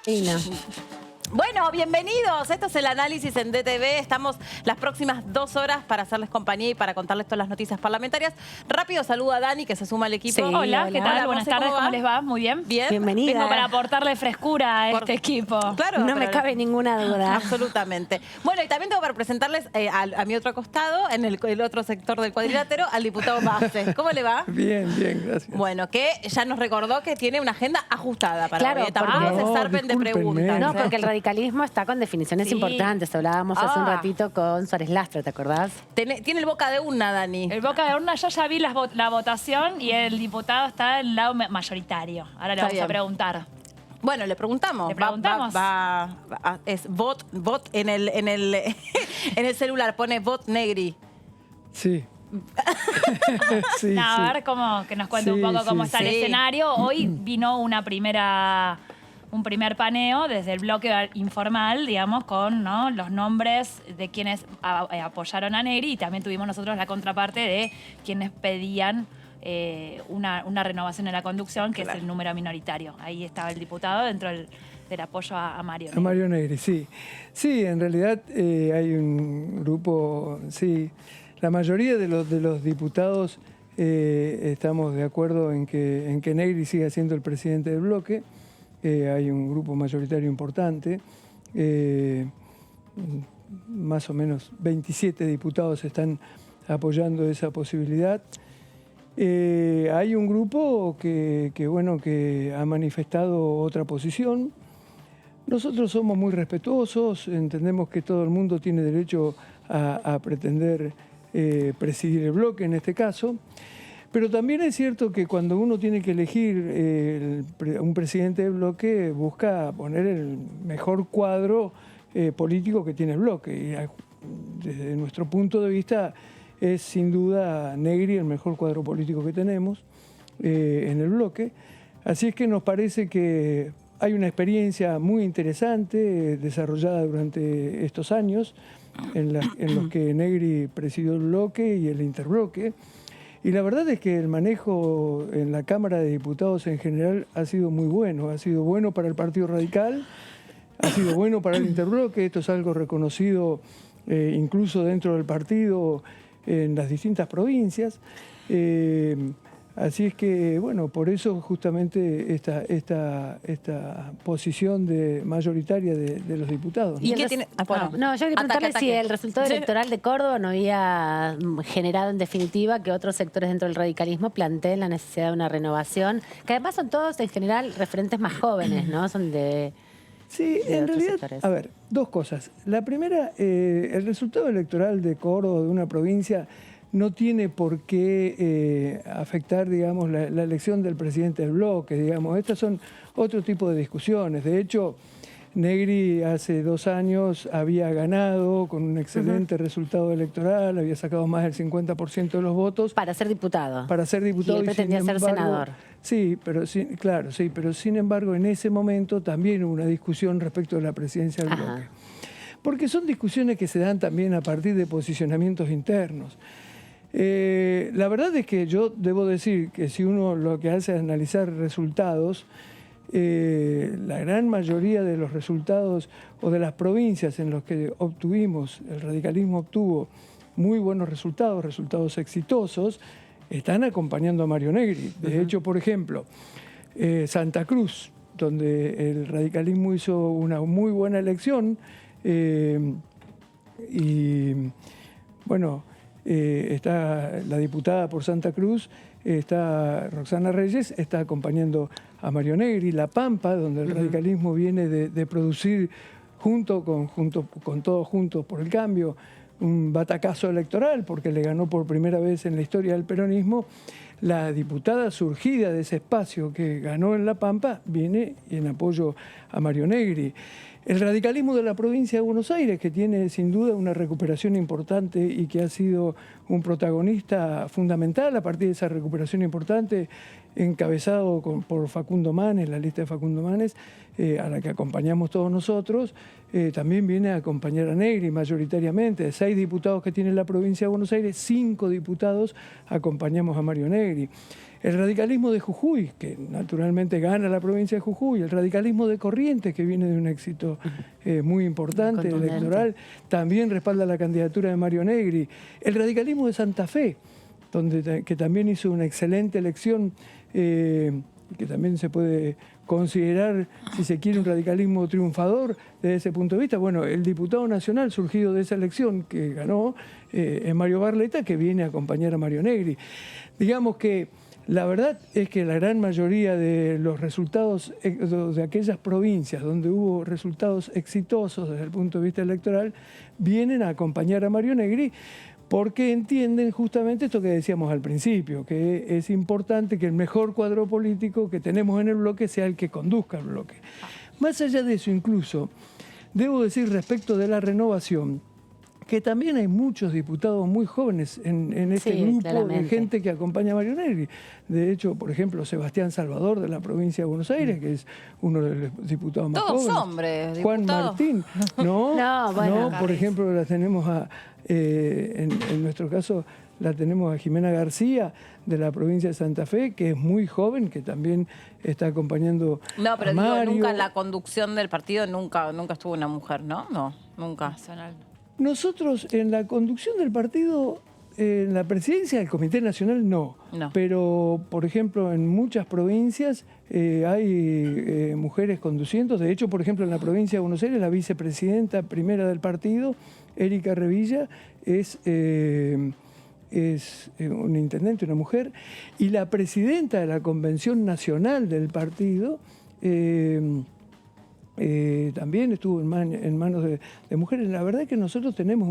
Ina. Bueno, bienvenidos. Esto es el análisis en DTV. Estamos las próximas 2 horas para hacerles compañía y para contarles todas las noticias parlamentarias. Rápido saludo a Dani, que se suma al equipo. Sí, hola, ¿qué tal? Hola, Buenas Monse, tardes, ¿cómo ¿cómo les va? Muy bien. Bien. Bienvenida. Vengo para aportarle frescura a este equipo. Claro. No me cabe ninguna duda. Absolutamente. Bueno, y también tengo para presentarles a mi otro costado, en el otro sector del cuadrilátero, al diputado Base. ¿Cómo le va? Bien, bien, gracias. Bueno, que ya nos recordó que tiene una agenda ajustada para Claro, hoy. Tampoco porque- se zarpen de discúlpenme. preguntas. No, porque el radicalismo está con definiciones Sí. importantes. Hablábamos hace un Ah. ratito con Suárez Lastra, ¿te acordás? Tiene el boca de una, Dani. El Boca de Urna, yo ya vi la votación y el diputado está en el lado mayoritario. Ahora le Está vamos bien. a preguntar. Bueno, le preguntamos. Le preguntamos. Es bot en el en el celular, pone bot Negri. Sí. Sí, No, sí. a ver que nos cuente un Sí, poco cómo sí, está el sí. escenario. Hoy vino un primer paneo desde el bloque informal, digamos, con los nombres de quienes apoyaron a Negri, y también tuvimos nosotros la contraparte de quienes pedían una renovación en la conducción, que es el número minoritario. Ahí estaba el diputado dentro del apoyo a Mario. A Mario Negri, sí. Sí, en realidad hay un grupo, sí. La mayoría de los diputados estamos de acuerdo en que Negri siga siendo el presidente del bloque. Hay un grupo mayoritario importante. Más o menos 27 diputados están apoyando esa posibilidad. Hay un grupo que ha manifestado otra posición. Nosotros somos muy respetuosos, entendemos que todo el mundo tiene derecho a pretender presidir el bloque en este caso, pero también es cierto que cuando uno tiene que elegir un presidente del bloque, busca poner el mejor cuadro político que tiene el bloque. Y desde nuestro punto de vista es sin duda Negri el mejor cuadro político que tenemos en el bloque. Así es que nos parece que hay una experiencia muy interesante desarrollada durante estos años en los que Negri presidió el bloque y el interbloque. Y la verdad es que el manejo en la Cámara de Diputados en general ha sido muy bueno. Ha sido bueno para el Partido Radical, ha sido bueno para el interbloque. Esto es algo reconocido incluso dentro del partido en las distintas provincias. Así es que, bueno, por eso justamente esta posición mayoritaria de los diputados. ¿Y el qué res- tiene? No, yo quería preguntarle Ataque. si el resultado Sí. electoral de Córdoba no había generado en definitiva que otros sectores dentro del radicalismo planteen la necesidad de una renovación, que además son todos en general referentes más jóvenes, ¿no? Son de... Sí, de en otros realidad, sectores. a ver, dos cosas. La primera, el resultado electoral de Córdoba, de una provincia, no tiene por qué afectar, digamos, la elección del presidente del bloque, digamos. Estas son otro tipo de discusiones. De hecho, Negri hace 2 años había ganado con un excelente resultado electoral, había sacado más del 50% de los votos. Para ser diputado. Para ser diputado. Y él pretendía ser senador. Sí, pero claro, sí, pero sin embargo en ese momento también hubo una discusión respecto de la presidencia del bloque. Porque son discusiones que se dan también a partir de posicionamientos internos. La verdad es que yo debo decir que si uno lo que hace es analizar resultados, la gran mayoría de los resultados o de las provincias en los que el radicalismo obtuvo muy buenos resultados exitosos, están acompañando a Mario Negri. De hecho, por ejemplo, Santa Cruz, donde el radicalismo hizo una muy buena elección, y bueno, está la diputada por Santa Cruz, está Roxana Reyes, está acompañando a Mario Negri. La Pampa, donde el radicalismo viene de producir junto con Todos Juntos por el Cambio un batacazo electoral, porque le ganó por primera vez en la historia del peronismo. La diputada surgida de ese espacio que ganó en La Pampa viene en apoyo a Mario Negri. El radicalismo de la provincia de Buenos Aires, que tiene sin duda una recuperación importante y que ha sido un protagonista fundamental a partir de esa recuperación importante, encabezado por Facundo Manes, la lista de Facundo Manes, a la que acompañamos todos nosotros, también viene a acompañar a Negri mayoritariamente. De 6 diputados que tiene la provincia de Buenos Aires, 5 diputados acompañamos a Mario Negri. El radicalismo de Jujuy, que naturalmente gana la provincia de Jujuy, el radicalismo de Corrientes, que viene de un éxito muy importante electoral, también respalda la candidatura de Mario Negri. El radicalismo de Santa Fe, que también hizo una excelente elección, que también se puede considerar, si se quiere, un radicalismo triunfador desde ese punto de vista. Bueno, el diputado nacional surgido de esa elección que ganó es Mario Barletta, que viene a acompañar a Mario Negri. Digamos que la verdad es que la gran mayoría de los resultados de aquellas provincias donde hubo resultados exitosos desde el punto de vista electoral vienen a acompañar a Mario Negri, porque entienden justamente esto que decíamos al principio, que es importante que el mejor cuadro político que tenemos en el bloque sea el que conduzca el bloque. Más allá de eso, incluso, debo decir respecto de la renovación, que también hay muchos diputados muy jóvenes en este grupo claramente. de gente que acompaña a Mario Negri. De hecho, por ejemplo, Sebastián Salvador de la provincia de Buenos Aires, que es uno de los diputados más Todos jóvenes. hombres, Juan diputados. Martín. No, bueno, por ejemplo, la tenemos en nuestro caso, la tenemos a Jimena García de la provincia de Santa Fe, que es muy joven, que también está acompañando No, pero a digo, Mario. nunca en la conducción del partido, nunca estuvo una mujer, ¿no? No, nunca. Nacional. Nosotros en la conducción del partido, en la presidencia del Comité Nacional no. Pero, por ejemplo, en muchas provincias hay mujeres conduciendo. De hecho, por ejemplo, en la provincia de Buenos Aires, la vicepresidenta primera del partido, Erika Revilla, es un intendente, una mujer, y la presidenta de la Convención Nacional del partido también estuvo en manos de mujeres. La verdad es que nosotros tenemos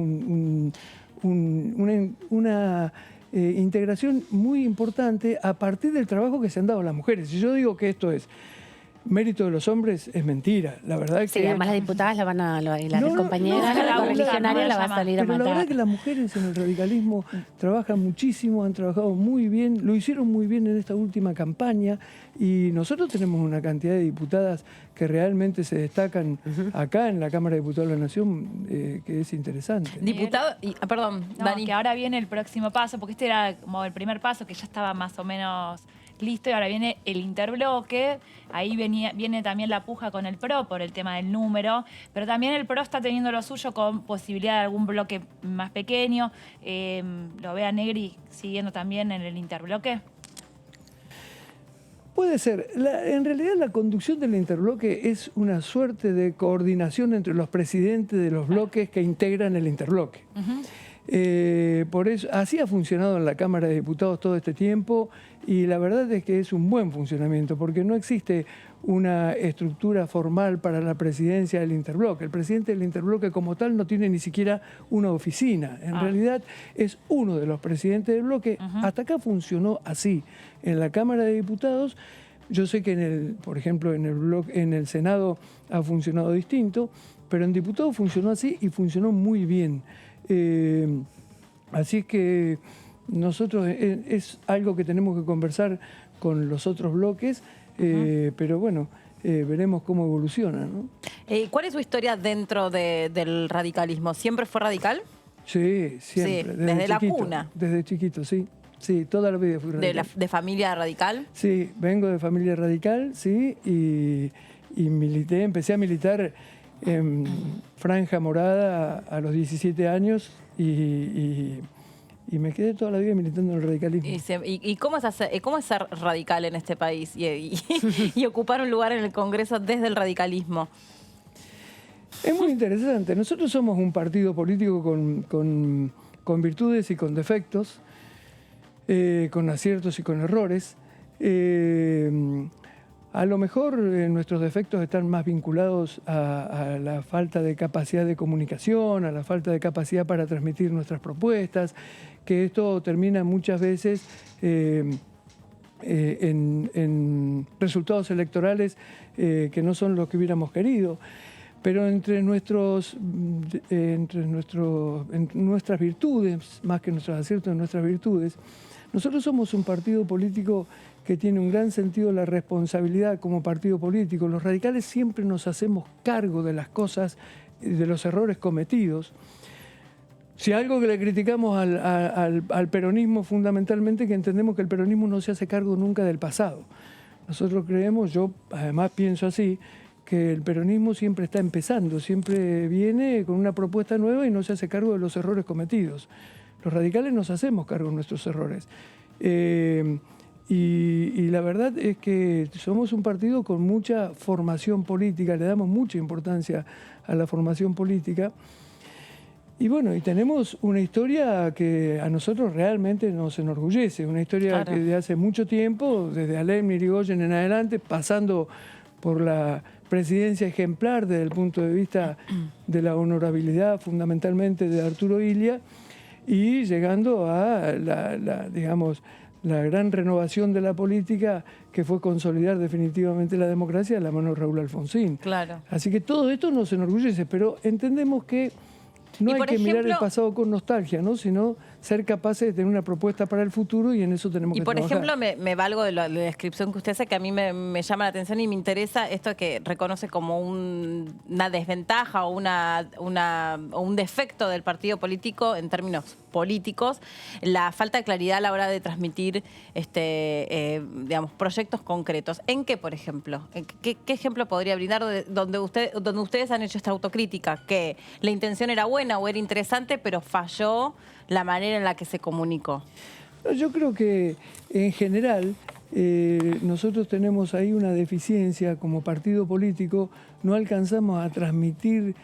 una integración muy importante a partir del trabajo que se han dado las mujeres. Si yo digo que esto es mérito de los hombres, es mentira. La verdad es Sí, que... además las diputadas y las compañeras, la la correligionaria la va a salir a Pero la verdad matar. que las mujeres en el radicalismo trabajan muchísimo, han trabajado muy bien, lo hicieron muy bien en esta última campaña, y nosotros tenemos una cantidad de diputadas que realmente se destacan acá en la Cámara de Diputados de la Nación, que es interesante. Diputado, perdón, No, Dani. que ahora viene el próximo paso, porque este era como el primer paso que ya estaba más o menos listo, y ahora viene el interbloque. Ahí viene también la puja con el PRO por el tema del número, pero también el PRO está teniendo lo suyo con posibilidad de algún bloque más pequeño. ¿Lo ve a Negri siguiendo también en el interbloque? Puede ser. En realidad la conducción del interbloque es una suerte de coordinación entre los presidentes de los bloques que integran el interbloque. Por eso, así ha funcionado en la Cámara de Diputados todo este tiempo, y la verdad es que es un buen funcionamiento, porque no existe una estructura formal para la presidencia del interbloque. El presidente del interbloque como tal no tiene ni siquiera una oficina. En realidad es uno de los presidentes del bloque. Hasta acá funcionó así. En la Cámara de Diputados, yo sé que por ejemplo, en el Senado ha funcionado distinto, pero en diputados funcionó así y funcionó muy bien. Así que nosotros es algo que tenemos que conversar con los otros bloques, pero bueno, veremos cómo evoluciona, ¿no? ¿Cuál es su historia dentro del radicalismo? ¿Siempre fue radical? Sí, siempre. Sí, desde la chiquito, cuna. Desde chiquito, sí. Sí, toda la vida fui radical. ¿De familia radical? Sí, vengo de familia radical, sí, y empecé a militar en Franja Morada a los 17 años y me quedé toda la vida militando en el radicalismo. ¿Y cómo es ser radical en este país y ocupar un lugar en el Congreso desde el radicalismo? Es muy interesante. Nosotros somos un partido político con virtudes y con defectos, con aciertos y con errores. A lo mejor nuestros defectos están más vinculados a la falta de capacidad de comunicación, a la falta de capacidad para transmitir nuestras propuestas, que esto termina muchas veces en resultados electorales que no son los que hubiéramos querido. Pero entre nuestras virtudes, más que nuestros aciertos, nuestras virtudes, nosotros somos un partido político que tiene un gran sentido de la responsabilidad como partido político. Los radicales siempre nos hacemos cargo de las cosas, de los errores cometidos. Si algo que le criticamos al peronismo fundamentalmente, que entendemos que el peronismo no se hace cargo nunca del pasado. Nosotros creemos, yo además pienso así, que el peronismo siempre está empezando, siempre viene con una propuesta nueva y no se hace cargo de los errores cometidos. Los radicales nos hacemos cargo de nuestros errores. Y la verdad es que somos un partido con mucha formación política, le damos mucha importancia a la formación política. Y bueno, y tenemos una historia que a nosotros realmente nos enorgullece, una historia que de hace mucho tiempo, desde Alem, Irigoyen en adelante, pasando por la presidencia ejemplar desde el punto de vista de la honorabilidad fundamentalmente de Arturo Illia, y llegando a digamos, la gran renovación de la política que fue consolidar definitivamente la democracia de la mano de Raúl Alfonsín. Claro. Así que todo esto nos enorgullece, pero entendemos que no hay que mirar el pasado con nostalgia, ¿no? Sino ser capaces de tener una propuesta para el futuro, y en eso tenemos que trabajar. Y por ejemplo, me valgo de la descripción que usted hace, que a mí me llama la atención y me interesa esto que reconoce como una desventaja o un defecto del partido político en términos políticos, la falta de claridad a la hora de transmitir digamos, proyectos concretos. ¿En qué, por ejemplo? ¿Qué ejemplo podría brindar donde ustedes han hecho esta autocrítica? Que la intención era buena o era interesante, pero falló la manera en la que se comunicó. Yo creo que en general nosotros tenemos ahí una deficiencia como partido político, no alcanzamos a transmitirle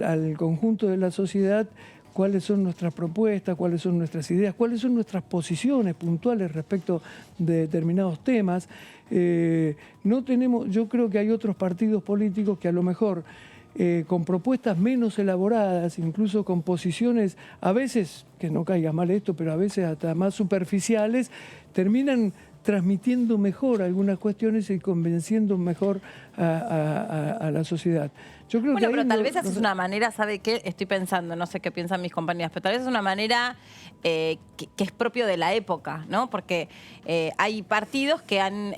al conjunto de la sociedad cuáles son nuestras propuestas, cuáles son nuestras ideas, cuáles son nuestras posiciones puntuales respecto de determinados temas. No tenemos, yo creo que hay otros partidos políticos que a lo mejor con propuestas menos elaboradas, incluso con posiciones a veces, que no caiga mal esto, pero a veces hasta más superficiales, terminan transmitiendo mejor algunas cuestiones y convenciendo mejor a la sociedad. Yo creo que pero tal vez esa es una manera, ¿sabe qué? Estoy pensando, no sé qué piensan mis compañeras, pero tal vez es una manera que es propio de la época, ¿no? Porque hay partidos que han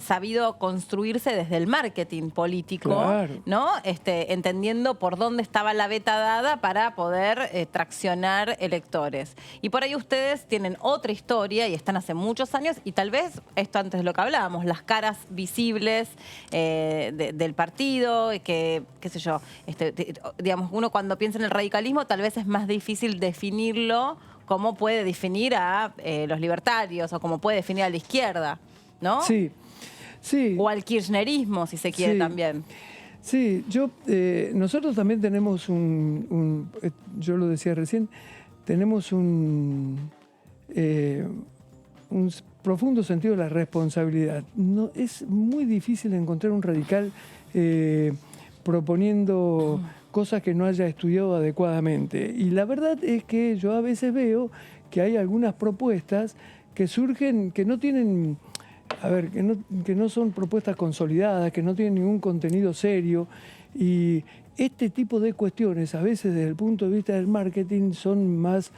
sabido construirse desde el marketing político, claro, ¿no? Entendiendo por dónde estaba la beta dada para poder traccionar electores. Y por ahí ustedes tienen otra historia y están hace muchos años, y tal vez, esto antes de lo que hablábamos, las caras visibles del partido, que qué sé yo, digamos, uno cuando piensa en el radicalismo tal vez es más difícil definirlo como puede definir a los libertarios o como puede definir a la izquierda, ¿no? Sí, sí. O al kirchnerismo, si se quiere, sí, también. Sí, nosotros también tenemos yo lo decía recién, tenemos un profundo sentido de la responsabilidad. No, es muy difícil encontrar un radical proponiendo cosas que no haya estudiado adecuadamente. Y la verdad es que yo a veces veo que hay algunas propuestas que surgen, que no tienen, a ver, que no son propuestas consolidadas, que no tienen ningún contenido serio. Y este tipo de cuestiones, a veces desde el punto de vista del marketing, son más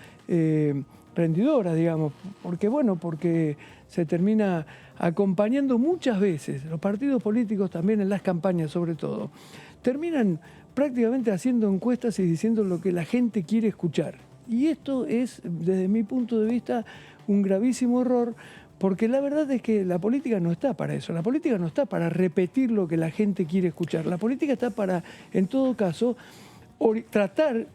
rendidoras, digamos. Porque se termina acompañando muchas veces, los partidos políticos también en las campañas sobre todo, terminan prácticamente haciendo encuestas y diciendo lo que la gente quiere escuchar. Y esto es, desde mi punto de vista, un gravísimo error, porque la verdad es que la política no está para eso. La política no está para repetir lo que la gente quiere escuchar. La política está para, en todo caso, tratar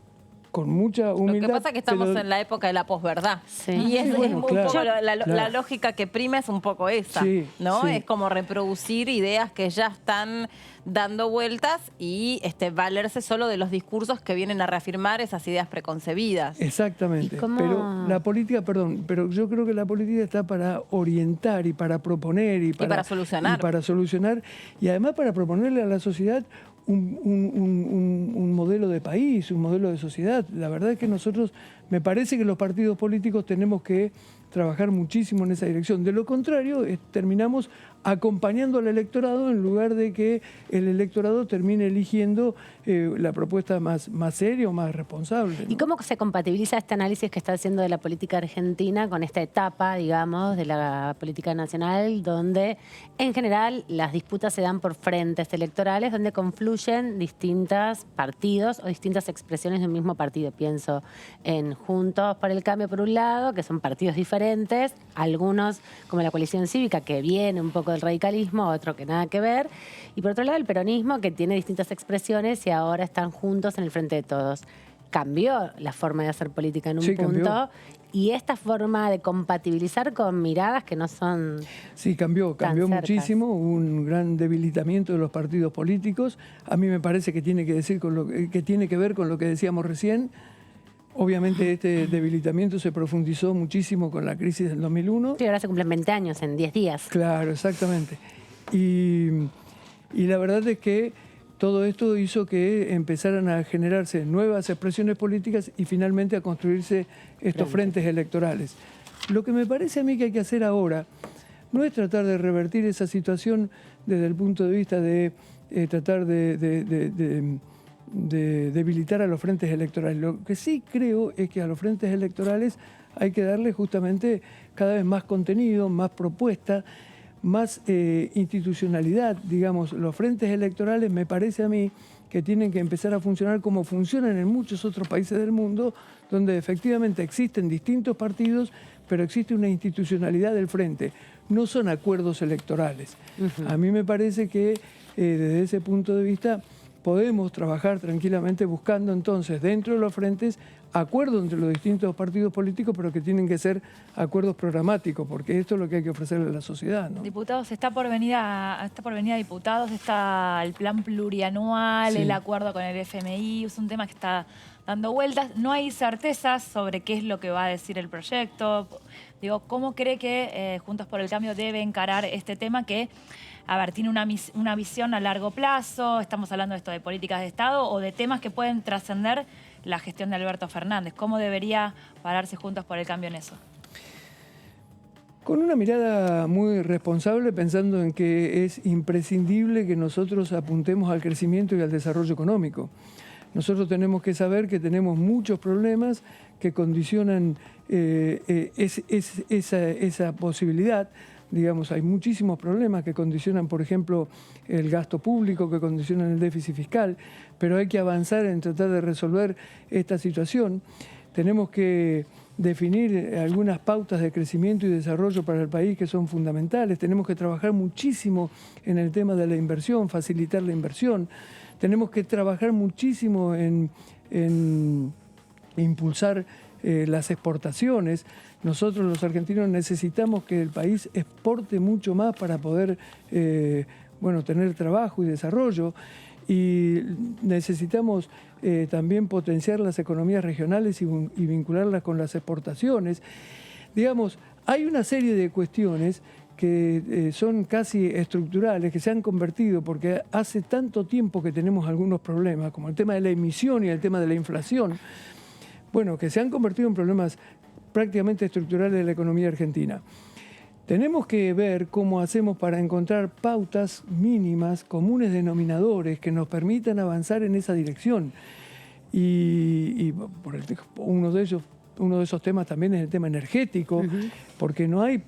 con mucha humildad. Lo que pasa es que estamos en la época de la posverdad. Sí. Y es bueno, un claro, poco la claro. lógica que prima es un poco esa, Sí, ¿no? sí. Es como reproducir ideas que ya están dando vueltas y valerse solo de los discursos que vienen a reafirmar esas ideas preconcebidas. Exactamente. ¿Y cómo? Pero la política, pero yo creo que la política está para orientar y para proponer y para solucionar. Y para solucionar, y además para proponerle a la sociedad un modelo de país, un modelo de sociedad. La verdad es que nosotros, me parece que los partidos políticos tenemos que trabajar muchísimo en esa dirección. De lo contrario, terminamos acompañando al electorado en lugar de que el electorado termine eligiendo la propuesta más seria o más responsable, ¿no? ¿Y cómo se compatibiliza este análisis que está haciendo de la política argentina con esta etapa, digamos, de la política nacional, donde en general las disputas se dan por frentes electorales, donde confluyen distintos partidos o distintas expresiones de un mismo partido? Pienso en Juntos por el Cambio, por un lado, que son partidos diferentes, algunos como la coalición cívica, que viene un poco del radicalismo, otro que nada que ver, y por otro lado el peronismo, que tiene distintas expresiones y ahora están juntos en el frente de todos. Cambió la forma de hacer política en un punto. Cambió. Y esta forma de compatibilizar con miradas que no son... Sí, cambió muchísimo, hubo un gran debilitamiento de los partidos políticos. A mí me parece que tiene que ver con lo que decíamos recién. Obviamente este debilitamiento se profundizó muchísimo con la crisis del 2001. Sí, ahora se cumplen 20 años en 10 días. Claro, exactamente. Y la verdad es que todo esto hizo que empezaran a generarse nuevas expresiones políticas y finalmente a construirse estos frentes electorales. Lo que me parece a mí que hay que hacer ahora no es tratar de revertir esa situación desde el punto de vista de tratar de debilitar a los frentes electorales. Lo que sí creo es que a los frentes electorales hay que darle justamente cada vez más contenido, más propuesta, más institucionalidad. Digamos, los frentes electorales me parece a mí que tienen que empezar a funcionar como funcionan en muchos otros países del mundo, donde efectivamente existen distintos partidos, pero existe una institucionalidad del frente. No son acuerdos electorales. A mí me parece que desde ese punto de vista podemos trabajar tranquilamente buscando entonces dentro de los frentes acuerdos entre los distintos partidos políticos, pero que tienen que ser acuerdos programáticos, porque esto es lo que hay que ofrecerle a la sociedad, ¿no? Diputados, está por venir a diputados, está el plan plurianual, Sí. el acuerdo con el FMI, es un tema que está dando vueltas. No hay certezas sobre qué es lo que va a decir el proyecto. Digo, ¿cómo cree que Juntos por el Cambio debe encarar este tema que, a ver, tiene una visión a largo plazo? Estamos hablando de esto de políticas de Estado o de temas que pueden trascender la gestión de Alberto Fernández. ¿Cómo debería pararse Juntos por el Cambio en eso? Con una mirada muy responsable, pensando en que es imprescindible que nosotros apuntemos al crecimiento y al desarrollo económico. Nosotros tenemos que saber que tenemos muchos problemas que condicionan esa posibilidad. Digamos, hay muchísimos problemas que condicionan, por ejemplo, el gasto público, que condicionan el déficit fiscal, pero hay que avanzar en tratar de resolver esta situación. Tenemos que definir algunas pautas de crecimiento y desarrollo para el país que son fundamentales. Tenemos que trabajar muchísimo en el tema de la inversión, facilitar la inversión. Tenemos que trabajar muchísimo en impulsar las exportaciones. Nosotros los argentinos necesitamos que el país exporte mucho más para poder tener trabajo y desarrollo. Y necesitamos también potenciar las economías regionales y vincularlas con las exportaciones. Digamos, hay una serie de cuestiones que son casi estructurales, que se han convertido, porque hace tanto tiempo que tenemos algunos problemas, como el tema de la emisión y el tema de la inflación, bueno, que se han convertido en problemas prácticamente estructurales de la economía argentina. Tenemos que ver cómo hacemos para encontrar pautas mínimas, comunes denominadores, que nos permitan avanzar en esa dirección. Y uno de esos temas también es el tema energético, porque no hay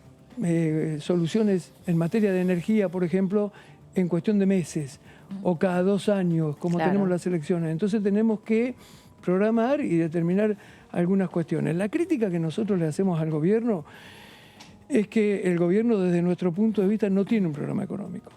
soluciones en materia de energía, por ejemplo, en cuestión de meses o cada 2 años, como tenemos las elecciones. Entonces tenemos que programar y determinar algunas cuestiones. La crítica que nosotros le hacemos al gobierno es que el gobierno, desde nuestro punto de vista, no tiene un programa económico.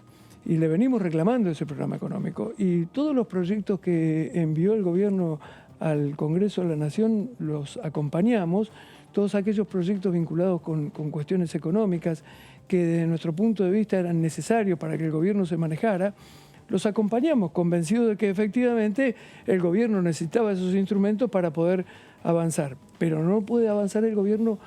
Y le venimos reclamando ese programa económico. Y todos los proyectos que envió el gobierno al Congreso de la Nación los acompañamos. Todos aquellos proyectos vinculados con cuestiones económicas que desde nuestro punto de vista eran necesarios para que el gobierno se manejara, los acompañamos, convencidos de que efectivamente el gobierno necesitaba esos instrumentos para poder avanzar. Pero no puede avanzar el gobierno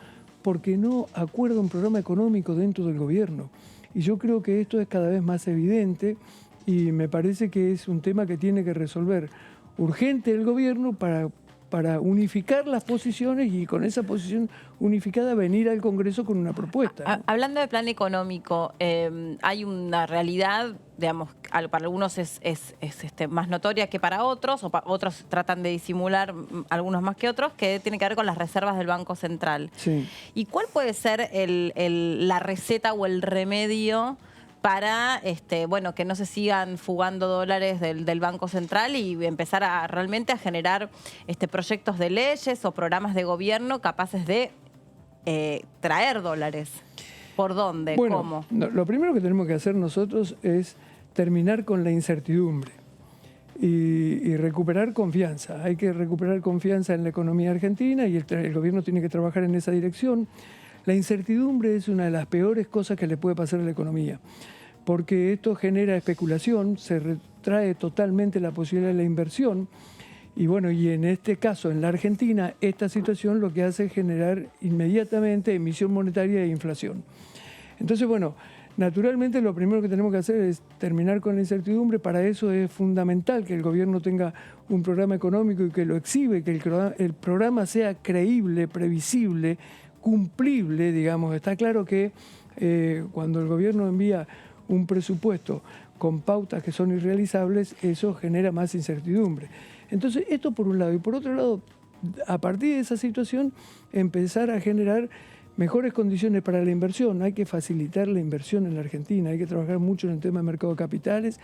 porque no acuerda un programa económico dentro del gobierno. Y yo creo que esto es cada vez más evidente y me parece que es un tema que tiene que resolver urgente el gobierno para para unificar las posiciones y con esa posición unificada venir al Congreso con una propuesta, ¿no? Hablando de plan económico, hay una realidad, digamos, para algunos es más notoria que para otros, otros tratan de disimular, algunos más que otros, que tiene que ver con las reservas del Banco Central. Sí. ¿Y cuál puede ser la receta o el remedio para bueno, que no se sigan fugando dólares del Banco Central y empezar realmente a generar proyectos de leyes o programas de gobierno capaces de traer dólares? ¿Por dónde? Bueno, ¿Cómo? Lo primero que tenemos que hacer nosotros es terminar con la incertidumbre y recuperar confianza. Hay que recuperar confianza en la economía argentina y el gobierno tiene que trabajar en esa dirección. La incertidumbre es una de las peores cosas que le puede pasar a la economía, porque esto genera especulación, se retrae totalmente la posibilidad de la inversión. Y bueno, y en este caso, en la Argentina, esta situación lo que hace es generar inmediatamente emisión monetaria e inflación. Entonces, bueno, naturalmente lo primero que tenemos que hacer es terminar con la incertidumbre. Para eso es fundamental que el gobierno tenga un programa económico y que lo exhibe, que el programa sea creíble, previsible, cumplible, digamos. Está claro que cuando el gobierno envía un presupuesto con pautas que son irrealizables, eso genera más incertidumbre. Entonces, esto por un lado. Y por otro lado, a partir de esa situación, empezar a generar mejores condiciones para la inversión. Hay que facilitar la inversión en la Argentina, hay que trabajar mucho en el tema de mercado de capitales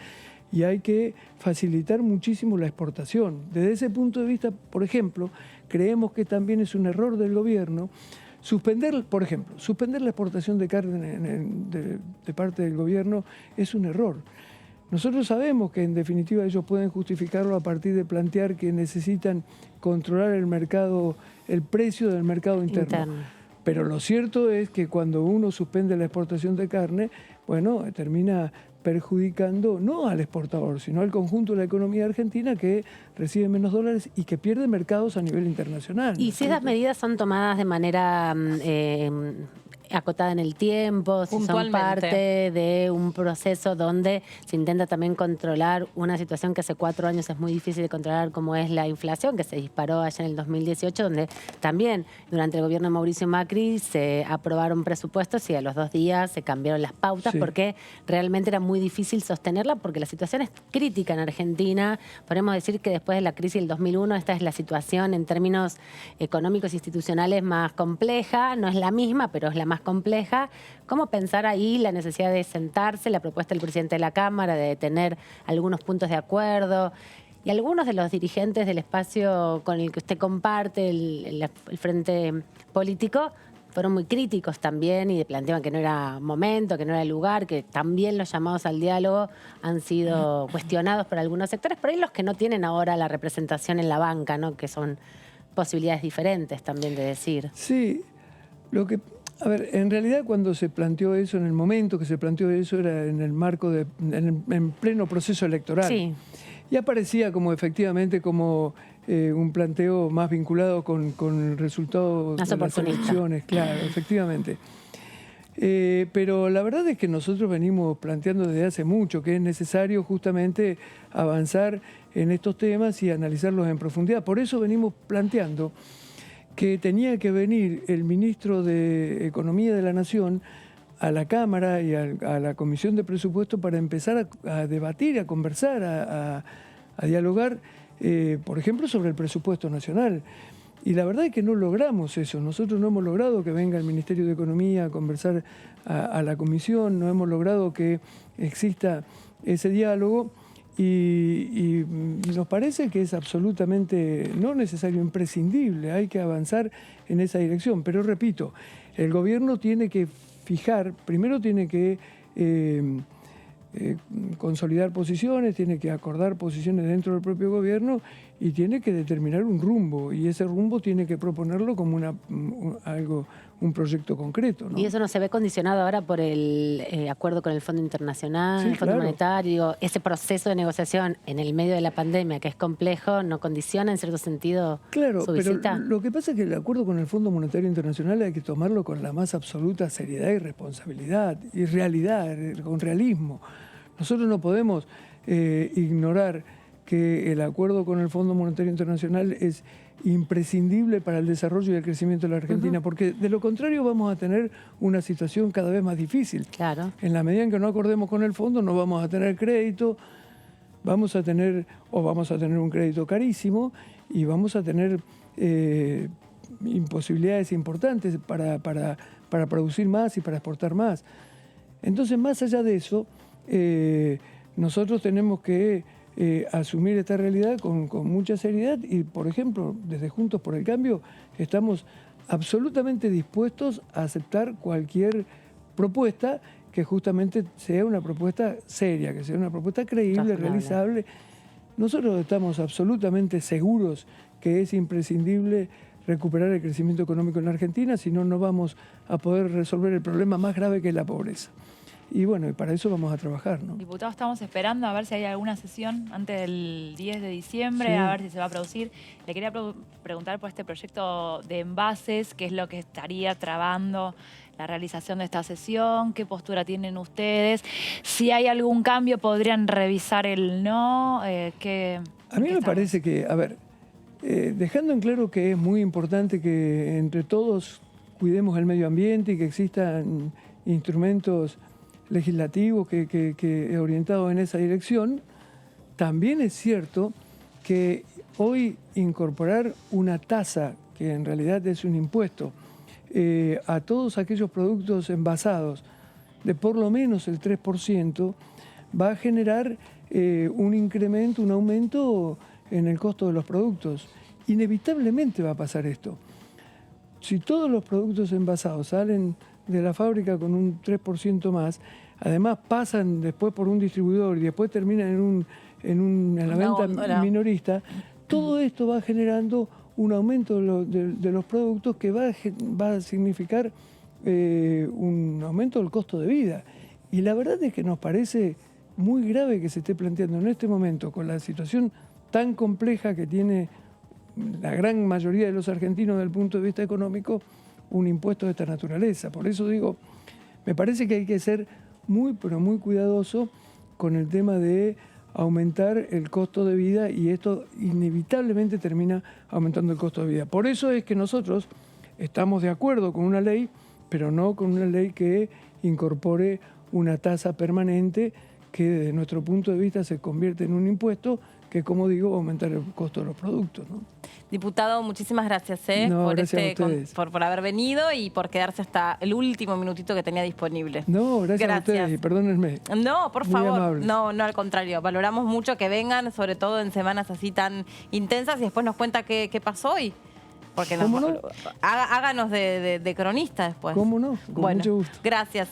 y hay que facilitar muchísimo la exportación. Desde ese punto de vista, por ejemplo, creemos que también es un error del gobierno suspender, por ejemplo, suspender la exportación de carne de parte del gobierno es un error. Nosotros sabemos que en definitiva ellos pueden justificarlo a partir de plantear que necesitan controlar el mercado, el precio del mercado interno. Pero lo cierto es que cuando uno suspende la exportación de carne, bueno, termina perjudicando no al exportador, sino al conjunto de la economía argentina que recibe menos dólares y que pierde mercados a nivel internacional. Y si esas medidas son tomadas de manera acotada en el tiempo, si son parte de un proceso donde se intenta también controlar una situación que hace 4 años es muy difícil de controlar, como es la inflación, que se disparó allá en el 2018, donde también durante el gobierno de Mauricio Macri se aprobaron presupuestos y a los 2 días se cambiaron las pautas porque realmente era muy difícil sostenerla, porque la situación es crítica en Argentina. Podemos decir que después de la crisis del 2001, esta es la situación en términos económicos e institucionales más compleja, no es la misma, pero es la más compleja. ¿Cómo pensar ahí la necesidad de sentarse, la propuesta del presidente de la Cámara de tener algunos puntos de acuerdo? Y algunos de los dirigentes del espacio con el que usted comparte, el frente político, fueron muy críticos también y planteaban que no era momento, que no era el lugar, que también los llamados al diálogo han sido cuestionados por algunos sectores, pero hay los que no tienen ahora la representación en la banca, ¿no? Que son posibilidades diferentes también de decir. Sí, a ver, en realidad cuando se planteó eso, en el momento que se planteó eso, era en el marco en pleno proceso electoral. Sí. Y aparecía como efectivamente como un planteo más vinculado con el resultado de las elecciones, claro, efectivamente. Pero la verdad es que nosotros venimos planteando desde hace mucho que es necesario justamente avanzar en estos temas y analizarlos en profundidad. Por eso venimos planteando que tenía que venir el ministro de Economía de la Nación a la Cámara y a la Comisión de Presupuesto para empezar a debatir, a conversar, a dialogar, por ejemplo, sobre el presupuesto nacional. Y la verdad es que no logramos eso. Nosotros no hemos logrado que venga el Ministerio de Economía a conversar a la Comisión, no hemos logrado que exista ese diálogo. Y nos parece que es absolutamente no necesario, imprescindible, hay que avanzar en esa dirección. Pero repito, el gobierno tiene que fijar, primero tiene que consolidar posiciones, tiene que acordar posiciones dentro del propio gobierno y tiene que determinar un rumbo. Y ese rumbo tiene que proponerlo como un proyecto concreto, ¿no? Y eso no se ve condicionado ahora por el acuerdo con el Fondo Internacional, Sí, el Fondo claro. Monetario. Ese proceso de negociación en el medio de la pandemia, que es complejo, ¿no condiciona en cierto sentido Claro, su pero visita? lo que pasa es que el acuerdo con el Fondo Monetario Internacional hay que tomarlo con la más absoluta seriedad y responsabilidad y realidad, con realismo. Nosotros no podemos ignorar que el acuerdo con el Fondo Monetario Internacional es imprescindible para el desarrollo y el crecimiento de la Argentina, porque de lo contrario vamos a tener una situación cada vez más difícil. Claro. En la medida en que no acordemos con el fondo, no vamos a tener crédito, vamos a tener un crédito carísimo y vamos a tener imposibilidades importantes para producir más y para exportar más. Entonces, más allá de eso, nosotros tenemos que asumir esta realidad con mucha seriedad y, por ejemplo, desde Juntos por el Cambio estamos absolutamente dispuestos a aceptar cualquier propuesta que justamente sea una propuesta seria, que sea una propuesta creíble, realizable. Nosotros estamos absolutamente seguros que es imprescindible recuperar el crecimiento económico en la Argentina, si no, no vamos a poder resolver el problema más grave que es la pobreza. Y bueno, y para eso vamos a trabajar, ¿no? Diputado, estamos esperando a ver si hay alguna sesión antes del 10 de diciembre, Sí. a ver si se va a producir. Le quería preguntar por este proyecto de envases, qué es lo que estaría trabando la realización de esta sesión, qué postura tienen ustedes, si hay algún cambio, podrían revisar el no. A mí me parece que, a ver, dejando en claro que es muy importante que entre todos cuidemos el medio ambiente y que existan instrumentos legislativos que orientados en esa dirección, también es cierto que hoy incorporar una tasa, que en realidad es un impuesto, a todos aquellos productos envasados de por lo menos el 3%, va a generar un incremento, un aumento en el costo de los productos. Inevitablemente va a pasar esto. Si todos los productos envasados salen de la fábrica con un 3% más, además pasan después por un distribuidor y después terminan en la venta minorista, todo esto va generando un aumento de los productos que va a significar un aumento del costo de vida. Y la verdad es que nos parece muy grave que se esté planteando en este momento, con la situación tan compleja que tiene la gran mayoría de los argentinos desde el punto de vista económico, un impuesto de esta naturaleza. Por eso digo, me parece que hay que ser muy, pero muy cuidadoso con el tema de aumentar el costo de vida y esto inevitablemente termina aumentando el costo de vida. Por eso es que nosotros estamos de acuerdo con una ley, pero no con una ley que incorpore una tasa permanente que desde nuestro punto de vista se convierte en un impuesto que, como digo, va a aumentar el costo de los productos, ¿no? Diputado, muchísimas gracias, No, gracias a ustedes. por haber venido y por quedarse hasta el último minutito que tenía disponible. No, gracias a ustedes y perdónenme. No, por Muy favor. amables. No, al contrario. Valoramos mucho que vengan, sobre todo en semanas así tan intensas, y después nos cuenta qué pasó hoy. Porque ¿Cómo no? Háganos de cronista después. ¿Cómo no? Con Bueno, mucho gusto. gracias.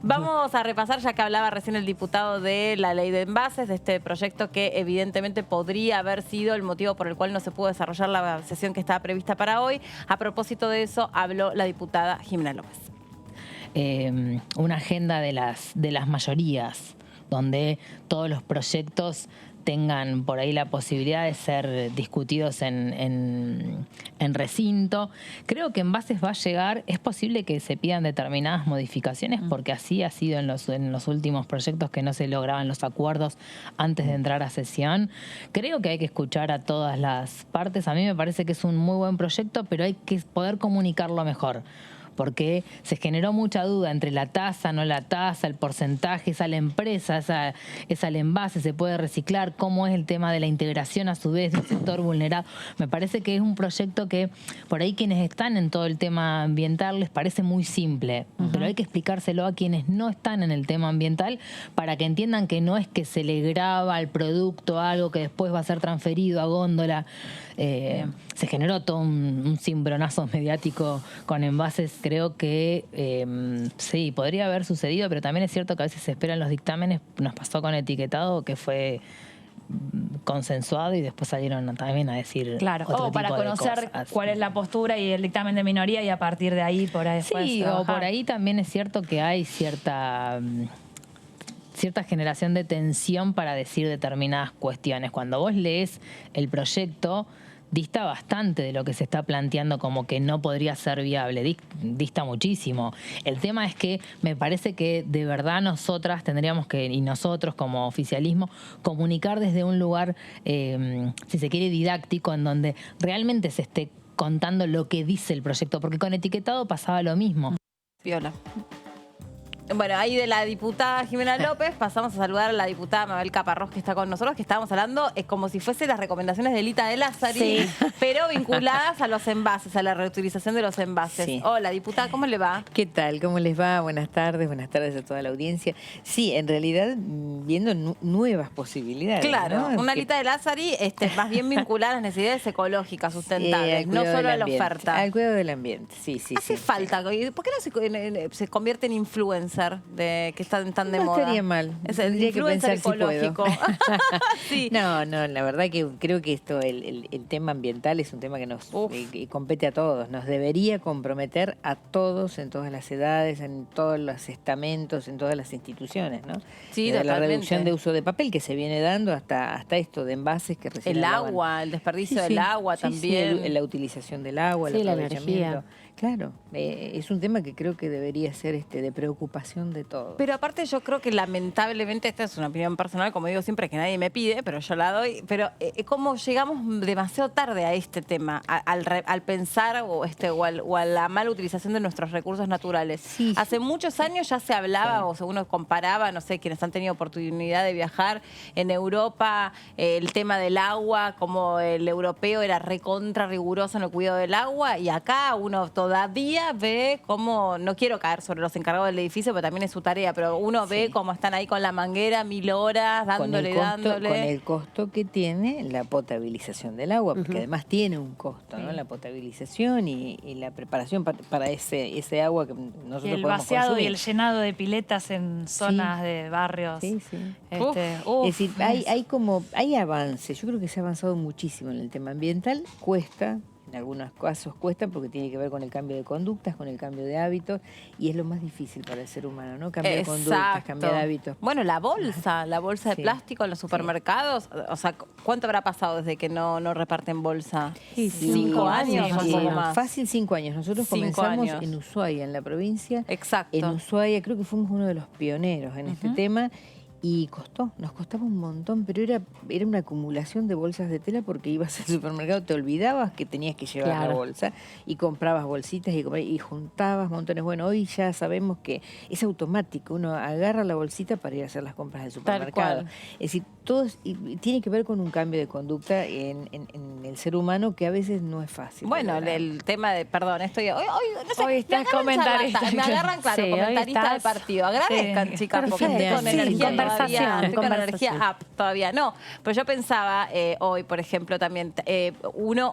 Vamos a repasar, ya que hablaba recién el diputado de la ley de envases, de este proyecto que evidentemente podría haber sido el motivo por el cual no se pudo desarrollar la sesión que estaba prevista para hoy. A propósito de eso, habló la diputada Jimena López. Una agenda de las mayorías, donde todos los proyectos tengan por ahí la posibilidad de ser discutidos en recinto. Creo que Envases va a llegar, es posible que se pidan determinadas modificaciones porque así ha sido en los últimos proyectos que no se lograban los acuerdos antes de entrar a sesión. Creo que hay que escuchar a todas las partes. A mí me parece que es un muy buen proyecto, pero hay que poder comunicarlo mejor, porque se generó mucha duda entre la tasa, no la tasa, el porcentaje, esa la empresa, esa el envase, se puede reciclar, cómo es el tema de la integración a su vez del sector vulnerado. Me parece que es un proyecto que por ahí quienes están en todo el tema ambiental les parece muy simple, pero hay que explicárselo a quienes no están en el tema ambiental para que entiendan que no es que se le graba al producto algo que después va a ser transferido a góndola. Se generó todo un cimbronazo mediático con Envases. Creo que sí, podría haber sucedido, pero también es cierto que a veces se esperan los dictámenes. Nos pasó con etiquetado, que fue consensuado y después salieron también a decir claro, otro o para tipo de conocer cosas. cuál es la postura y el dictamen de minoría y a partir de ahí por ahí después Sí, trabajar. o por ahí también es cierto que hay cierta generación de tensión para decir determinadas cuestiones. Cuando vos lees el proyecto, dista bastante de lo que se está planteando como que no podría ser viable, dista muchísimo. El tema es que me parece que de verdad nosotras tendríamos que, y nosotros como oficialismo, comunicar desde un lugar, si se quiere, didáctico, en donde realmente se esté contando lo que dice el proyecto, porque con etiquetado pasaba lo mismo. Viola. Bueno, ahí de la diputada Jimena López pasamos a saludar a la diputada Mabel Caparrós, que está con nosotros, que estábamos hablando como si fuese las recomendaciones de Lita de Lázari, Sí. pero vinculadas a los envases, a la reutilización de los envases. Sí. Hola, diputada, ¿cómo le va? ¿Qué tal? ¿Cómo les va? Buenas tardes a toda la audiencia. Sí, en realidad viendo nuevas posibilidades. Claro, ¿no? una Que- Lita de Lázari más bien vinculada a las necesidades ecológicas, sustentables, al no cuidado solo del a la ambiente. oferta. Al cuidado del ambiente, sí, sí. Hace sí, falta. ¿Por qué no se convierte en influencer que están tan de No moda? estaría mal. Es el Tendría que influencer pensar si puedo. ecológico. Sí. No, la verdad que creo que esto, el tema ambiental es un tema que nos compete a todos. Nos debería comprometer a todos, en todas las edades, en todos los estamentos, en todas las instituciones, ¿no? Sí, Desde la totalmente. reducción de uso de papel que se viene dando hasta esto de envases que recién El hablaban. agua, el desperdicio Sí, del sí. agua Sí, también. sí, la utilización del agua, Sí, el la aprovechamiento. energía. Claro, es un tema que creo que debería ser de preocupación de todos. Pero aparte yo creo que lamentablemente, esta es una opinión personal, como digo siempre, que nadie me pide, pero yo la doy, pero como llegamos demasiado tarde a este tema, al pensar o a la mala utilización de nuestros recursos naturales. Sí. Hace muchos años ya se hablaba, Sí. o según uno comparaba, no sé, quienes han tenido oportunidad de viajar en Europa, el tema del agua, como el europeo era recontra riguroso en el cuidado del agua, y acá uno todavía ve cómo, no quiero caer sobre los encargados del edificio, pero también es su tarea, pero uno ve cómo están ahí con la manguera 1000 horas, dándole, dándole. Con el costo que tiene la potabilización del agua, porque además tiene un costo, ¿no? La potabilización y la preparación para ese agua que nosotros Y el podemos vaciado consumir. y el llenado de piletas en zonas de barrios. Sí, sí. Uf. Es decir, hay avances. Yo creo que se ha avanzado muchísimo en el tema ambiental. Cuesta, en algunos casos cuesta porque tiene que ver con el cambio de conductas, con el cambio de hábitos, y es lo más difícil para el ser humano, ¿no? Cambiar conductas, Exacto. cambiar hábitos. Bueno, la bolsa de Sí. plástico en los supermercados, o sea, ¿cuánto habrá pasado desde que no reparten bolsa? Sí, 5 años, más un o poco menos. más. Fácil 5 años. Nosotros 5 comenzamos años. en Ushuaia, en la provincia. Exacto. En Ushuaia creo que fuimos uno de los pioneros en este tema y nos costaba un montón, pero era una acumulación de bolsas de tela porque ibas al supermercado, te olvidabas que tenías que llevar la Claro. bolsa y comprabas bolsitas y juntabas montones. Bueno, hoy ya sabemos que es automático, uno agarra la bolsita para ir a hacer las compras del supermercado. cual. Es decir, y tiene que ver con un cambio de conducta en el ser humano que a veces no es fácil. Bueno, lograr. el tema de, perdón, hoy no sé, Hoy estás me agarran comentarista. charlata, me agarran, claro, Sí, hoy comentarista del estás- partido. Agradezcan, Sí. chicas, porque Perfecto. estoy con Sí, energía conversación, todavía, estoy con energía conversación. up todavía no. Pero yo pensaba hoy, por ejemplo, también,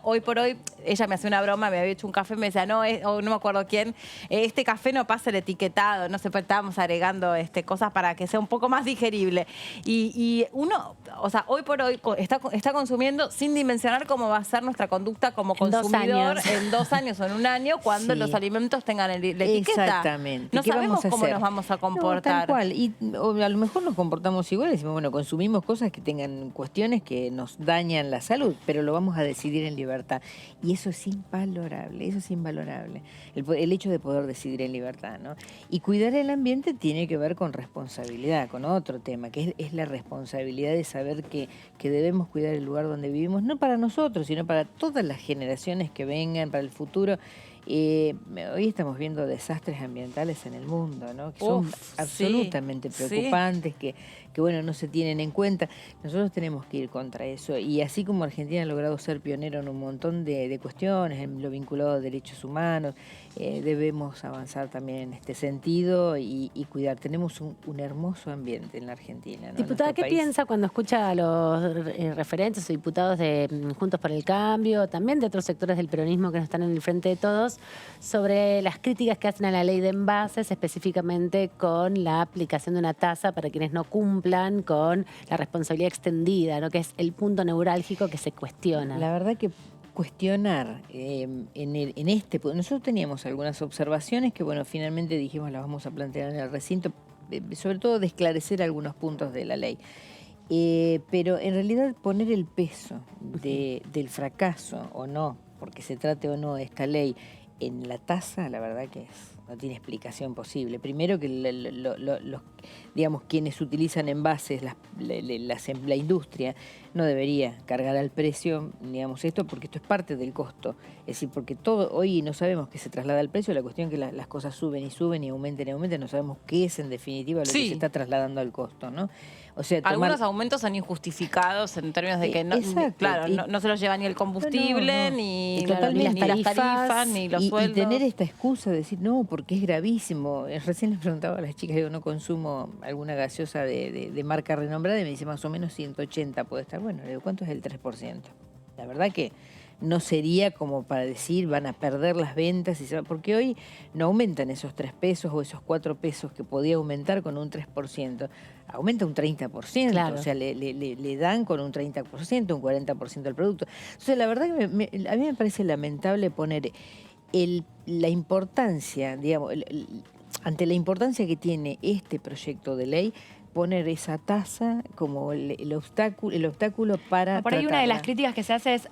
hoy por hoy, ella me hacía una broma, me había hecho un café, me decía, no me acuerdo quién, este café no pasa el etiquetado, no sé, pues estábamos agregando cosas para que sea un poco más digerible. Y uno, o sea, hoy por hoy está consumiendo sin dimensionar cómo va a ser nuestra conducta como En 2 consumidor años. en 2 años o en un año cuando Sí. los alimentos tengan la etiqueta. Exactamente. No ¿Qué sabemos vamos a cómo hacer? nos vamos a No, comportar. tal cual. O a lo mejor nos comportamos igual. Decimos, bueno, consumimos cosas que tengan cuestiones que nos dañan la salud, pero lo vamos a decidir en libertad. Y eso es invalorable, eso es invalorable. El hecho de poder decidir en libertad, ¿no? Y cuidar el ambiente tiene que ver con responsabilidad, con otro tema, que es la responsabilidad de saber que debemos cuidar el lugar donde vivimos, no para nosotros, sino para todas las generaciones que vengan, para el futuro. Hoy estamos viendo desastres ambientales en el mundo, ¿no? Que son Uf, absolutamente sí, preocupantes, que bueno, no se tienen en cuenta. Nosotros tenemos que ir contra eso. Y así como Argentina ha logrado ser pionero en un montón de cuestiones, en lo vinculado a derechos humanos, debemos avanzar también en este sentido y cuidar. Tenemos un hermoso ambiente en la Argentina, ¿no? Diputada, Nuestro ¿qué país. piensa cuando escucha a los referentes o diputados de Juntos por el Cambio, también de otros sectores del peronismo que no están en el frente de todos, sobre las críticas que hacen a la ley de envases, específicamente con la aplicación de una tasa para quienes no cumplan con la responsabilidad extendida, ¿no? Que es el punto neurálgico que se cuestiona? La verdad que cuestionar nosotros teníamos algunas observaciones que, bueno, finalmente dijimos las vamos a plantear en el recinto, sobre todo de esclarecer algunos puntos de la ley. Pero en realidad poner el peso del fracaso o no, porque se trate o no esta ley, en la tasa, la verdad que no tiene explicación posible. Primero que digamos, quienes utilizan envases, la industria, no debería cargar al precio, digamos, esto, porque esto es parte del costo. Es decir, porque hoy no sabemos qué se traslada al precio, la cuestión es que las cosas suben y aumentan, no sabemos qué es en definitiva lo que se está trasladando al costo, ¿no? O sea, algunos aumentos son injustificados en términos de que no, claro, no se los lleva ni el combustible, ni las tarifas, ni los sueldos. Y tener esta excusa de decir, no, porque es gravísimo. Recién les preguntaba a las chicas, digo, no consumo alguna gaseosa de marca renombrada, y me dice más o menos 180 puede estar. Bueno, le digo, ¿cuánto es el 3%? La verdad que no sería como para decir van a perder las ventas, porque hoy no aumentan esos 3 pesos o esos 4 pesos que podía aumentar con un 3%, aumenta un 30%, claro. O sea, le dan con un 30%, un 40% al producto. Entonces, la verdad que a mí me parece lamentable poner la importancia, digamos, ante la importancia que tiene este proyecto de ley, poner esa tasa como el obstáculo para por ahí una de las críticas que se hace es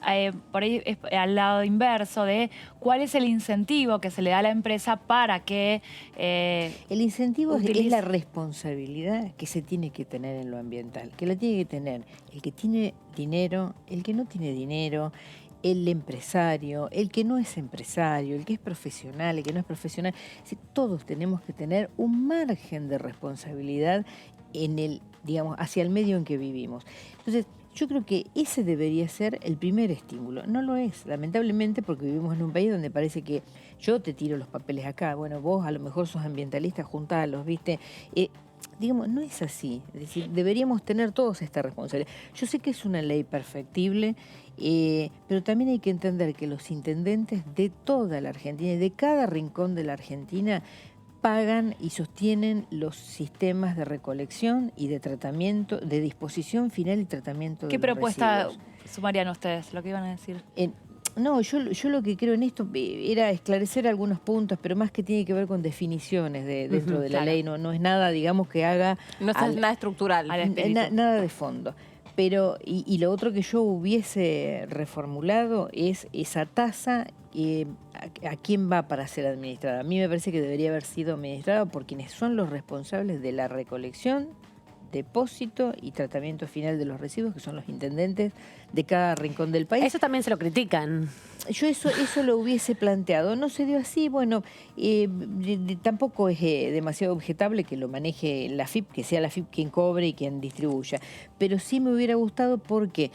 por ahí es al lado inverso de cuál es el incentivo que se le da a la empresa para que el incentivo es la responsabilidad que se tiene que tener en lo ambiental, que la tiene que tener el que tiene dinero, el que no tiene dinero, el empresario, el que no es empresario, el que es profesional, el que no es profesional. Todos tenemos que tener un margen de responsabilidad digamos, hacia el medio en que vivimos. Entonces, yo creo que ese debería ser el primer estímulo. No lo es, lamentablemente, porque vivimos en un país donde parece que yo te tiro los papeles acá, bueno, vos a lo mejor sos ambientalista, juntalos, ¿viste? Digamos, no es así. Es decir, deberíamos tener todos esta responsabilidad. Yo sé que es una ley perfectible, pero también hay que entender que los intendentes de toda la Argentina y de cada rincón de la Argentina pagan y sostienen los sistemas de recolección y de tratamiento, de disposición final y tratamiento de los residuos. ¿Qué propuesta sumarían ustedes, lo que iban a decir? No, yo lo que creo en esto era esclarecer algunos puntos, pero más que tiene que ver con definiciones dentro de la ley. No es nada, digamos, que haga... No es nada estructural. Nada de fondo. Pero, y lo otro que yo hubiese reformulado es esa tasa, a quién va para ser administrada. A mí me parece que debería haber sido administrada por quienes son los responsables de la recolección, depósito y tratamiento final de los residuos, que son los intendentes de cada rincón del país. Eso también se lo critican. Yo eso lo hubiese planteado. No se dio así, bueno, tampoco es demasiado objetable que lo maneje la FIP, que sea la FIP quien cobre y quien distribuya. Pero sí me hubiera gustado porque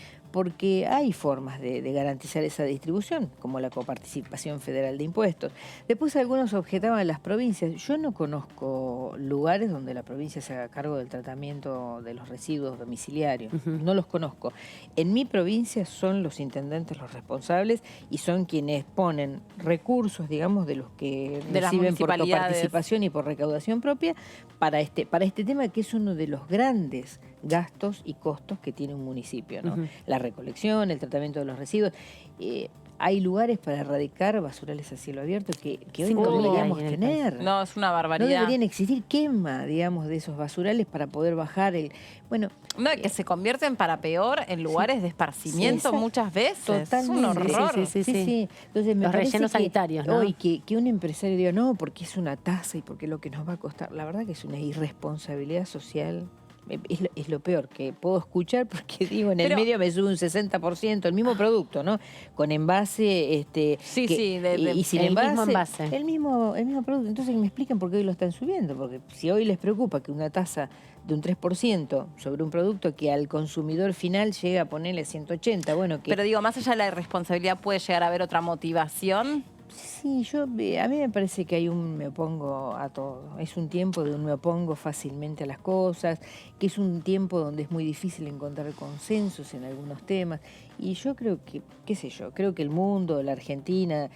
hay formas de garantizar esa distribución, como la coparticipación federal de impuestos. Después algunos objetaban las provincias. Yo no conozco lugares donde la provincia se haga cargo del tratamiento de los residuos domiciliarios. No los conozco. En mi provincia son los intendentes los responsables y son quienes ponen recursos, digamos, de los que reciben por coparticipación y por recaudación propia para este tema, que es uno de los grandes gastos y costos que tiene un municipio, ¿no? La recolección, el tratamiento de los residuos. Hay lugares para erradicar basurales a cielo abierto que hoy no deberíamos tener. No, es una barbaridad. No deberían existir quema, digamos, de esos basurales para poder bajar Bueno, que se convierten para peor en lugares de esparcimiento muchas veces. Totalmente. Es un horror. Sí. Entonces, los rellenos sanitarios, ¿no? Hoy que un empresario diga, no, porque es una tasa y porque lo que nos va a costar. La verdad que es una irresponsabilidad social. Es lo peor que puedo escuchar, porque digo, en el medio me sube un 60%, el mismo producto, ¿no? Con envase, y sin envase, el mismo producto. Entonces me explican por qué hoy lo están subiendo, porque si hoy les preocupa que una tasa de un 3% sobre un producto que al consumidor final llega a ponerle 180, bueno, que... Pero digo, más allá de la irresponsabilidad, ¿puede llegar a haber otra motivación? Sí, a mí me parece que hay un me opongo a todo. Es un tiempo de un me opongo fácilmente a las cosas, que es un tiempo donde es muy difícil encontrar consensos en algunos temas. Y yo creo que, creo que el mundo, la Argentina,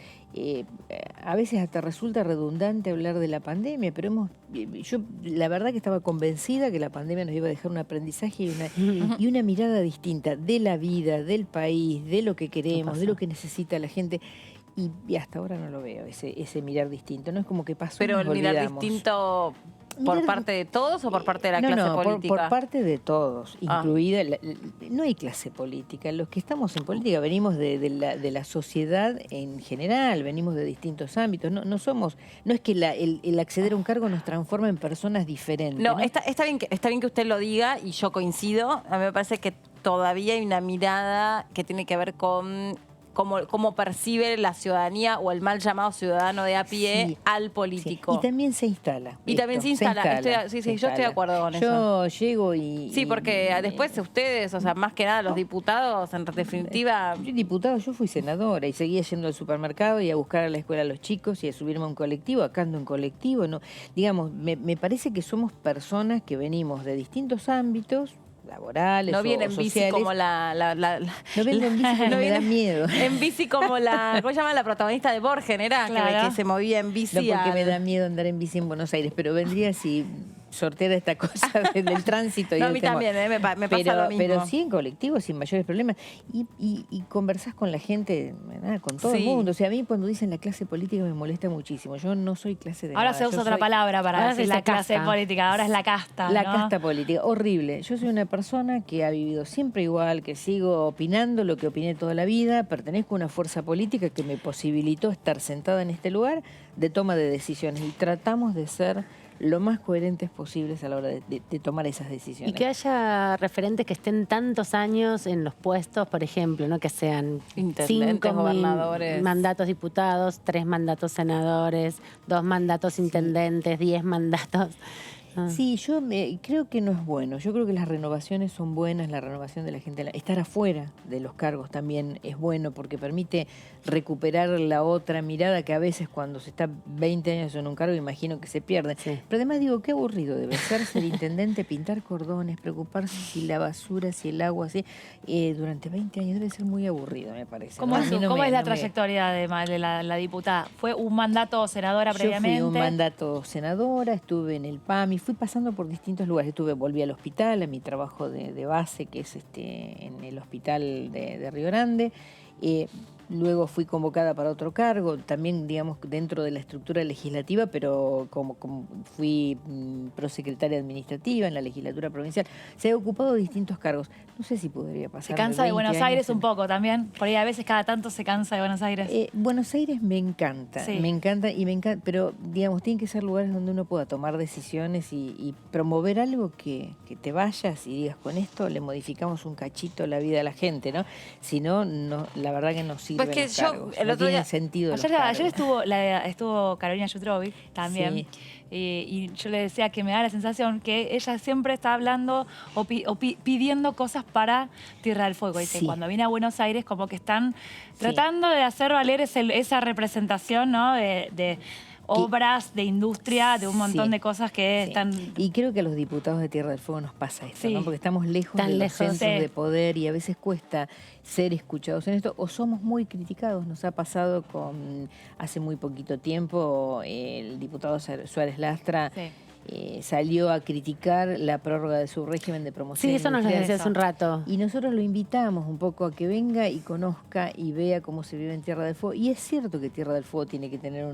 a veces hasta resulta redundante hablar de la pandemia, pero yo la verdad que estaba convencida que la pandemia nos iba a dejar un aprendizaje y una mirada distinta de la vida, del país, de lo que queremos, de lo que necesita la gente. Y hasta ahora no lo veo, ese mirar distinto. No es como que pasó. Pero y nos el mirar olvidamos. distinto ¿por parte de todos o por parte de la No, clase por política? parte de todos, Ah. incluida... no hay clase política. Los que estamos en política venimos de la sociedad en general, venimos de distintos ámbitos. No es que el acceder a un cargo nos transforma en personas diferentes. No, está bien que usted lo diga y yo coincido. A mí me parece que todavía hay una mirada que tiene que ver con cómo percibe la ciudadanía o el mal llamado ciudadano de a pie Sí, al político. sí. Y también se instala. Y también se instala. Yo estoy de acuerdo con eso. Yo llego y... Sí, porque después ustedes, o sea, más que nada los diputados, en definitiva... Yo fui senadora y seguía yendo al supermercado y a buscar a la escuela a los chicos y a subirme a un colectivo, acá ando en colectivo. No, digamos, me parece que somos personas que venimos de distintos ámbitos, laborales No o viene en bici sociales. como No vengo en bici porque me da miedo. En bici como ¿cómo se llama la protagonista de Borgen? Era Claro. que se movía en bici. No, porque me da miedo andar en bici en Buenos Aires, pero vendría si sorteara esta cosa del tránsito. Y No, a el mí tema. también, me pasa lo mismo. Pero sí en colectivo, sin mayores problemas. Y conversás con la gente, con todo el Sí. mundo. O sea, a mí cuando dicen la clase política me molesta muchísimo. Yo no soy clase de Ahora nada. se usa Yo otra soy palabra para ahora decir se la dice clase casta. política, ahora es la casta. La ¿no? casta política, horrible. Yo soy una persona que ha vivido siempre igual, que sigo opinando lo que opiné toda la vida, pertenezco a una fuerza política que me posibilitó estar sentada en este lugar de toma de decisiones y tratamos de ser lo más coherentes posibles a la hora de tomar esas decisiones. Y que haya referentes que estén tantos años en los puestos, por ejemplo, ¿no? Que sean Intendentes, 5 gobernadores. mandatos diputados, 3 mandatos senadores, 2 mandatos intendentes, 10 mandatos. Ah. Sí, yo creo que no es bueno. Yo creo que las renovaciones son buenas, la renovación de la gente. Estar afuera de los cargos también es bueno porque permite recuperar la otra mirada que a veces cuando se está 20 años en un cargo imagino que se pierde. Sí. Pero además digo, qué aburrido debe ser intendente, pintar cordones, preocuparse si la basura, si el agua, si durante 20 años debe ser muy aburrido, me parece. ¿Cómo, ¿no? A es, mí no cómo me- es la no me- trayectoria de la diputada? ¿Fue un mandato senadora Yo previamente? fui un mandato senadora, estuve en el PAMI, fui pasando por distintos lugares. Volví al hospital, a mi trabajo de base, que es en el hospital de Río Grande. Luego fui convocada para otro cargo, también, digamos, dentro de la estructura legislativa, pero como fui prosecretaria administrativa en la legislatura provincial. Se ha ocupado de distintos cargos. No sé si podría pasar. ¿Se cansa de Buenos Aires un poco también? Por ahí a veces cada tanto se cansa de Buenos Aires. Buenos Aires me encanta, Sí. me encanta, pero digamos, tienen que ser lugares donde uno pueda tomar decisiones y promover algo que te vayas y digas, con esto le modificamos un cachito la vida a la gente, ¿no? Si no, la verdad que no sirve. Pues que yo, el no otro tiene día- sentido. los Ayer cargos. estuvo Carolina Yutrovic también. Sí. Y yo le decía que me da la sensación que ella siempre está hablando o pidiendo cosas para Tierra del Fuego. Dice, Sí. cuando viene a Buenos Aires como que están Sí. tratando de hacer valer esa representación, ¿no? de obras, de industria, de un montón Sí. de cosas que Sí. están... Y creo que a los diputados de Tierra del Fuego nos pasa esto, Sí. ¿no? Porque estamos lejos Tan de los lejos, centros sí. de poder y a veces cuesta ser escuchados en esto, o somos muy criticados. Nos ha pasado hace muy poquito tiempo, el diputado Suárez Lastra Sí. salió a criticar la prórroga de su régimen de promoción Sí, eso nos lo industrial. decía hace un rato. Y nosotros lo invitamos un poco a que venga y conozca y vea cómo se vive en Tierra del Fuego. Y es cierto que Tierra del Fuego tiene que tener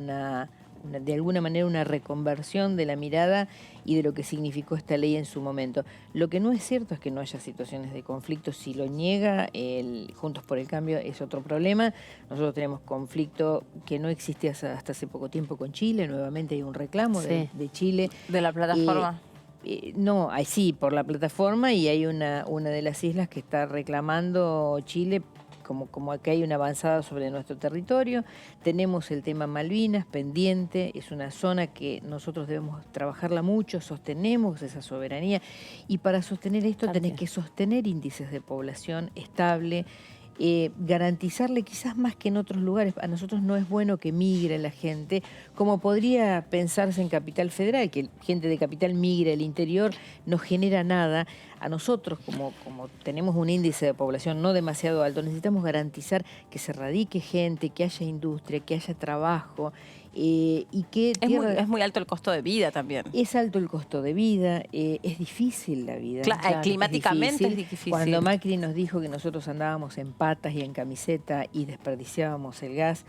de alguna manera una reconversión de la mirada y de lo que significó esta ley en su momento. Lo que no es cierto es que no haya situaciones de conflicto. Si lo niega Juntos por el Cambio es otro problema. Nosotros tenemos conflicto que no existía hasta hace poco tiempo con Chile. Nuevamente hay un reclamo de Chile. De la plataforma. No, sí, por la plataforma, y hay una de las islas que está reclamando Chile como que hay una avanzada sobre nuestro territorio. Tenemos el tema Malvinas pendiente, es una zona que nosotros debemos trabajarla mucho, sostenemos esa soberanía, y para sostener esto tenés que sostener índices de población estable, garantizarle quizás más que en otros lugares. A nosotros no es bueno que migre la gente, como podría pensarse en Capital Federal, que gente de Capital migre al interior, no genera nada. A nosotros, como tenemos un índice de población no demasiado alto, necesitamos garantizar que se radique gente, que haya industria, que haya trabajo, y que Es muy alto el costo de vida también. es alto el costo de vida, es difícil la vida. Climáticamente es difícil. Cuando Macri nos dijo que nosotros andábamos en patas y en camiseta y desperdiciábamos el gas,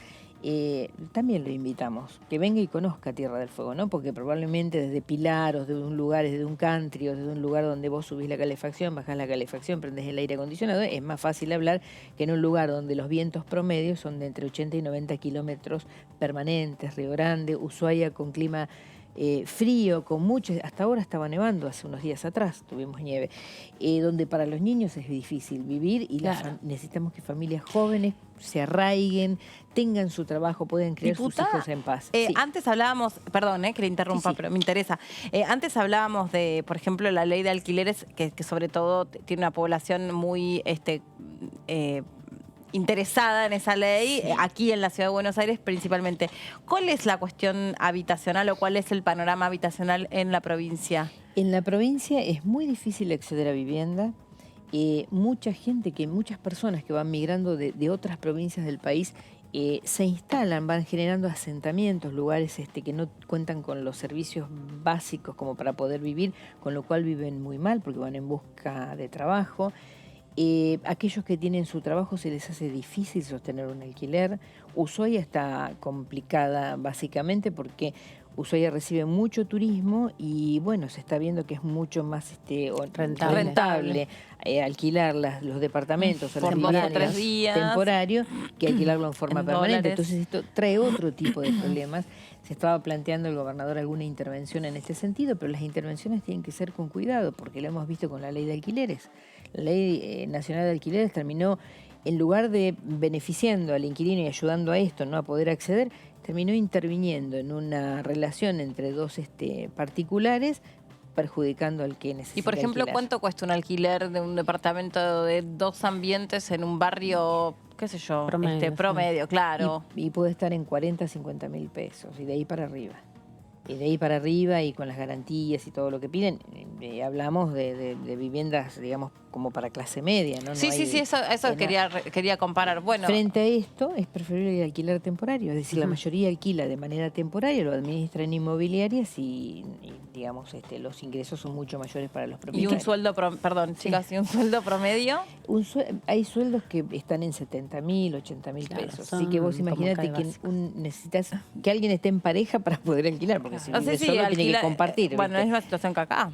también lo invitamos, que venga y conozca Tierra del Fuego, ¿no? Porque probablemente desde Pilar, o desde un lugar, desde un country, o desde un lugar donde vos subís la calefacción, bajás la calefacción, prendés el aire acondicionado, es más fácil hablar que en un lugar donde los vientos promedios son de entre 80 y 90 kilómetros permanentes. Río Grande, Ushuaia con clima frío, con mucho, hasta ahora estaba nevando, hace unos días atrás tuvimos nieve, donde para los niños es difícil vivir y Claro. necesitamos que familias jóvenes se arraiguen, tengan su trabajo, puedan criar sus hijos en paz. Sí. Antes hablábamos, perdón, que le interrumpa, Sí, sí. pero me interesa. Antes hablábamos de, por ejemplo, la ley de alquileres, que sobre todo tiene una población muy interesada en esa ley, aquí en la Ciudad de Buenos Aires principalmente. ¿Cuál es la cuestión habitacional o cuál es el panorama habitacional en la provincia? En la provincia es muy difícil acceder a vivienda. Muchas personas que van migrando de otras provincias del país se instalan, van generando asentamientos, lugares que no cuentan con los servicios básicos como para poder vivir, con lo cual viven muy mal porque van en busca de trabajo. Aquellos que tienen su trabajo se les hace difícil sostener un alquiler. Ushuaia está complicada básicamente porque Ushuaia recibe mucho turismo y bueno, se está viendo que es mucho más rentable alquilar los departamentos o las Por 2 o 3 viviendas días. temporarios que alquilarlo en forma En permanente. dólares. Entonces esto trae otro tipo de problemas. Se estaba planteando el gobernador alguna intervención en este sentido, pero las intervenciones tienen que ser con cuidado porque lo hemos visto con la ley de alquileres. La ley nacional de alquileres terminó, en lugar de beneficiando al inquilino y ayudando a esto, ¿no?, a poder acceder, terminó interviniendo en una relación entre dos particulares, perjudicando al que necesita Y por ejemplo, alquilar. ¿cuánto cuesta un alquiler de un departamento de 2 ambientes en un barrio, qué sé yo, promedio, claro? Y puede estar en 40, 50 mil pesos, y de ahí para arriba. Y de ahí para arriba, y con las garantías y todo lo que piden, hablamos de viviendas, digamos, como para clase media, ¿no? Sí, eso quería comparar. Bueno, Frente a esto, es preferible el alquiler temporario, es decir, la mayoría alquila de manera temporaria, lo administran inmobiliarias y digamos, los ingresos son mucho mayores para los y propietarios. un sueldo, chicas, ¿y un sueldo promedio? Hay sueldos que están en 70 mil, 80 mil Claro, pesos. son Así que vos como imaginate casi que básicos. necesitas que alguien esté en pareja para poder alquilar, porque si No vive sé si solo tiene alquila, que compartir. bueno, ¿viste? es una situación que acá.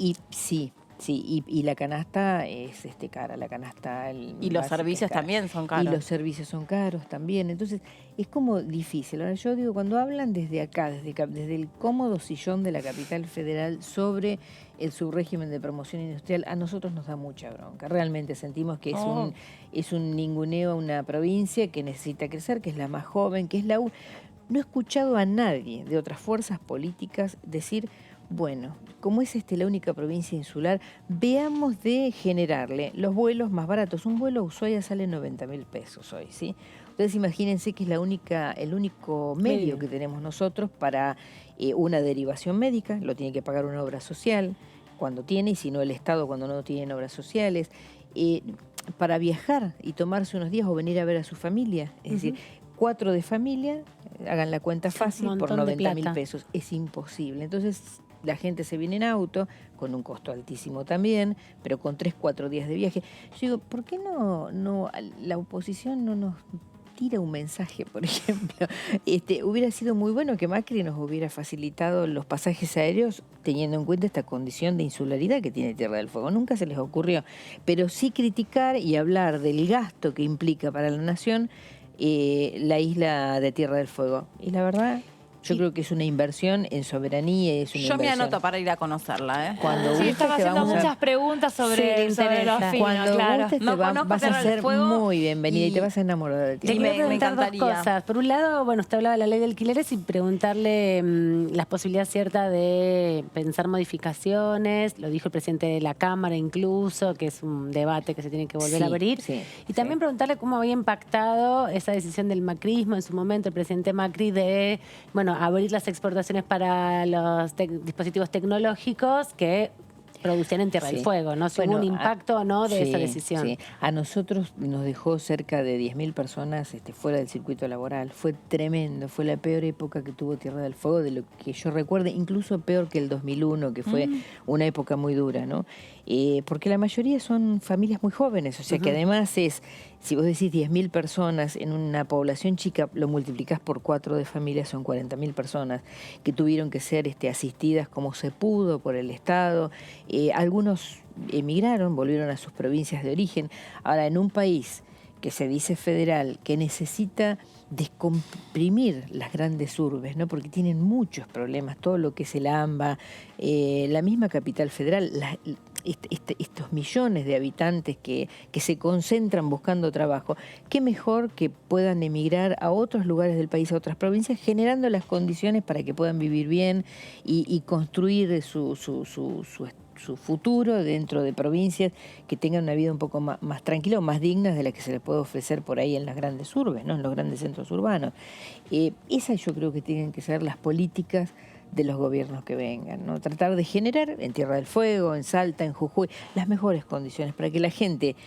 Y la canasta es cara, la canasta... Y los básica servicios es cara. también son caros. Y los servicios son caros también. Entonces, es como difícil. Ahora, yo digo, cuando hablan desde acá, desde el cómodo sillón de la capital federal sobre el subrégimen de promoción industrial, a nosotros nos da mucha bronca. Realmente sentimos que es un ninguneo a una provincia que necesita crecer, que es la más joven, que es la... No he escuchado a nadie de otras fuerzas políticas decir... Bueno, como es la única provincia insular, veamos de generarle los vuelos más baratos. Un vuelo a Ushuaia sale 90 mil pesos hoy, ¿sí? Entonces imagínense que es el único medio que tenemos nosotros para una derivación médica, lo tiene que pagar una obra social cuando tiene, y si no el Estado cuando no tienen obras sociales, para viajar y tomarse unos días o venir a ver a su familia, es decir, 4 de familia, hagan la cuenta fácil, por montón de 90 mil plata. pesos, es imposible. Entonces la gente se viene en auto, con un costo altísimo también, pero con 3, 4 días de viaje. Yo digo, ¿por qué no la oposición no nos tira un mensaje, por ejemplo? Hubiera sido muy bueno que Macri nos hubiera facilitado los pasajes aéreos teniendo en cuenta esta condición de insularidad que tiene Tierra del Fuego. Nunca se les ocurrió, pero sí criticar y hablar del gasto que implica para la nación la isla de Tierra del Fuego. Y la verdad... Yo creo que es una inversión en soberanía y es una Yo me inversión. anoto para ir a conocerla, ¿eh? Cuando Sí, gustes estaba te haciendo vamos a... muchas preguntas sobre los finos, Cuando claro. gustes No conozco vas a Tierra del ser Fuego muy bienvenida y te vas a enamorar de ti. Te Sí, quería me preguntar dos encantaría. cosas. Por un lado, bueno, usted hablaba de la ley de alquileres y preguntarle las posibilidades ciertas de pensar modificaciones. Lo dijo el presidente de la Cámara incluso, que es un debate que se tiene que volver a abrir. Y también preguntarle cómo había impactado esa decisión del macrismo en su momento, el presidente Macri, de abrir las exportaciones para los dispositivos tecnológicos que producían en Tierra del Fuego, ¿no? Si hubo un impacto o no de esa decisión. Sí. A nosotros nos dejó cerca de 10.000 personas fuera del circuito laboral. Fue tremendo, fue la peor época que tuvo Tierra del Fuego, de lo que yo recuerde, incluso peor que el 2001, que fue una época muy dura, ¿no? Porque la mayoría son familias muy jóvenes, o sea que además es Si vos decís 10.000 personas en una población chica, lo multiplicás por 4 de familias, son 40.000 personas que tuvieron que ser asistidas como se pudo por el Estado. Algunos emigraron, volvieron a sus provincias de origen. Ahora, en un país que se dice federal, que necesita descomprimir las grandes urbes, ¿no? Porque tienen muchos problemas, todo lo que es el AMBA, la misma capital federal, estos millones de habitantes que se concentran buscando trabajo, qué mejor que puedan emigrar a otros lugares del país, a otras provincias, generando las condiciones para que puedan vivir bien y construir su futuro dentro de provincias que tengan una vida un poco más tranquila o más digna de la que se les puede ofrecer por ahí en las grandes urbes, ¿no? En los grandes centros urbanos. Esas yo creo que tienen que ser las políticas de los gobiernos que vengan, ¿no? Tratar de generar en Tierra del Fuego, en Salta, en Jujuy, las mejores condiciones para que la gente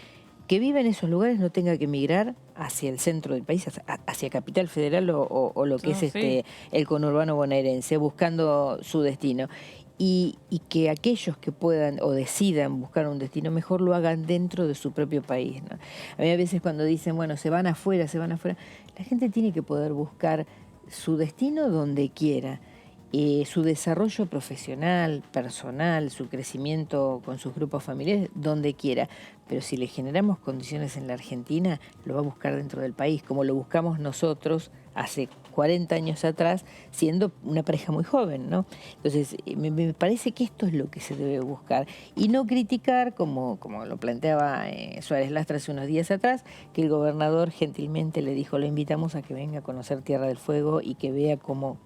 que vive en esos lugares no tenga que emigrar hacia el centro del país, hacia Capital Federal o lo que es el conurbano bonaerense, buscando su destino. Y que aquellos que puedan o decidan buscar un destino mejor lo hagan dentro de su propio país, ¿no? A mí a veces cuando dicen, bueno, se van afuera, la gente tiene que poder buscar su destino donde quiera. Su desarrollo profesional, personal, su crecimiento con sus grupos familiares, donde quiera. Pero si le generamos condiciones en la Argentina, lo va a buscar dentro del país, como lo buscamos nosotros hace 40 años atrás, siendo una pareja muy joven, ¿no? Entonces, me parece que esto es lo que se debe buscar. Y no criticar, como lo planteaba Suárez Lastra hace unos días atrás, que el gobernador gentilmente le dijo, lo invitamos a que venga a conocer Tierra del Fuego y que vea cómo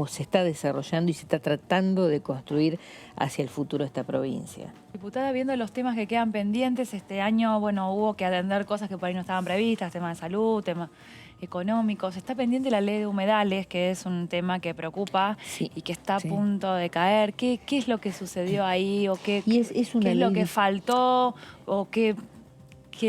se está desarrollando y se está tratando de construir hacia el futuro esta provincia. Diputada, viendo los temas que quedan pendientes, este año, bueno, hubo que atender cosas que por ahí no estaban previstas, temas de salud, temas económicos. Está pendiente la ley de humedales, que es un tema que preocupa y que está a punto de caer. ¿Qué es lo que sucedió ahí? ¿O qué es lo que faltó? ¿O qué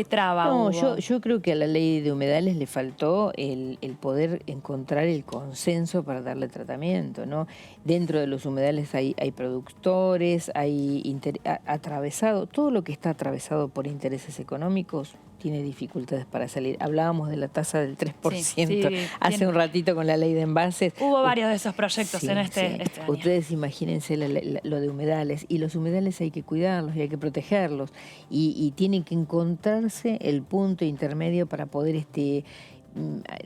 traba hubo? Yo creo que a la ley de humedales le faltó el poder encontrar el consenso para darle tratamiento, ¿no? Dentro de los humedales hay productores, hay atravesado, todo lo que está atravesado por intereses económicos tiene dificultades para salir. Hablábamos de la tasa del 3% hace un ratito con la ley de envases. Hubo varios de esos proyectos en este año. Ustedes imagínense lo de humedales. Y los humedales hay que cuidarlos y hay que protegerlos. Y tiene que encontrarse el punto intermedio para poder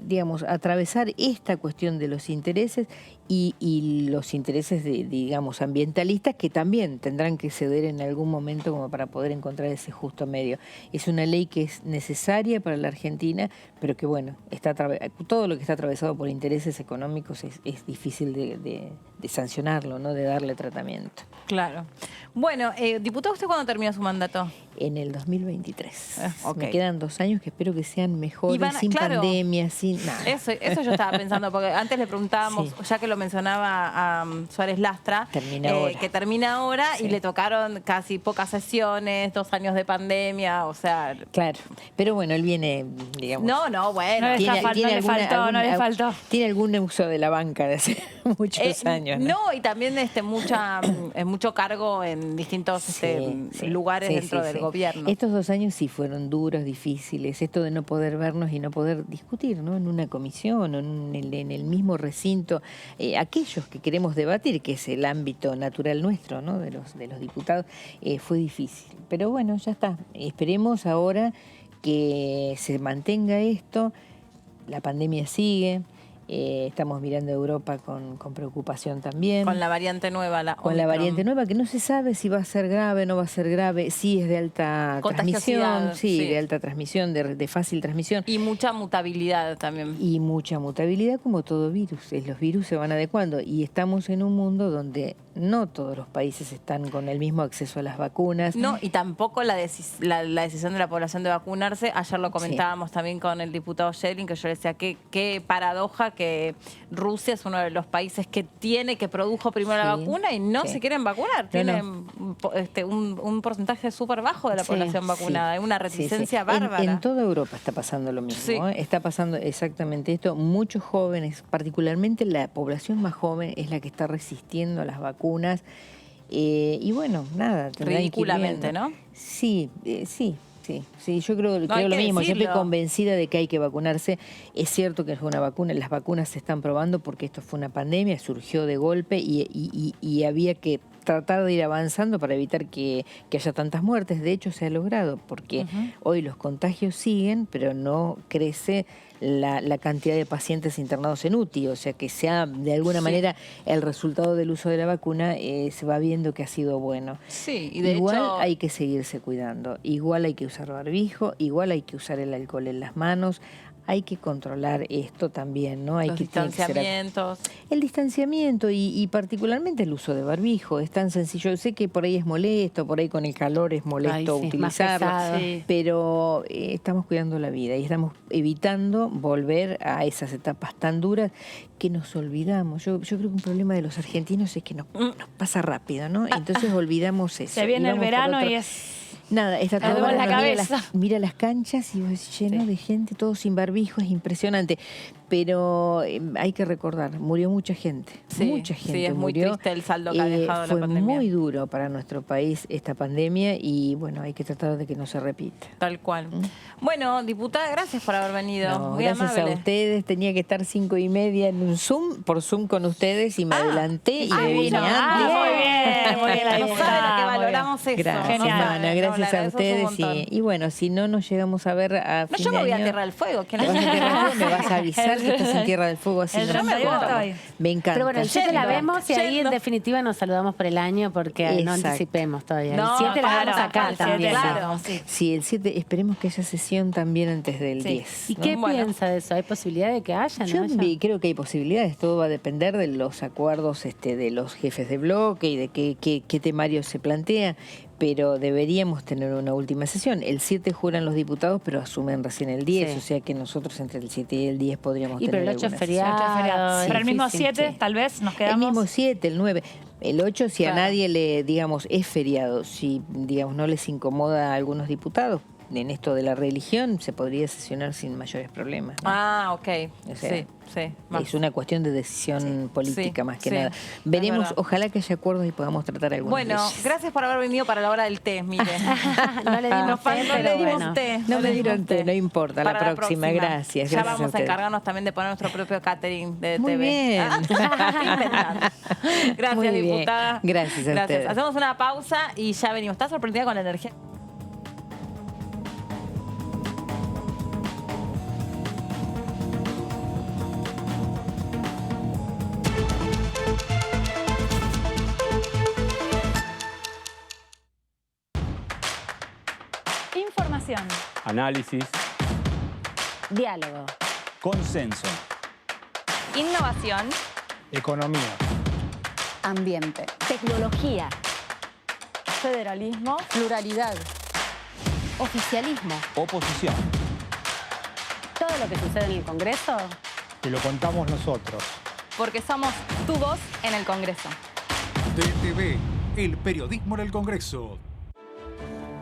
digamos, atravesar esta cuestión de los intereses y los intereses, digamos, ambientalistas, que también tendrán que ceder en algún momento como para poder encontrar ese justo medio. Es una ley que es necesaria para la Argentina, pero que, bueno, todo lo que está atravesado por intereses económicos es difícil de sancionarlo, ¿no? De darle tratamiento. Claro. Bueno, diputado, ¿usted cuándo termina su mandato? En el 2023. Okay. Me quedan 2 años que espero que sean mejores, sin pandemia, sin nada. Eso yo estaba pensando, porque antes le preguntábamos, ya que lo mencionaba a Suárez Lastra, que termina ahora y le tocaron casi pocas sesiones, 2 años de pandemia, o sea... Claro, pero bueno, él viene, digamos... No, bueno. No le faltó. Tiene algún uso de la banca de hace muchos años. No, y también mucho cargo en distintos lugares dentro del gobierno. Estos 2 años sí fueron duros, difíciles. Esto de no poder vernos y no poder discutir, ¿no? En una comisión o en el mismo recinto. Aquellos que queremos debatir, que es el ámbito natural nuestro, ¿no? de los diputados, fue difícil. Pero bueno, ya está. Esperemos ahora que se mantenga esto. La pandemia sigue. Estamos mirando a Europa con preocupación también. Con la variante nueva. Con la variante nueva, que no se sabe si va a ser grave, no va a ser grave. Sí, es de alta transmisión. Sí, de alta transmisión, de fácil transmisión. Y mucha mutabilidad también. Y mucha mutabilidad, como todo virus. Los virus se van adecuando. Y estamos en un mundo donde no todos los países están con el mismo acceso a las vacunas. No, y tampoco la decisión de la población de vacunarse. Ayer lo comentábamos también con el diputado Schelling, que yo le decía, qué paradoja que Rusia es uno de los países que produjo primero la vacuna y no se quieren vacunar. Tienen un porcentaje súper bajo de la población vacunada. Hay una reticencia bárbara. En toda Europa está pasando lo mismo. Está pasando exactamente esto. Muchos jóvenes, particularmente la población más joven, es la que está resistiendo a las vacunas. Y bueno, nada. Ridículamente, ¿no? Sí, Sí, yo creo lo mismo. Yo estoy convencida de que hay que vacunarse. Es cierto que es una vacuna, las vacunas se están probando porque esto fue una pandemia, surgió de golpe y había que tratar de ir avanzando para evitar que haya tantas muertes. De hecho, se ha logrado porque hoy los contagios siguen, pero no crece la cantidad de pacientes internados en UTI. O sea que de alguna manera el resultado del uso de la vacuna se va viendo que ha sido bueno. Sí, y de igual hecho hay que seguirse cuidando, igual hay que usar barbijo, igual hay que usar el alcohol en las manos. Hay que controlar esto también, ¿no? Los distanciamientos. El distanciamiento y particularmente el uso de barbijo. Es tan sencillo. Yo sé que por ahí es molesto, por ahí con el calor es molesto utilizarlo, pero estamos cuidando la vida y estamos evitando volver a esas etapas tan duras que nos olvidamos. Yo creo que un problema de los argentinos es que nos pasa rápido, ¿no? Entonces olvidamos eso. Se viene el verano y es... Nada, está todo en la cabeza. Mira las canchas y ves lleno de gente, todo sin barbijo, es impresionante. Pero hay que recordar, murió mucha gente. Mucha gente sí, es muy murió. triste el saldo que ha dejado la pandemia. Fue muy duro para nuestro país esta pandemia y bueno, hay que tratar de que no se repita. Tal cual. Bueno, diputada, gracias por haber venido. Muy gracias amable. a ustedes. Tenía que estar 5:30 en un Zoom, por Zoom con ustedes y me adelanté y me vine antes. Muy bien, la no sabe lo que valoramos eso. Gracias, Genial. gracias a ustedes. Y bueno, si no nos llegamos a ver a fin yo me de voy año, a Tierra del Fuego. ¿Te vas a Tierra del Fuego? Me vas a avisar que estás en Tierra del Fuego. Así me encanta. Pero bueno, el 7 la vemos y ahí en definitiva nos saludamos por el año porque no anticipemos todavía. El 7 la vemos acá también. Claro, sí, el 7 esperemos que haya sesión también antes del 10. ¿Y qué piensa de eso? ¿Hay posibilidad de que haya? Yo creo que hay posibilidades. Todo va a depender de los acuerdos de los jefes de bloque y de qué temario se plantea. Pero deberíamos tener una última sesión. El 7 juran los diputados, pero asumen recién el 10. O sea que nosotros entre el 7 y el 10 podríamos tener pero el 8 es feriado. Pero el mismo 7 tal vez nos quedamos... El mismo 7, el 9. El 8 si a nadie le, digamos, es feriado. Si, digamos, no les incomoda a algunos diputados, en esto de la religión se podría sesionar sin mayores problemas, ¿no? Ok. O sea, sí. Es una cuestión de decisión política más que nada. Veremos, ojalá que haya acuerdos y podamos tratar algunos de ellos. Gracias por haber venido para la hora del té, mire. No le dimos té, No me dieron té, no importa, Para la próxima. Gracias. Ya Gracias vamos a encargarnos también de poner nuestro propio catering de Muy TV. bien. Gracias, Muy bien. diputada. Gracias a ustedes. Hacemos una pausa y ya venimos. ¿Estás sorprendida con la energía? Información. Análisis. Diálogo. Consenso. Innovación. Economía. Ambiente. Tecnología. Federalismo. Pluralidad. Oficialismo. Oposición. Todo lo que sucede en el Congreso. Te lo contamos nosotros. Porque somos tu voz en el Congreso. DTV, el periodismo en el Congreso.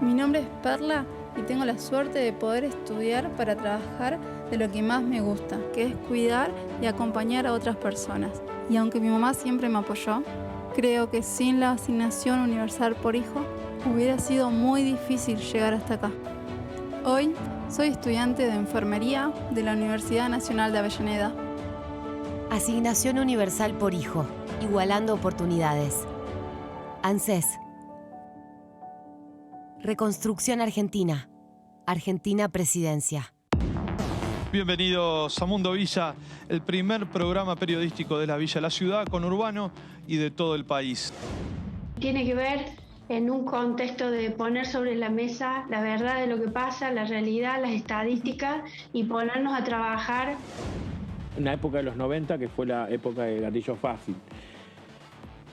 Mi nombre es Perla y tengo la suerte de poder estudiar para trabajar de lo que más me gusta, que es cuidar y acompañar a otras personas. Y aunque mi mamá siempre me apoyó, creo que sin la asignación universal por hijo hubiera sido muy difícil llegar hasta acá. Hoy soy estudiante de enfermería de la Universidad Nacional de Avellaneda. Asignación universal por hijo, igualando oportunidades. ANSES. Reconstrucción Argentina. Argentina Presidencia. Bienvenidos a Mundo Villa, el primer programa periodístico de la Villa, la ciudad, conurbano y de todo el país. Tiene que ver en un contexto de poner sobre la mesa la verdad de lo que pasa, la realidad, las estadísticas y ponernos a trabajar. Una época de los 90 que fue la época de gatillo fácil.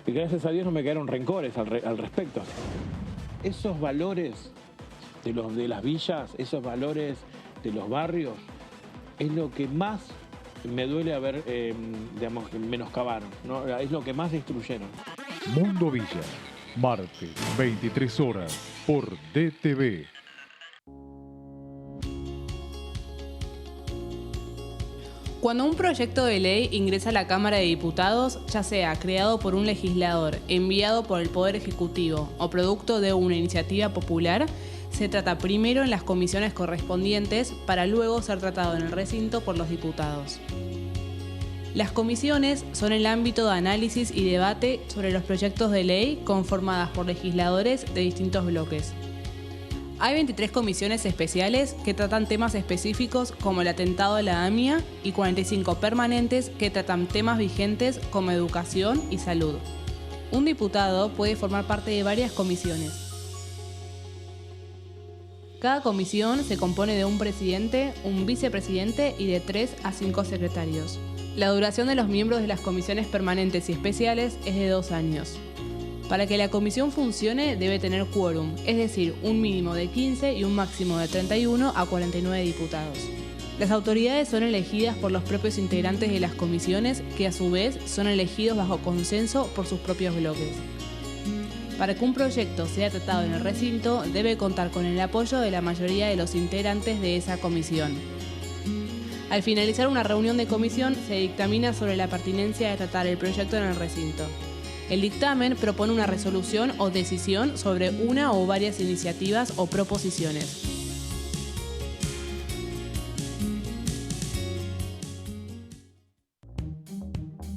Y gracias a Dios no me quedaron rencores al respecto. Esos valores de las villas, esos valores de los barrios, es lo que más me duele haber, digamos, menoscabaron, ¿no? Es lo que más destruyeron. Mundo Villa, martes, 23 horas, por DTV. Cuando un proyecto de ley ingresa a la Cámara de Diputados, ya sea creado por un legislador, enviado por el Poder Ejecutivo o producto de una iniciativa popular, se trata primero en las comisiones correspondientes para luego ser tratado en el recinto por los diputados. Las comisiones son el ámbito de análisis y debate sobre los proyectos de ley conformadas por legisladores de distintos bloques. Hay 23 comisiones especiales que tratan temas específicos como el atentado a la AMIA y 45 permanentes que tratan temas vigentes como educación y salud. Un diputado puede formar parte de varias comisiones. Cada comisión se compone de un presidente, un vicepresidente y de 3 a 5 secretarios. La duración de los miembros de las comisiones permanentes y especiales es de 2 años. Para que la comisión funcione debe tener quórum, es decir, un mínimo de 15 y un máximo de 31 a 49 diputados. Las autoridades son elegidas por los propios integrantes de las comisiones, que a su vez son elegidos bajo consenso por sus propios bloques. Para que un proyecto sea tratado en el recinto, debe contar con el apoyo de la mayoría de los integrantes de esa comisión. Al finalizar una reunión de comisión, se dictamina sobre la pertinencia de tratar el proyecto en el recinto. El dictamen propone una resolución o decisión sobre una o varias iniciativas o proposiciones.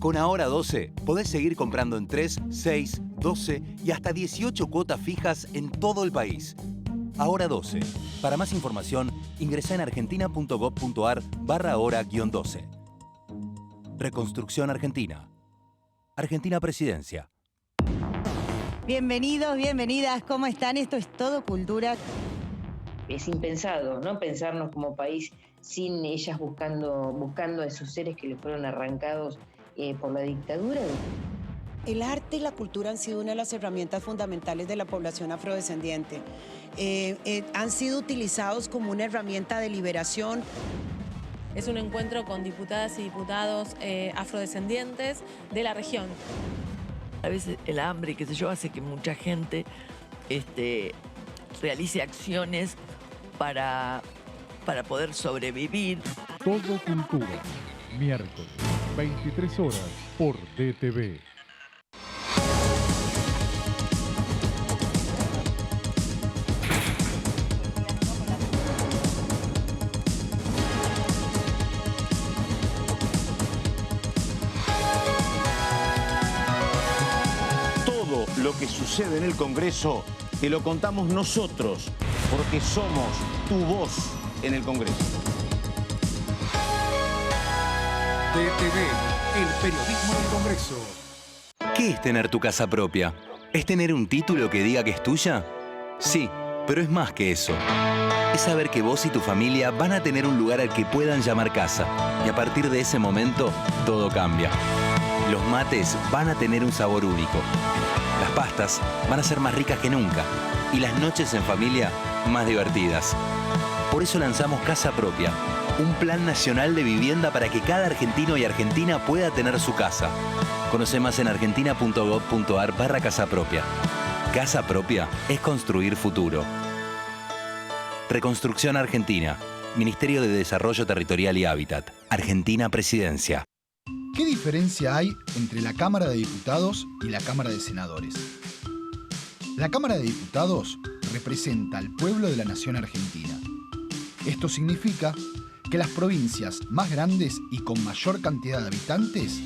Con Ahora 12 podés seguir comprando en 3, 6, 12 y hasta 18 cuotas fijas en todo el país. Ahora 12. Para más información, ingresá en argentina.gov.ar/ahora-12. Reconstrucción Argentina. Argentina Presidencia. Bienvenidos, bienvenidas, ¿cómo están? Esto es Todo Cultura. Es impensado, ¿no? Pensarnos como país sin ellas buscando a esos seres que les fueron arrancados por la dictadura. El arte y la cultura han sido una de las herramientas fundamentales de la población afrodescendiente. Han sido utilizados como una herramienta de liberación. Es un encuentro con diputadas y diputados afrodescendientes de la región. A veces el hambre, qué sé yo, hace que mucha gente realice acciones para poder sobrevivir. Todo Cultura, miércoles, 23 horas, por DTV. Todo lo que sucede en el Congreso te lo contamos nosotros, porque somos tu voz en el Congreso. DTV, el periodismo del Congreso. ¿Qué es tener tu casa propia? ¿Es tener un título que diga que es tuya? Sí, pero es más que eso. Es saber que vos y tu familia van a tener un lugar al que puedan llamar casa. Y a partir de ese momento, todo cambia. Los mates van a tener un sabor único. Las pastas van a ser más ricas que nunca. Y las noches en familia, más divertidas. Por eso lanzamos Casa Propia, un plan nacional de vivienda para que cada argentino y argentina pueda tener su casa. Conoce más en argentina.gov.ar/casa propia. Casa Propia es construir futuro. Reconstrucción Argentina. Ministerio de Desarrollo Territorial y Hábitat. Argentina Presidencia. ¿Qué diferencia hay entre la Cámara de Diputados y la Cámara de Senadores? La Cámara de Diputados representa al pueblo de la nación argentina. Esto significa que las provincias más grandes y con mayor cantidad de habitantes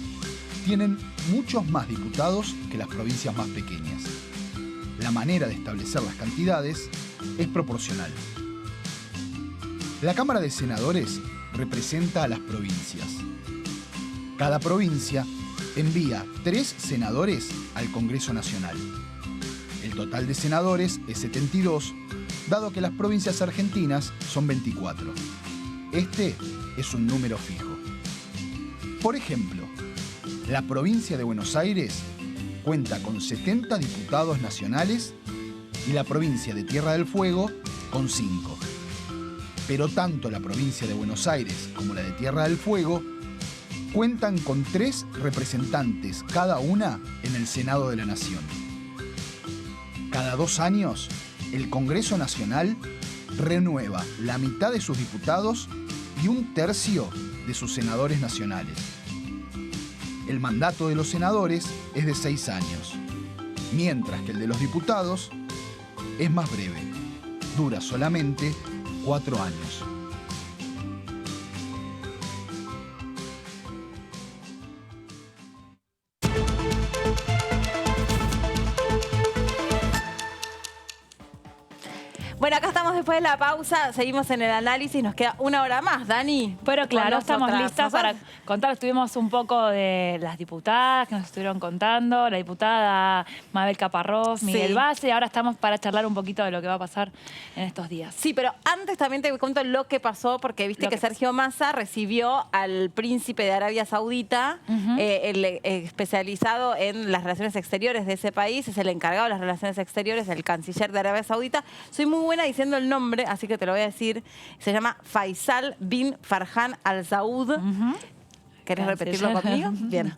tienen muchos más diputados que las provincias más pequeñas. La manera de establecer las cantidades es proporcional. La Cámara de Senadores representa a las provincias. Cada provincia envía 3 senadores al Congreso Nacional. El total de senadores es 72, dado que las provincias argentinas son 24. Este es un número fijo. Por ejemplo, la provincia de Buenos Aires cuenta con 70 diputados nacionales y la provincia de Tierra del Fuego con 5. Pero tanto la provincia de Buenos Aires como la de Tierra del Fuego cuentan con 3 representantes cada una en el Senado de la Nación. Cada 2 años, el Congreso Nacional renueva la mitad de sus diputados y 1/3 de sus senadores nacionales. El mandato de los senadores es de 6 años, mientras que el de los diputados es más breve. dura solamente 4 años. Bueno, acá estamos después de la pausa, seguimos en el análisis, nos queda 1 hora más, Dani. Pero claro, estamos listas para ¿Nosotras? contar. Estuvimos un poco de las diputadas que nos estuvieron contando, la diputada Mabel Caparrós, Miguel Sí. Base, y ahora estamos para charlar un poquito de lo que va a pasar en estos días. Sí, pero antes también te cuento lo que pasó, porque viste que Sergio Massa recibió al príncipe de Arabia Saudita, el especializado en las relaciones exteriores de ese país, es el encargado de las relaciones exteriores, el canciller de Arabia Saudita. Soy muy buena diciendo el nombre, así que te lo voy a decir. Se llama Faisal bin Farhan Al Saud. ¿Querés repetirlo conmigo? Bien.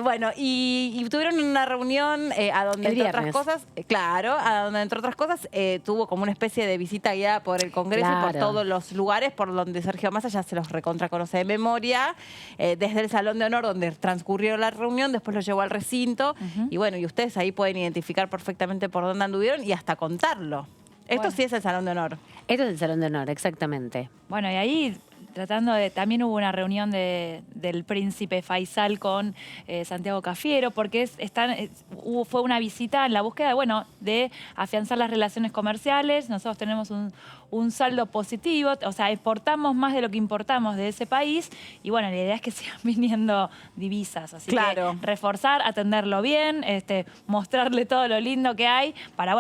Bueno, y tuvieron una reunión a donde, entre otras cosas, a donde, entre otras cosas, tuvo como una especie de visita guiada por el Congreso y por todos los lugares por donde Sergio Massa ya se los recontraconoce de memoria, desde el Salón de Honor donde transcurrió la reunión, después lo llevó al recinto, y bueno, y ustedes ahí pueden identificar perfectamente por dónde anduvieron y hasta contarlo. Esto sí es el Salón de Honor. Esto es el Salón de Honor, exactamente. Bueno, y ahí tratando de... También hubo una reunión del príncipe Faisal con Santiago Cafiero, porque fue una visita en la búsqueda de afianzar las relaciones comerciales. Nosotros tenemos un saldo positivo, o sea, exportamos más de lo que importamos de ese país, y bueno, la idea es que sigan viniendo divisas. Así que reforzar, atenderlo bien, mostrarle todo lo lindo que hay para,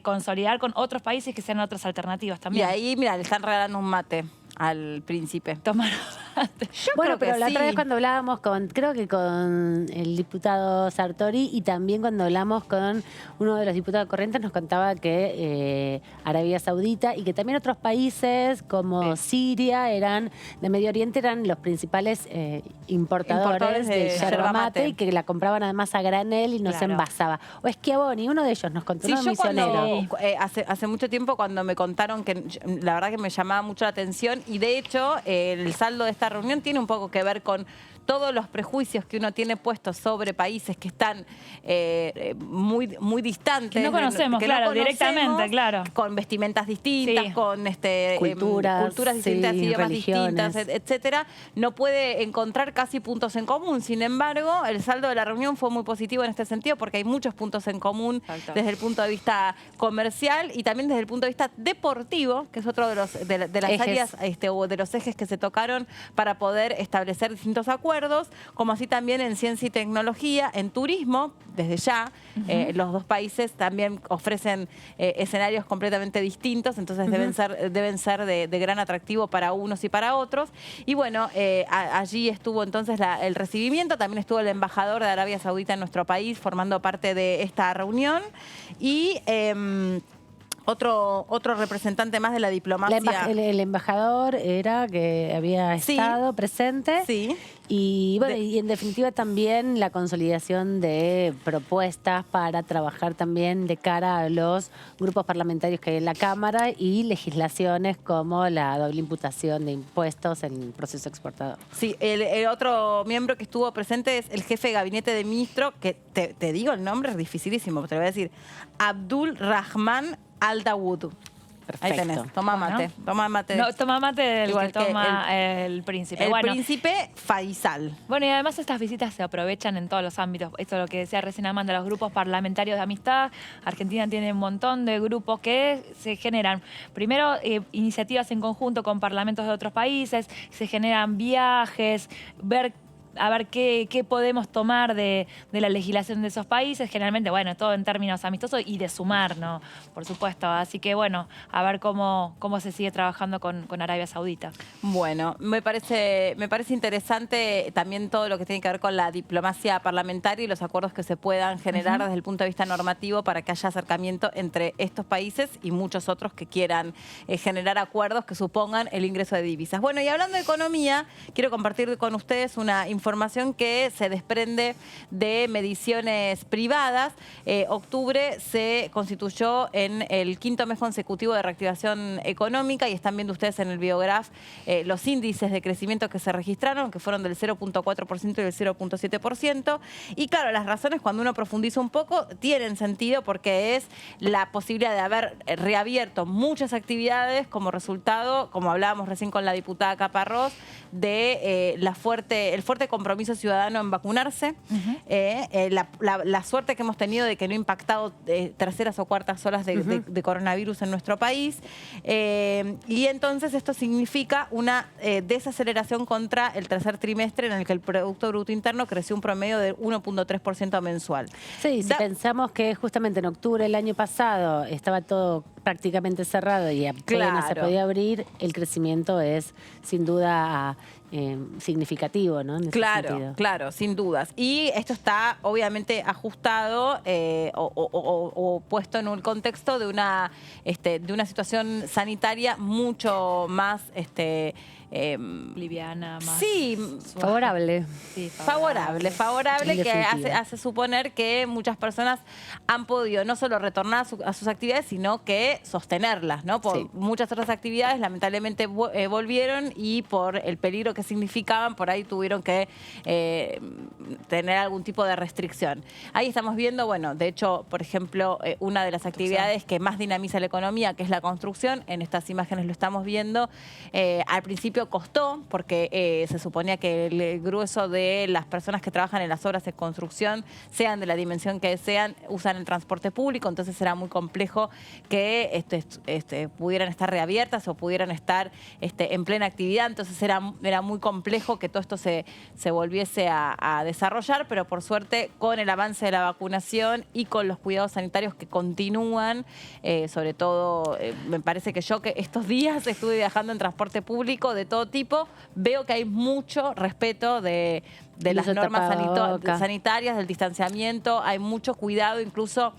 consolidar con otros países que sean otras alternativas también. Y ahí, mira, le están regalando un mate al príncipe. Tomar mate. Bueno, pero la otra vez cuando hablábamos creo que con el diputado Sartori, y también cuando hablamos con uno de los diputados Corrientes, nos contaba que Arabia Saudita y que también otros países como Siria de Medio Oriente eran los principales importadores de yerba mate, y que la compraban además a granel y no se envasaba. O Schiavoni, uno de ellos nos contó, uno misionero. Hace mucho tiempo cuando me contaron que la verdad que me llamaba mucho la atención, y de hecho el saldo de esta reunión tiene un poco que ver con todos los prejuicios que uno tiene puestos sobre países que están muy distantes. Que no conocemos, directamente, claro. Con vestimentas distintas, con culturas distintas, idiomas distintas, etcétera. No puede encontrar casi puntos en común. Sin embargo, el saldo de la reunión fue muy positivo en este sentido, porque hay muchos puntos en común desde el punto de vista comercial y también desde el punto de vista deportivo, que es otro de las áreas o de los ejes que se tocaron para poder establecer distintos acuerdos, como así también en ciencia y tecnología, en turismo, desde ya. Los dos países también ofrecen escenarios completamente distintos, entonces deben ser de gran atractivo para unos y para otros. Y bueno, allí estuvo entonces el recibimiento, también estuvo el embajador de Arabia Saudita en nuestro país formando parte de esta reunión, y otro representante más de la diplomacia. El embajador era que había estado presente. Sí. Y bueno, y en definitiva también la consolidación de propuestas para trabajar también de cara a los grupos parlamentarios que hay en la Cámara y legislaciones como la doble imputación de impuestos en el proceso exportador. Sí, el otro miembro que estuvo presente es el jefe de gabinete de ministro, que te digo el nombre, es dificilísimo, te lo voy a decir, Abdul Rahman Al Dawood. Perfecto. Ahí tenés, toma mate. Toma mate. No, toma mate del que toma el príncipe. El príncipe Faisal. Bueno, y además estas visitas se aprovechan en todos los ámbitos. Esto es lo que decía recién Amanda, los grupos parlamentarios de amistad. Argentina tiene un montón de grupos que se generan, primero, iniciativas en conjunto con parlamentos de otros países, se generan viajes, a ver qué podemos tomar de la legislación de esos países, generalmente, todo en términos amistosos y de sumar, ¿no? Por supuesto. Así que, a ver cómo se sigue trabajando con Arabia Saudita. Bueno, me parece interesante también todo lo que tiene que ver con la diplomacia parlamentaria y los acuerdos que se puedan generar desde el punto de vista normativo para que haya acercamiento entre estos países y muchos otros que quieran generar acuerdos que supongan el ingreso de divisas. Bueno, y hablando de economía, quiero compartir con ustedes una información información que se desprende de mediciones privadas. Octubre se constituyó en el 5º mes consecutivo de reactivación económica y están viendo ustedes en el Biograph los índices de crecimiento que se registraron, que fueron del 0.4% y del 0.7%. Y claro, las razones, cuando uno profundiza un poco, tienen sentido porque es la posibilidad de haber reabierto muchas actividades como resultado, como hablábamos recién con la diputada Caparrós, de el fuerte compromiso ciudadano en vacunarse, la suerte que hemos tenido de que no ha impactado terceras o cuartas olas de coronavirus en nuestro país. Y entonces esto significa una desaceleración contra el tercer trimestre en el que el Producto Bruto Interno creció un promedio de 1.3% mensual. Sí, si pensamos que justamente en octubre del año pasado estaba todo prácticamente cerrado y apenas se podía abrir, el crecimiento es sin duda significativo, ¿no? En ese sentido. Claro, sin dudas. Y esto está obviamente ajustado o puesto en un contexto de una situación sanitaria mucho más liviana, más favorable. Sí, favorable, que hace suponer que muchas personas han podido no solo retornar a sus actividades, sino que sostenerlas, ¿no? Muchas otras actividades lamentablemente volvieron y por el peligro que significaban, por ahí tuvieron que tener algún tipo de restricción. Ahí estamos viendo, bueno, de hecho, por ejemplo, una de las actividades que más dinamiza la economía, que es la construcción, en estas imágenes lo estamos viendo, al principio costó, porque se suponía que el grueso de las personas que trabajan en las obras de construcción, sean de la dimensión que sean, usan el transporte público, entonces era muy complejo que pudieran estar reabiertas o pudieran estar en plena actividad, entonces era muy complejo que todo esto se volviese a desarrollar, pero por suerte con el avance de la vacunación y con los cuidados sanitarios que continúan, sobre todo me parece que yo que estos días estuve viajando en transporte público de todo tipo, veo que hay mucho respeto de las normas sanitarias, del distanciamiento, hay mucho cuidado, incluso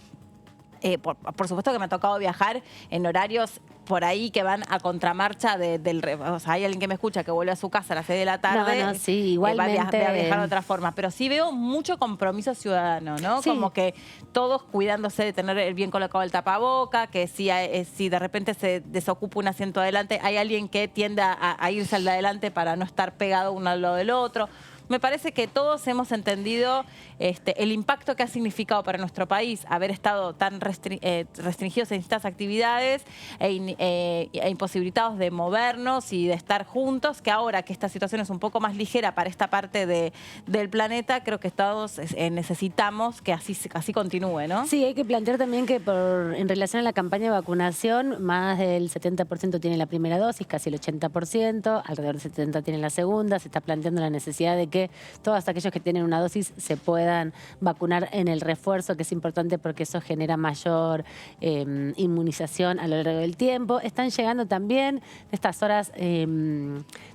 por supuesto que me ha tocado viajar en horarios por ahí que van a contramarcha o sea, hay alguien que me escucha que vuelve a su casa a las 6 de la tarde, igualmente va a viajar de otra forma, pero sí veo mucho compromiso ciudadano, ¿no? Sí. Como que todos cuidándose de tener el bien colocado el tapaboca, que si de repente se desocupa un asiento adelante, hay alguien que tiende a irse al de adelante para no estar pegado uno al lado del otro. Me parece que todos hemos entendido el impacto que ha significado para nuestro país haber estado tan restringidos en estas actividades e imposibilitados de movernos y de estar juntos, que ahora que esta situación es un poco más ligera para esta parte del planeta, creo que todos necesitamos que así continúe, ¿no? Sí, hay que plantear también que en relación a la campaña de vacunación, más del 70% tiene la primera dosis, casi el 80%, alrededor del 70% tienen la segunda, se está planteando la necesidad de que todos aquellos que tienen una dosis se puedan vacunar en el refuerzo, que es importante porque eso genera mayor inmunización a lo largo del tiempo. Están llegando también estas horas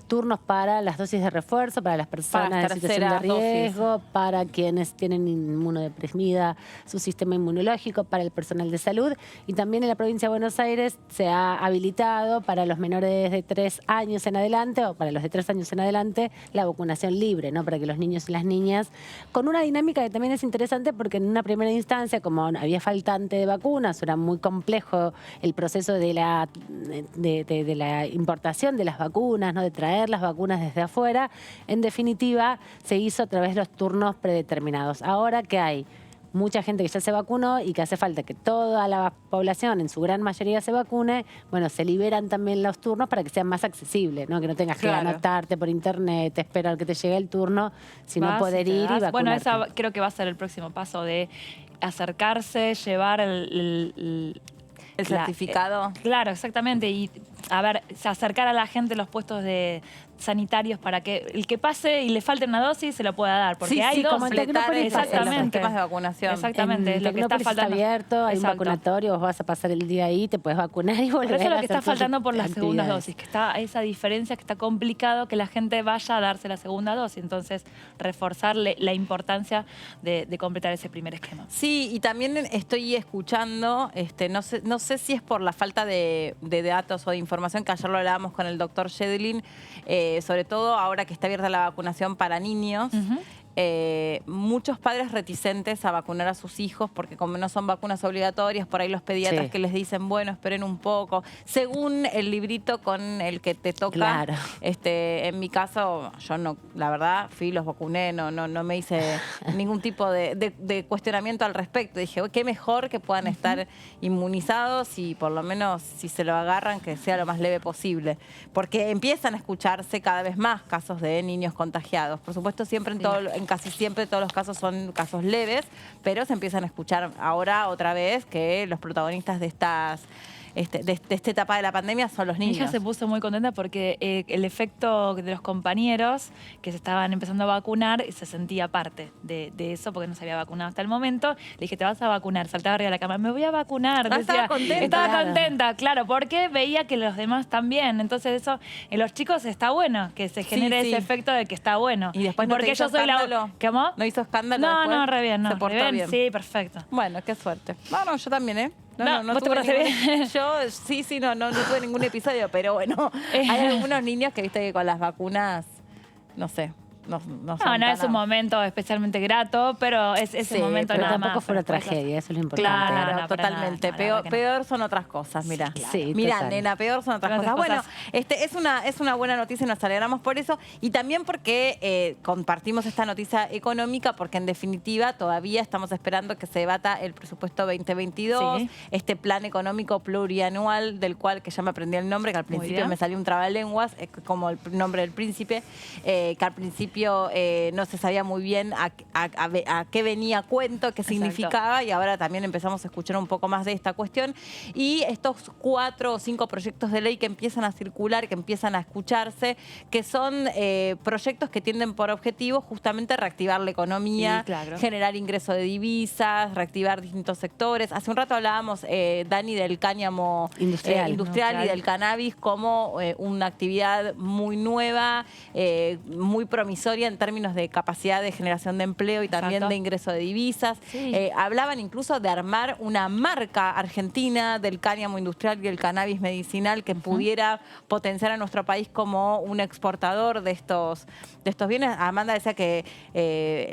turnos para las dosis de refuerzo, para las personas en situación de riesgo, para quienes tienen inmunodeprimida su sistema inmunológico, para el personal de salud. Y también en la provincia de Buenos Aires se ha habilitado para los menores de 3 años en adelante o para los de 3 años en adelante la vacunación libre, ¿no? Para que los niños y las niñas, con una dinámica que también es interesante porque en una primera instancia, como había faltante de vacunas, era muy complejo el proceso de la importación de las vacunas, ¿no? De traer las vacunas desde afuera, en definitiva se hizo a través de los turnos predeterminados. Ahora que hay mucha gente que ya se vacunó y que hace falta que toda la población, en su gran mayoría, se vacune, bueno, se liberan también los turnos para que sean más accesibles, ¿no? Que no tengas que anotarte por internet, esperar que te llegue el turno, sino poder ir y vacunarte. Bueno, esa creo que va a ser el próximo paso de acercarse, llevar el certificado. Claro, exactamente. Y a ver, acercar a la gente los puestos sanitarios para que el que pase y le falte una dosis se lo pueda dar. Porque hay dos. Como en Tecnópolis, exactamente. Los esquemas de vacunación. Exactamente. En Tecnópolis está abierto, hay un vacunatorio, vos vas a pasar el día ahí, te puedes vacunar y volver a hacer. Eso es lo que está faltando por las actividades. segundas dosis, que está esa diferencia, que está complicado que la gente vaya a darse la segunda dosis. Entonces, reforzar la importancia de completar ese primer esquema. Sí, y también estoy escuchando, no sé si es por la falta de datos o de información, que ayer lo hablábamos con el doctor Schedlin, sobre todo ahora que está abierta la vacunación para niños, muchos padres reticentes a vacunar a sus hijos porque como no son vacunas obligatorias, por ahí los pediatras que les dicen, bueno, esperen un poco. Según el librito con el que te toca, en mi caso, yo no, la verdad, fui, los vacuné, no me hice ningún tipo de cuestionamiento al respecto. Dije, qué mejor que puedan estar inmunizados y por lo menos si se lo agarran, que sea lo más leve posible. Porque empiezan a escucharse cada vez más casos de niños contagiados. Por supuesto, siempre en casi siempre todos los casos son casos leves, pero se empiezan a escuchar ahora otra vez que los protagonistas de esta etapa de la pandemia son los niños. Mi hija se puso muy contenta porque el efecto de los compañeros que se estaban empezando a vacunar se sentía parte de eso porque no se había vacunado hasta el momento. Le dije, te vas a vacunar, saltaba arriba de la cama, me voy a vacunar. No, decía, estaba contenta, claro, porque veía que los demás también. Entonces eso en los chicos está bueno, que se genere ese efecto de que está bueno. Y después porque yo soy la... ¿Cómo? ¿No hizo escándalo después? No, re bien, no. Se portó bien. Sí, perfecto. Bueno, qué suerte. No, yo también, ¿eh? No, ¿vos te portaste bien? Yo no tuve ningún episodio, pero bueno, hay algunos niños que viste que con las vacunas, no sé, no es un momento especialmente grato, pero es ese momento pero nada tampoco más. fue una tragedia, eso es lo importante. Claro, totalmente. Peor son otras cosas, mira. Mirá, nena, peor son otras cosas. Bueno, es una buena noticia y nos alegramos por eso. Y también porque compartimos esta noticia económica, porque en definitiva todavía estamos esperando que se debata el presupuesto 2022, este plan económico plurianual del cual, que ya me aprendí el nombre, que al principio me salió un trabalenguas, como el nombre del príncipe, que al principio no se sabía muy bien a qué venía cuento, qué significaba, y ahora también empezamos a escuchar un poco más de esta cuestión. Y estos 4 o 5 proyectos de ley que empiezan a circular, que empiezan a escucharse, que son proyectos que tienden por objetivo justamente reactivar la economía, generar ingreso de divisas, reactivar distintos sectores. Hace un rato hablábamos, Dani, del cáñamo industrial y del cannabis como una actividad muy nueva, muy promisoria en términos de capacidad de generación de empleo y también de ingreso de divisas. Hablaban incluso de armar una marca argentina del cáñamo industrial y el cannabis medicinal que pudiera potenciar a nuestro país como un exportador de estos bienes. Amanda decía que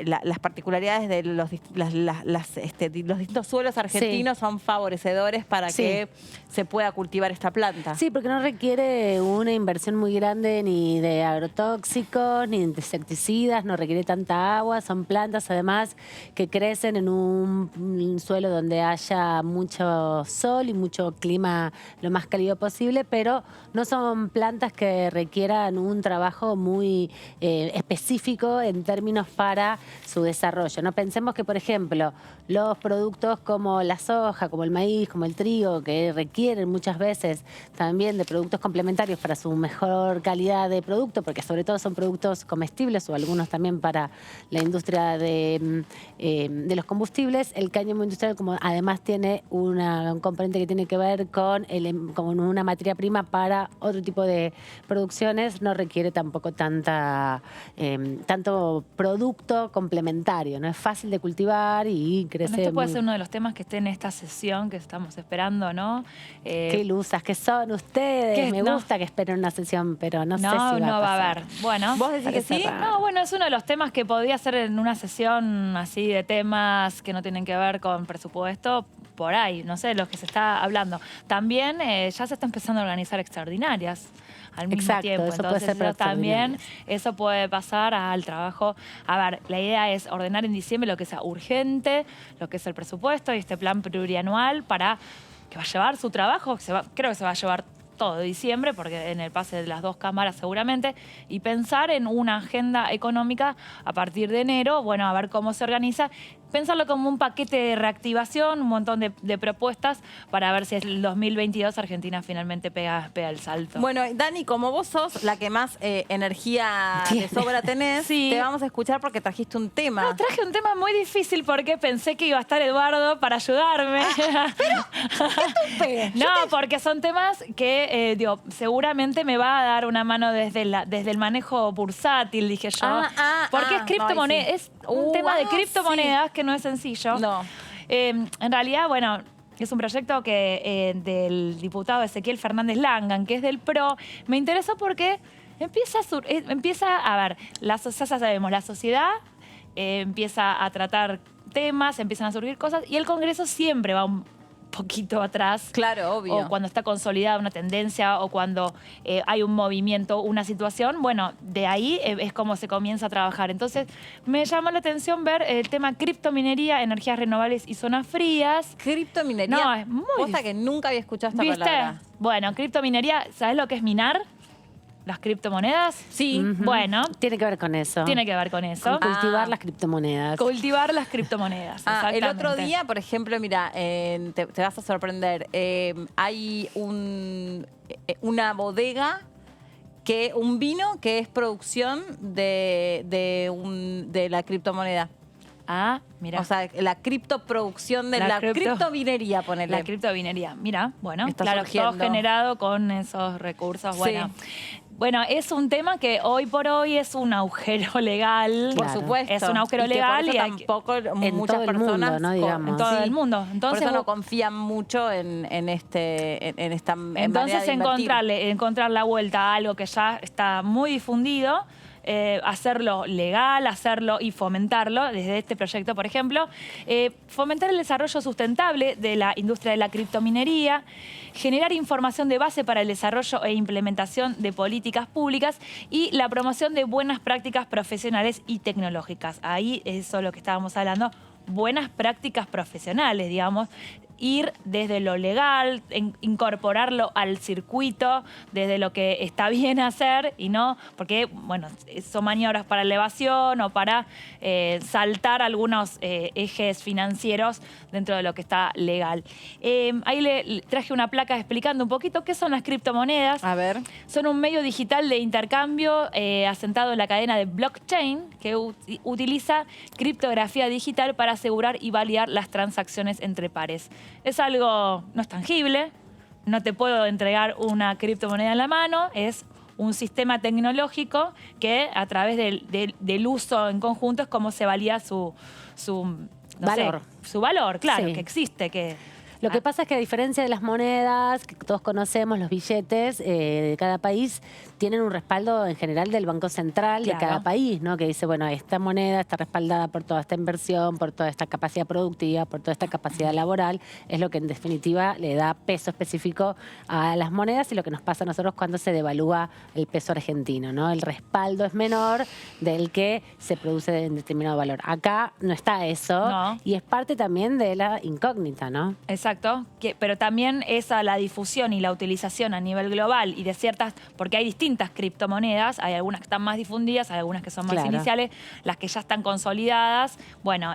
las particularidades de los distintos suelos argentinos son favorecedores para que se pueda cultivar esta planta. Sí, porque no requiere una inversión muy grande ni de agrotóxicos, ni de insecticidas, no requiere tanta agua. Son plantas, además, que crecen en un suelo donde haya mucho sol y mucho clima lo más cálido posible, pero no son plantas que requieran un trabajo muy específico en términos para su desarrollo. No pensemos que, por ejemplo, los productos como la soja, como el maíz, como el trigo, que requieren muchas veces también de productos complementarios para su mejor calidad de producto, porque sobre todo son productos comestibles o algunos también para la industria de los combustibles. El cáñamo industrial, como además tiene un componente que tiene que ver con una materia prima para otro tipo de producciones, no requiere tampoco tanto producto complementario, no es fácil de cultivar y crece. Bueno, esto puede ser uno de los temas que esté en esta sesión que estamos esperando, ¿no? Qué ilusas que son ustedes. Me gusta que esperen una sesión, pero no sé si va a pasar. No va a haber. Bueno, ¿vos decís que sí? No, bueno, es uno de los temas que podría ser en una sesión así de temas que no tienen que ver con presupuesto, por ahí, no sé, los que se está hablando. También ya se está empezando a organizar extraordinarias al mismo tiempo. Eso entonces puede ser también eso puede pasar al trabajo. A ver, la idea es ordenar en diciembre lo que sea urgente, lo que es el presupuesto y este plan plurianual para que va a llevar su trabajo, creo que se va a llevar todo diciembre, porque en el pase de las 2 cámaras seguramente, y pensar en una agenda económica a partir de enero, bueno, a ver cómo se organiza, pensarlo como un paquete de reactivación, un montón de propuestas para ver si el 2022 Argentina finalmente pega el salto. Bueno, Dani, como vos sos la que más energía de sobra tenés, te vamos a escuchar porque trajiste un tema. No, traje un tema muy difícil porque pensé que iba a estar Eduardo para ayudarme. No, porque son temas que seguramente me va a dar una mano desde el manejo bursátil, dije yo. Porque es criptomoneda, es un tema de criptomonedas que no es sencillo. No. En realidad, bueno, es un proyecto que del diputado Ezequiel Fernández Langan, que es del PRO. Me interesó porque Empieza a ver, ya sabemos, la sociedad empieza a tratar temas, empiezan a surgir cosas y el Congreso siempre va un poquito atrás. Claro, obvio. O cuando está consolidada una tendencia o cuando hay un movimiento, una situación, bueno, de ahí es como se comienza a trabajar. Entonces, me llamó la atención ver el tema criptominería, energías renovables y zonas frías. Criptominería. No, es muy... Cosa que nunca había escuchado esta ¿Viste? palabra. Bueno, criptominería, ¿sabes lo que es minar? ¿Las criptomonedas? Sí. Bueno. Tiene que ver con eso. Tiene que ver con eso. Con cultivar las criptomonedas. Cultivar las criptomonedas, el otro día, por ejemplo, mira, te vas a sorprender. Hay una bodega, un vino que es producción de la criptomoneda. Ah, mira. O sea, la criptoproducción de la criptominería, ponele. La criptominería. Mira, bueno, está claro, surgiendo. todo generado con esos recursos. Sí. Bueno, es un tema que hoy por hoy es un agujero legal. Por supuesto. Es un agujero legal y tampoco muchas todo el personas mundo, ¿no? Digamos. en todo el mundo. Entonces, por eso no confían mucho en esta entonces manera de encontrar la vuelta a algo que ya está muy difundido. Hacerlo legal, hacerlo y fomentarlo desde este proyecto, por ejemplo. Fomentar el desarrollo sustentable de la industria de la criptominería, generar información de base para el desarrollo e implementación de políticas públicas y la promoción de buenas prácticas profesionales y tecnológicas. Ahí eso es lo que estábamos hablando, buenas prácticas profesionales, digamos. Ir desde lo legal, incorporarlo al circuito, desde lo que está bien hacer y no, porque, bueno, son maniobras para elevación o para saltar algunos ejes financieros dentro de lo que está legal. Ahí le traje una placa explicando un poquito qué son las criptomonedas. A ver. Son un medio digital de intercambio asentado en la cadena de blockchain que utiliza criptografía digital para asegurar y validar las transacciones entre pares. Es algo, no es tangible, no te puedo entregar una criptomoneda en la mano, es un sistema tecnológico que a través del uso en conjunto es como se valida su valor. Su valor, claro, Sí. que existe, Lo que pasa es que a diferencia de las monedas, que todos conocemos, los billetes de cada país tienen un respaldo en general del Banco Central de cada país, ¿no? Que dice, bueno, esta moneda está respaldada por toda esta inversión, por toda esta capacidad productiva, por toda esta capacidad laboral. Es lo que en definitiva le da peso específico a las monedas y lo que nos pasa a nosotros cuando se devalúa el peso argentino, ¿no? El respaldo es menor del que se produce en determinado valor. Acá no está eso y es parte también de la incógnita, ¿no? Exacto, pero también esa la difusión y la utilización a nivel global y de ciertas, porque hay distintas criptomonedas, hay algunas que están más difundidas, hay algunas que son más iniciales, las que ya están consolidadas, bueno,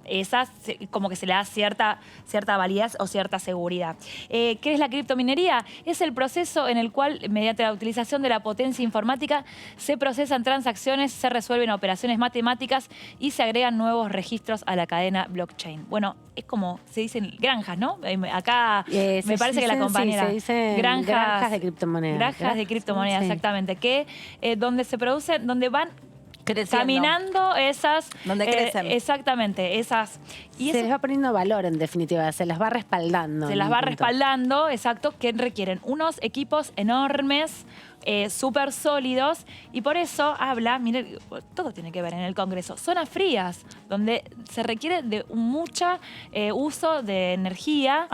esas como que se le da cierta validez o cierta seguridad. ¿Qué es la criptominería? Es el proceso en el cual, mediante la utilización de la potencia informática, se procesan transacciones, se resuelven operaciones matemáticas y se agregan nuevos registros a la cadena blockchain. Bueno, es como se dicen granjas, ¿no? Acá me parece que la compañera... Sí, se dicen granjas de criptomonedas. Granjas de criptomonedas, Sí. exactamente. Que donde se producen, donde van creciendo. Caminando esas... Donde crecen. Exactamente, esas... Y se les va poniendo valor, en definitiva, se las va respaldando. Se las va respaldando, exacto, que requieren unos equipos enormes, súper sólidos, y por eso habla, mire, todo tiene que ver en el Congreso, zonas frías, donde se requiere de mucho uso de energía.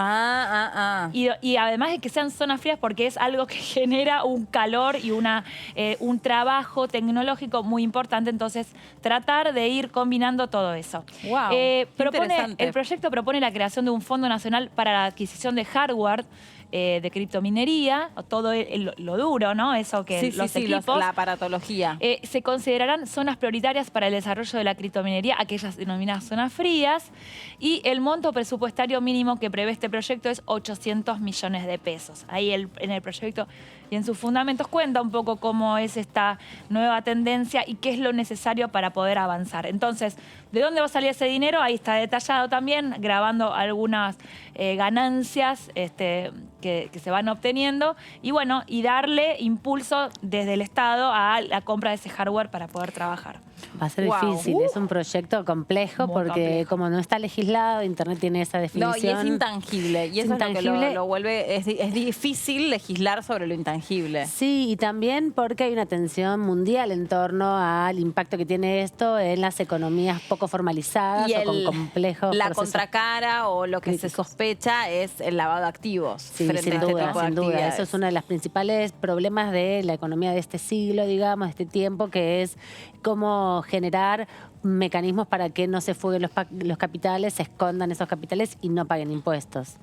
Y además de que sean zonas frías porque es algo que genera un calor y un trabajo tecnológico muy importante, entonces tratar de ir combinando todo eso. Wow, el proyecto propone la creación de un Fondo Nacional para la adquisición de hardware de criptominería, todo lo duro, ¿no? Eso que los equipos... la aparatología. Se considerarán zonas prioritarias para el desarrollo de la criptominería, aquellas denominadas zonas frías, y el monto presupuestario mínimo que prevé este proyecto es 800 millones de pesos. Ahí en el proyecto y en sus fundamentos cuenta un poco cómo es esta nueva tendencia y qué es lo necesario para poder avanzar. Entonces, ¿de dónde va a salir ese dinero? Ahí está detallado también, grabando algunas ganancias que se van obteniendo y bueno, y darle impulso desde el Estado a la compra de ese hardware para poder trabajar. Va a ser difícil, es un proyecto complejo Muy porque complejo. como no está legislado, Internet tiene esa definición. No, y es intangible. Y eso es lo que lo vuelve... Es difícil legislar sobre lo intangible. Sí, y también porque hay una tensión mundial en torno al impacto que tiene esto en las economías poco formalizadas Y o con complejos la procesos. contracara o lo que se sospecha es el lavado de activos. Sí, frente sin a este duda, tipo de sin duda. actividades. Eso es uno de los principales problemas de la economía de este siglo, digamos, de este tiempo, que es cómo generar mecanismos para que no se fueguen los capitales, se escondan esos capitales y no paguen impuestos.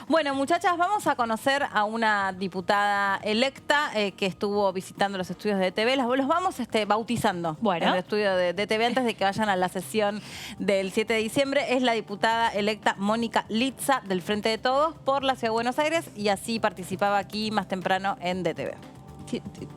Bueno, muchachas, vamos a conocer a una diputada electa que estuvo visitando los estudios de DTV. Los vamos bautizando en el estudio de DTV antes de que vayan a la sesión del 7 de diciembre. Es la diputada electa Mónica Litza del Frente de Todos por la Ciudad de Buenos Aires y así participaba aquí más temprano en DTV.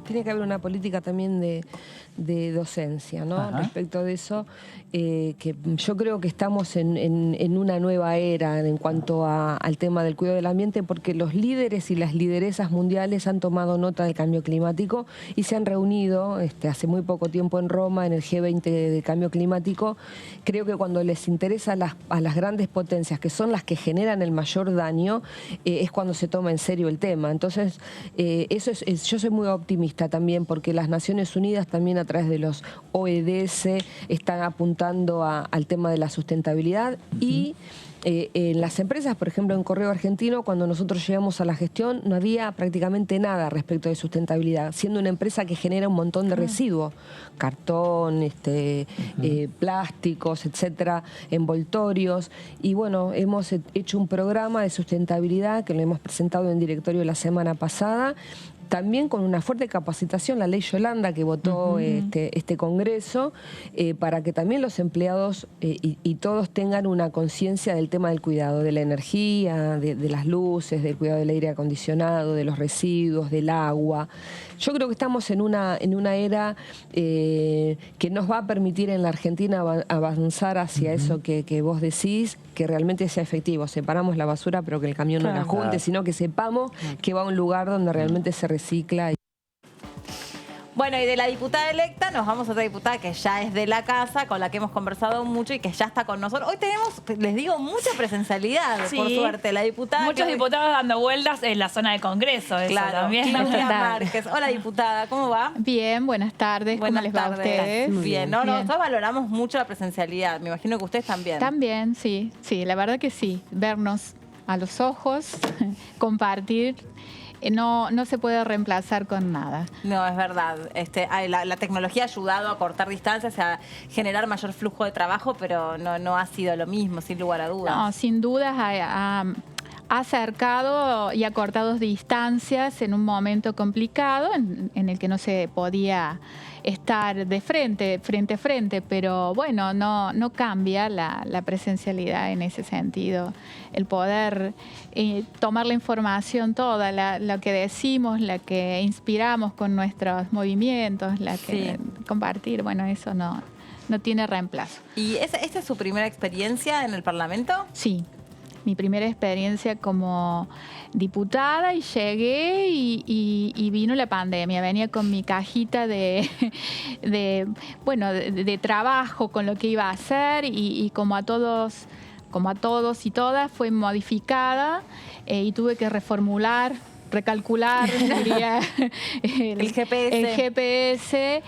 Tiene que haber una política también de docencia, ¿no? Ajá. Respecto de eso, que yo creo que estamos en una nueva era en cuanto al tema del cuidado del ambiente, porque los líderes y las lideresas mundiales han tomado nota del cambio climático y se han reunido hace muy poco tiempo en Roma, en el G20 de cambio climático. Creo que cuando les interesa a las grandes potencias, que son las que generan el mayor daño, es cuando se toma en serio el tema. Entonces, yo soy muy optimista también, porque las Naciones Unidas también a través de los OEDS están apuntando al tema de la sustentabilidad y en las empresas, por ejemplo en Correo Argentino, cuando nosotros llegamos a la gestión no había prácticamente nada respecto de sustentabilidad, siendo una empresa que genera un montón de residuos, cartón, plásticos, etcétera, envoltorios, y bueno, hemos hecho un programa de sustentabilidad que lo hemos presentado en directorio la semana pasada, también con una fuerte capacitación, la ley Yolanda que votó este Congreso, para que también los empleados y todos tengan una conciencia del tema del cuidado de la energía, de las luces, del cuidado del aire acondicionado, de los residuos, del agua. Yo creo que estamos en una era que nos va a permitir en la Argentina avanzar hacia eso que vos decís, que realmente sea efectivo. Separamos la basura, pero que el camión no la junte, sino que sepamos que va a un lugar donde realmente se recicla. Bueno, y de la diputada electa nos vamos a otra diputada que ya es de la casa, con la que hemos conversado mucho y que ya está con nosotros. Hoy tenemos, les digo, mucha presencialidad, por suerte. La diputada Muchos diputados dando vueltas en la zona de Congreso. Eso claro, también. Claudia Márquez. Hola, diputada, ¿cómo va? Bien, buenas tardes. Buenas ¿Cómo les va a ustedes? Muy bien. Nosotros valoramos mucho la presencialidad. Me imagino que ustedes también. También, sí. Sí, la verdad que sí. Vernos a los ojos, compartir. No se puede reemplazar con nada. No, es verdad. La tecnología ha ayudado a cortar distancias, a generar mayor flujo de trabajo, pero no ha sido lo mismo, sin lugar a dudas. No, sin dudas ha acercado y acortado distancias en un momento complicado en el que no se podía estar de frente a frente, pero bueno, no cambia la presencialidad en ese sentido. El poder tomar la información toda, lo que decimos, la que inspiramos con nuestros movimientos, la que compartir, bueno, eso no tiene reemplazo. ¿Y esta es su primera experiencia en el Parlamento? Sí. Mi primera experiencia como diputada y llegué y vino la pandemia. Venía con mi cajita de trabajo, con lo que iba a hacer y como a todos y todas fue modificada y tuve que reformular, recalcular, diría, el GPS.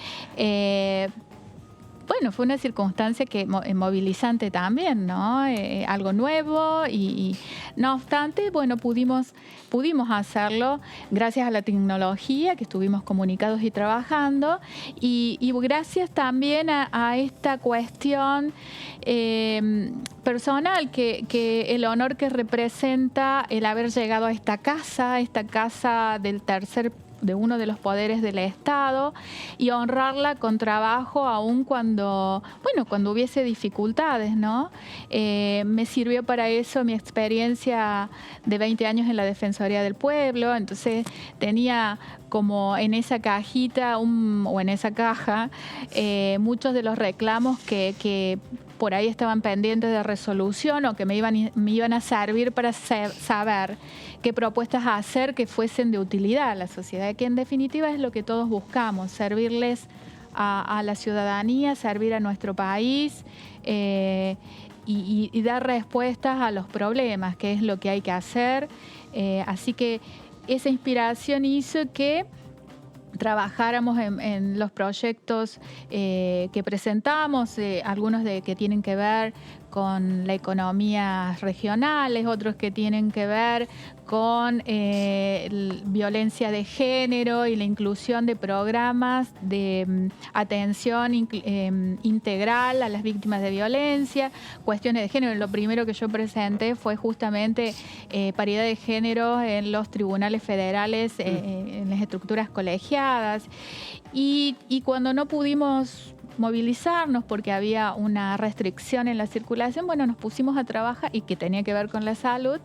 Bueno, fue una circunstancia que movilizante también, ¿no? Algo nuevo y no obstante, bueno, pudimos hacerlo gracias a la tecnología que estuvimos comunicados y trabajando y gracias también a esta cuestión personal que el honor que representa el haber llegado a esta casa de uno de los poderes del Estado y honrarla con trabajo aún cuando hubiese dificultades, ¿no? Me sirvió para eso mi experiencia de 20 años en la Defensoría del Pueblo, entonces tenía como en esa cajita o en esa caja muchos de los reclamos que por ahí estaban pendientes de resolución o que me iban a servir para saber qué propuestas hacer que fuesen de utilidad a la sociedad, que en definitiva es lo que todos buscamos, servirles a la ciudadanía, servir a nuestro país y dar respuestas a los problemas, que es lo que hay que hacer. Así que esa inspiración hizo que trabajáramos en los proyectos que presentamos, algunos que tienen que ver con la economía regionales, otros que tienen que ver con violencia de género y la inclusión de programas de atención integral a las víctimas de violencia, cuestiones de género. Lo primero que yo presenté fue justamente paridad de género en los tribunales federales, en las estructuras colegiadas. Y cuando no pudimos movilizarnos porque había una restricción en la circulación, bueno, nos pusimos a trabajar, y que tenía que ver con la salud,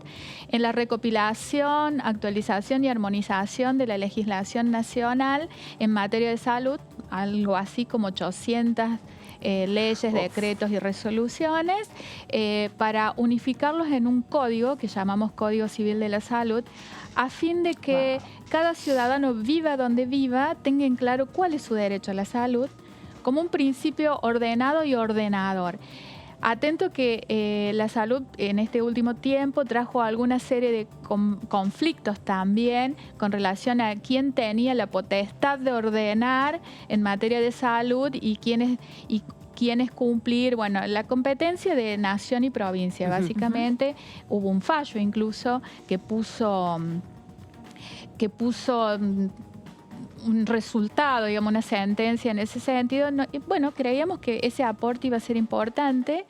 en la recopilación, actualización y armonización de la legislación nacional en materia de salud, algo así como 800 leyes, decretos y resoluciones, para unificarlos en un código que llamamos Código Civil de la Salud, a fin de que cada ciudadano, viva donde viva, tenga en claro cuál es su derecho a la salud, como un principio ordenado y ordenador. Atento que la salud en este último tiempo trajo alguna serie de conflictos también con relación a quién tenía la potestad de ordenar en materia de salud y quiénes cumplir, bueno, la competencia de nación y provincia. Básicamente hubo un fallo incluso que puso un resultado, digamos, una sentencia en ese sentido. Y bueno, creíamos que ese aporte iba a ser importante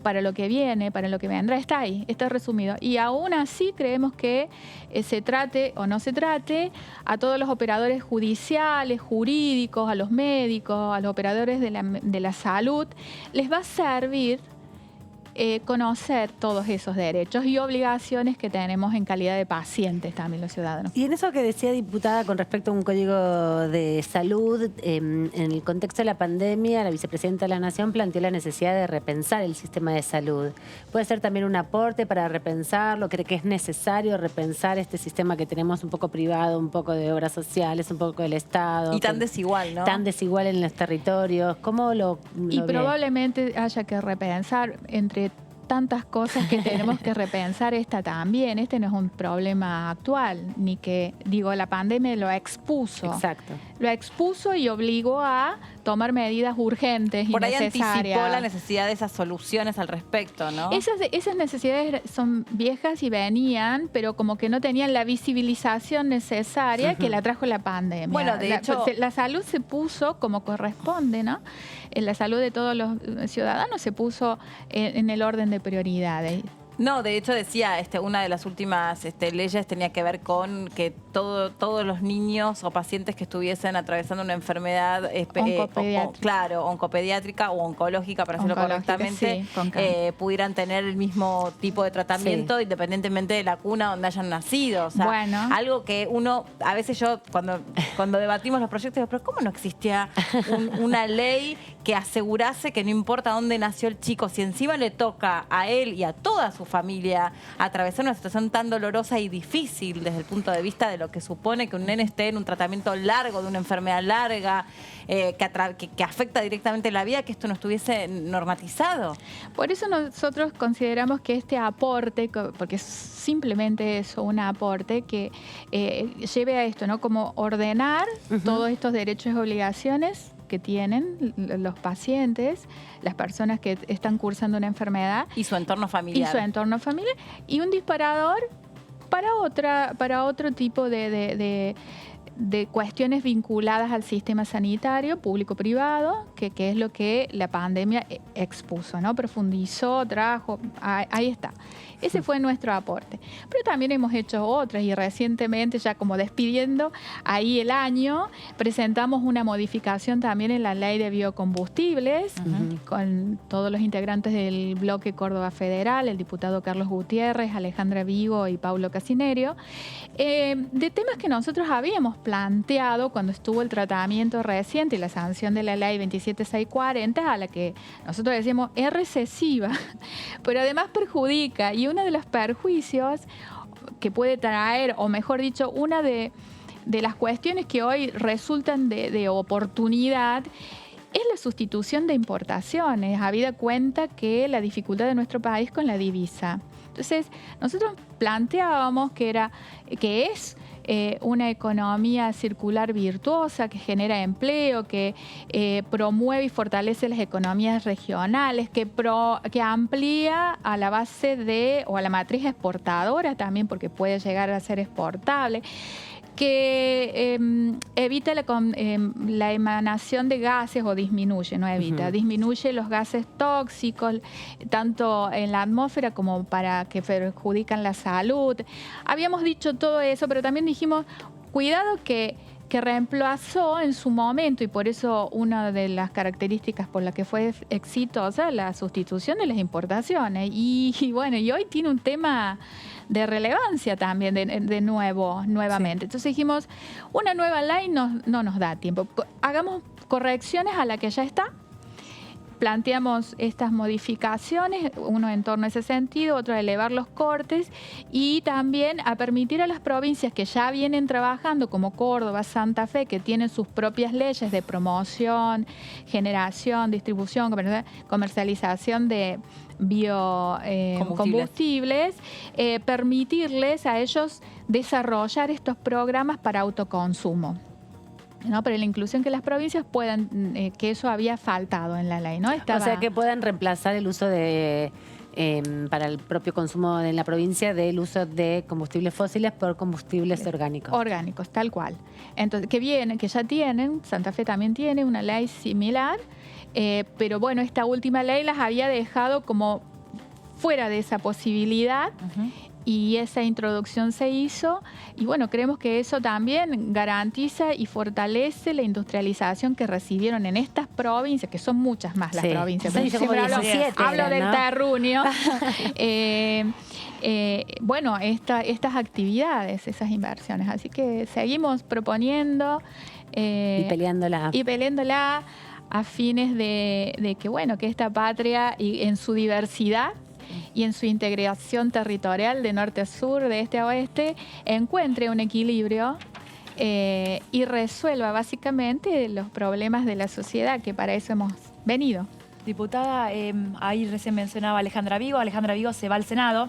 para lo que viene, para lo que vendrá. Está ahí, está resumido. Y aún así creemos que se trate o no se trate, a todos los operadores judiciales, jurídicos, a los médicos, a los operadores de la salud, les va a servir conocer todos esos derechos y obligaciones que tenemos en calidad de pacientes también los ciudadanos. Y en eso que decía, diputada, con respecto a un código de salud, en el contexto de la pandemia, la vicepresidenta de la Nación planteó la necesidad de repensar el sistema de salud. ¿Puede ser también un aporte para repensarlo? ¿Cree que es necesario repensar este sistema que tenemos un poco privado, un poco de obras sociales, un poco del Estado? Y tan desigual, ¿no? Tan desigual en los territorios. ¿Cómo lo Y ve? probablemente haya que repensar entre tantas cosas que tenemos que repensar esta también. Este no es un problema actual, ni que, digo, la pandemia lo expuso. Exacto. Lo expuso y obligó a tomar medidas urgentes y por ahí necesarias. anticipó la necesidad de esas soluciones al respecto, ¿no? Esas necesidades son viejas y venían, pero como que no tenían la visibilización necesaria que la trajo la pandemia. Bueno, de hecho, la salud se puso como corresponde, ¿no? La salud de todos los ciudadanos se puso en el orden de prioridades. No, de hecho decía, una de las últimas leyes tenía que ver con que todos los niños o pacientes que estuviesen atravesando una enfermedad oncopediátrica o oncológica, para decirlo correctamente, sí, pudieran tener el mismo tipo de tratamiento, sí, independientemente de la cuna donde hayan nacido. O sea, bueno, algo que uno, a veces yo cuando debatimos los proyectos, digo, pero ¿cómo no existía una ley que asegurase que no importa dónde nació el chico, si encima le toca a él y a toda su familia atravesar una situación tan dolorosa y difícil desde el punto de vista de lo que supone que un nene esté en un tratamiento largo, de una enfermedad larga, que afecta directamente la vida, que esto no estuviese normatizado? Por eso nosotros consideramos que este aporte, porque es simplemente eso, un aporte que lleve a esto, ¿no? Como ordenar todos estos derechos y obligaciones que tienen los pacientes, las personas que están cursando una enfermedad. Y su entorno familiar. Y un disparador para otro tipo de cuestiones vinculadas al sistema sanitario, público-privado, que es lo que la pandemia expuso, ¿no? Profundizó, trajo, ahí está. Ese fue nuestro aporte. Pero también hemos hecho otras y recientemente, ya como despidiendo ahí el año, presentamos una modificación también en la ley de biocombustibles con todos los integrantes del bloque Córdoba Federal, el diputado Carlos Gutiérrez, Alejandra Vigo y Paulo Casinerio, de temas que nosotros habíamos planteado cuando estuvo el tratamiento reciente y la sanción de la ley 27640, a la que nosotros decíamos es recesiva, pero además perjudica. Y uno de los perjuicios que puede traer, o mejor dicho, una de las cuestiones que hoy resultan de oportunidad es la sustitución de importaciones, habida cuenta que la dificultad de nuestro país con la divisa. Entonces, nosotros planteábamos que es una economía circular virtuosa que genera empleo, que promueve y fortalece las economías regionales, que amplía a la base o a la matriz exportadora también, porque puede llegar a ser exportable, que evita la emanación de gases, o disminuye, no evita, disminuye los gases tóxicos, tanto en la atmósfera como para que perjudican la salud. Habíamos dicho todo eso, pero también dijimos, cuidado que reemplazó en su momento, y por eso una de las características por las que fue exitosa, la sustitución de las importaciones. Y bueno, y hoy tiene un tema de relevancia también nuevamente. Sí. Entonces dijimos, una nueva ley no nos da tiempo. Hagamos correcciones a la que ya está. Planteamos estas modificaciones, uno en torno a ese sentido, otro a elevar los cortes y también a permitir a las provincias que ya vienen trabajando, como Córdoba, Santa Fe, que tienen sus propias leyes de promoción, generación, distribución, comercialización de biocombustibles, permitirles a ellos desarrollar estos programas para autoconsumo, ¿no? Para la inclusión, que las provincias puedan, que eso había faltado en la ley, ¿no? O sea, que puedan reemplazar el uso de para el propio consumo en la provincia del uso de combustibles fósiles por combustibles orgánicos. Orgánicos, tal cual. Entonces, que ya tienen, Santa Fe también tiene una ley similar, pero bueno, esta última ley las había dejado como fuera de esa posibilidad. Y esa introducción se hizo, y bueno, creemos que eso también garantiza y fortalece la industrialización que recibieron en estas provincias, que son muchas más las provincias. Sí, hablo del terruño. Bueno, estas actividades, esas inversiones. Así que seguimos proponiendo y peleándola a fines de que, bueno, que esta patria y en su diversidad y en su integración territorial de norte a sur, de este a oeste, encuentre un equilibrio y resuelva básicamente los problemas de la sociedad, que para eso hemos venido. Diputada, ahí recién mencionaba Alejandra Vigo. Alejandra Vigo se va al Senado.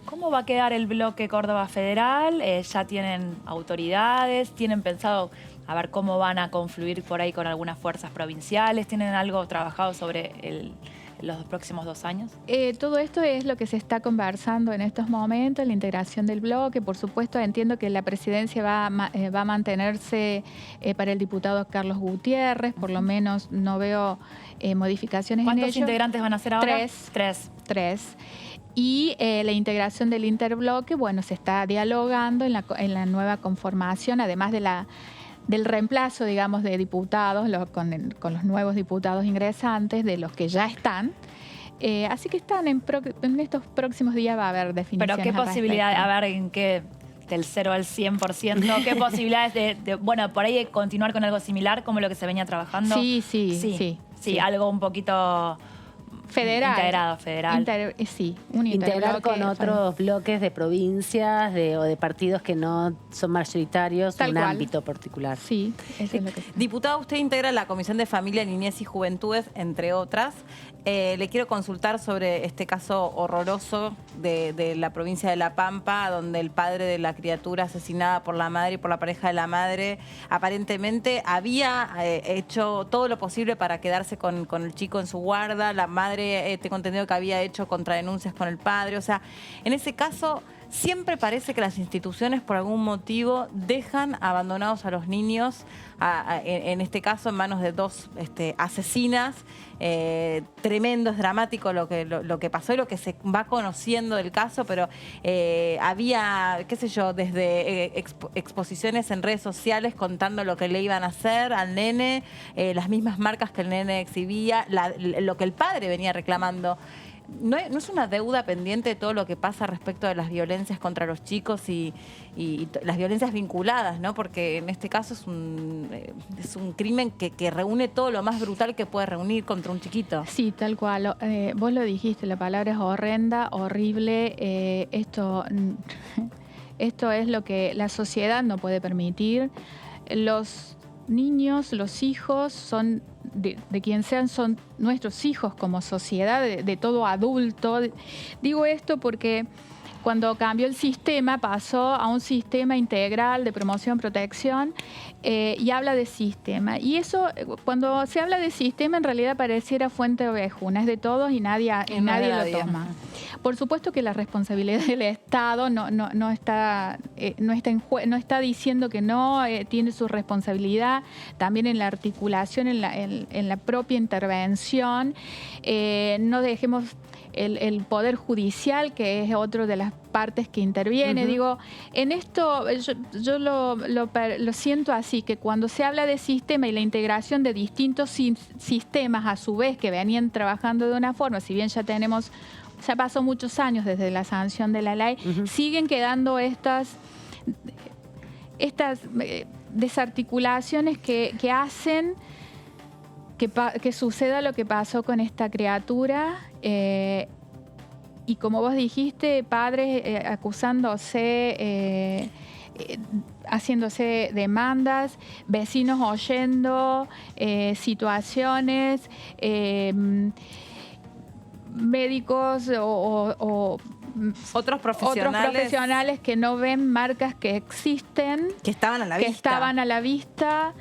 ¿Cómo va a quedar el bloque Córdoba Federal? ¿Ya tienen autoridades? ¿Tienen pensado a ver cómo van a confluir por ahí con algunas fuerzas provinciales? ¿Tienen algo trabajado sobre los próximos 2 años? Todo esto es lo que se está conversando en estos momentos, la integración del bloque. Por supuesto, entiendo que la presidencia va a mantenerse para el diputado Carlos Gutiérrez, por lo menos no veo modificaciones en ello. ¿Cuántos integrantes van a ser ahora? 3. Y la integración del interbloque, bueno, se está dialogando en la nueva conformación, además del reemplazo, digamos, de diputados con los nuevos diputados ingresantes, de los que ya están. Así que están en estos próximos días va a haber definiciones. Pero ¿qué posibilidad, a ver, en qué, del 0 al 100%, qué posibilidades de, bueno, por ahí continuar con algo similar como lo que se venía trabajando? Sí, algo un poquito federal. Integrado, federal. Integrar con otros bloques de provincias o de partidos que no son mayoritarios en un ámbito particular. Sí, eso es lo que... Diputada, usted integra la Comisión de Familia, Niñez y Juventudes, entre otras. Le quiero consultar sobre este caso horroroso de la provincia de La Pampa, donde el padre de la criatura asesinada por la madre y por la pareja de la madre aparentemente había hecho todo lo posible para quedarse con el chico en su guarda. La madre, tengo entendido que había hecho contradenuncias con el padre. O sea, en ese caso siempre parece que las instituciones por algún motivo dejan abandonados a los niños, en este caso en manos de 2 asesinas. Tremendo, es dramático lo que pasó y lo que se va conociendo del caso, pero había, qué sé yo, desde exposiciones en redes sociales contando lo que le iban a hacer al nene, las mismas marcas que el nene exhibía, lo que el padre venía reclamando. ¿No es una deuda pendiente de todo lo que pasa respecto de las violencias contra los chicos y las violencias vinculadas, ¿no? Porque en este caso es un crimen que reúne todo lo más brutal que puede reunir contra un chiquito? Sí, tal cual. Vos lo dijiste, la palabra es horrenda, horrible. Esto Esto es lo que la sociedad no puede permitir. Los niños, los hijos son de quien sean, son nuestros hijos como sociedad, de todo adulto. Digo esto porque cuando cambió el sistema, pasó a un sistema integral de promoción, protección, y habla de sistema. Y eso, cuando se habla de sistema, en realidad pareciera fuente ovejuna, es de todos y nadie lo toma. Por supuesto que la responsabilidad del Estado no está diciendo que no, tiene su responsabilidad también en la articulación, en la propia intervención. No dejemos el Poder Judicial, que es otro de las partes que interviene. Digo, en esto yo lo siento así, que cuando se habla de sistema y la integración de distintos sistemas a su vez que venían trabajando de una forma, si bien ya pasó muchos años desde la sanción de la ley, siguen quedando estas desarticulaciones que hacen que suceda lo que pasó con esta criatura. Y como vos dijiste, padres acusándose, haciéndose demandas, vecinos oyendo situaciones, médicos o otros profesionales que no ven marcas que existen, que estaban a la vista.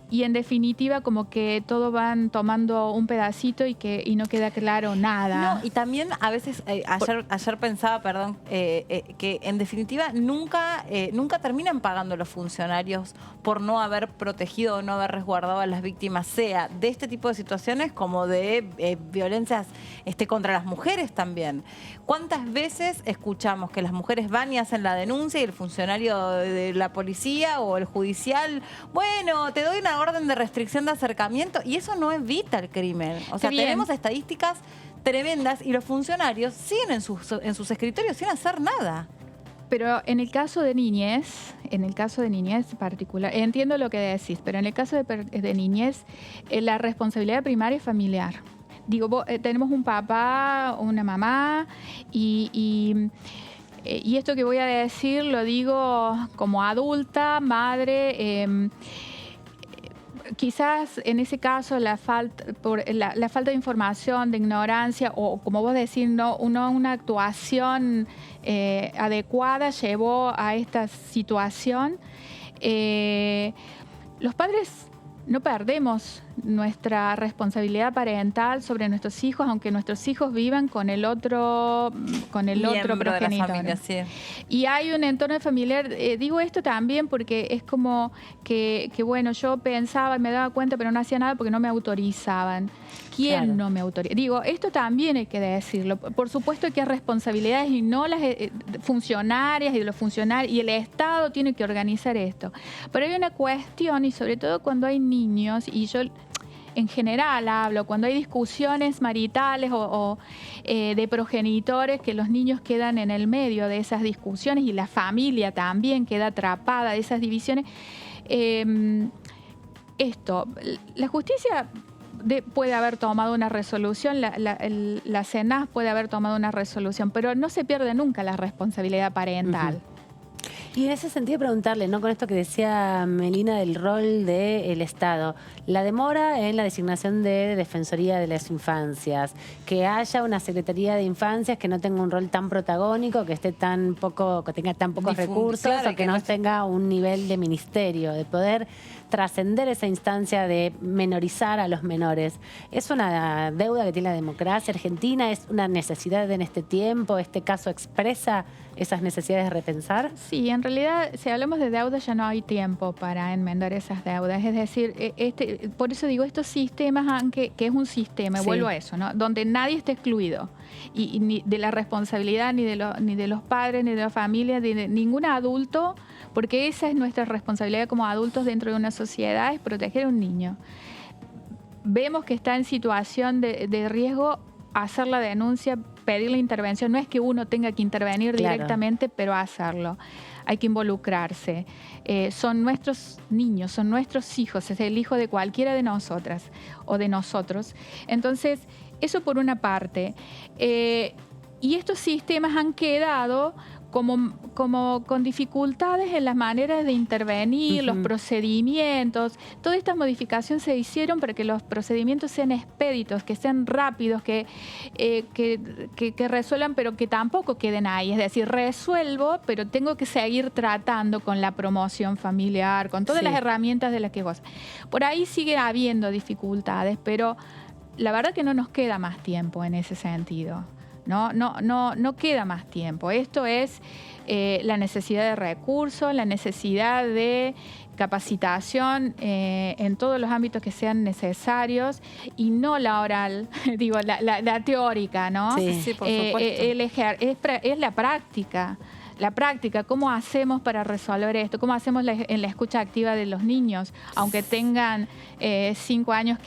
Y en definitiva como que todos van tomando un pedacito y no queda claro nada. No, y también a veces, ayer pensaba, que en definitiva nunca terminan pagando los funcionarios por no haber protegido o no haber resguardado a las víctimas, sea de este tipo de situaciones como de violencias contra las mujeres también. ¿Cuántas veces escuchamos que las mujeres van y hacen la denuncia y el funcionario de la policía o el judicial, bueno, te doy una orden de restricción de acercamiento, y eso no evita el crimen? O sea, tenemos estadísticas tremendas y los funcionarios siguen en sus escritorios sin hacer nada. Pero en el caso de niñez particular, entiendo lo que decís, pero en el caso de niñez, la responsabilidad primaria es familiar. Digo, tenemos un papá, una mamá, y esto que voy a decir lo digo como adulta, madre. Quizás en ese caso la falta de información, de ignorancia, o como vos decís, una actuación adecuada llevó a esta situación. Los padres no perdemos nuestra responsabilidad parental sobre nuestros hijos, aunque nuestros hijos vivan con el otro progenitor. De la familia, sí. Y hay un entorno familiar, digo esto también porque es como que bueno, yo pensaba y me daba cuenta, pero no hacía nada porque no me autorizaban. ¿Quién no me autoriza? Digo, esto también hay que decirlo. Por supuesto que hay responsabilidades y no las funcionarias y de los funcionarios, y el Estado tiene que organizar esto. Pero hay una cuestión, y sobre todo cuando hay niños, y yo en general hablo, cuando hay discusiones maritales o de progenitores, que los niños quedan en el medio de esas discusiones y la familia también queda atrapada de esas divisiones. La justicia puede haber tomado una resolución, la CENAS puede haber tomado una resolución, pero no se pierde nunca la responsabilidad parental. Y en ese sentido preguntarle, ¿no? Con esto que decía Melina del rol del Estado, la demora en la designación de Defensoría de las Infancias, que haya una Secretaría de Infancias que no tenga un rol tan protagónico, que tenga tan pocos recursos, o que no tenga un nivel de ministerio, de poder trascender esa instancia de menorizar a los menores. ¿Es una deuda que tiene la democracia argentina? ¿Es una necesidad en este tiempo? ¿Este caso expresa esas necesidades de repensar? Sí, en realidad, si hablamos de deuda, ya no hay tiempo para enmendar esas deudas. Es decir, por eso digo, estos sistemas, que es un sistema, y vuelvo a eso, ¿no? Donde nadie está excluido, y ni de la responsabilidad ni de los padres, ni de la familia, ni de ningún adulto, porque esa es nuestra responsabilidad como adultos dentro de una sociedad, es proteger a un niño. Vemos que está en situación de riesgo, hacer la denuncia, pedir la intervención. No es que uno tenga que intervenir directamente, pero hacerlo. Hay que involucrarse. Son nuestros niños, son nuestros hijos, es el hijo de cualquiera de nosotras o de nosotros. Entonces, eso por una parte. Y estos sistemas han quedado como con dificultades en las maneras de intervenir, los procedimientos. Todas estas modificaciones se hicieron para que los procedimientos sean expeditos, que sean rápidos, que resuelvan, pero que tampoco queden ahí. Es decir, resuelvo, pero tengo que seguir tratando con la promoción familiar, con todas las herramientas de las que vos. Por ahí sigue habiendo dificultades, pero la verdad que no nos queda más tiempo en ese sentido. No queda más tiempo. Esto es la necesidad de recursos, la necesidad de capacitación en todos los ámbitos que sean necesarios y no la oral, digo, la teórica, ¿no? Sí, por supuesto. Es la práctica. La práctica, ¿cómo hacemos para resolver esto? ¿Cómo hacemos en la escucha activa de los niños? Aunque tengan 5 años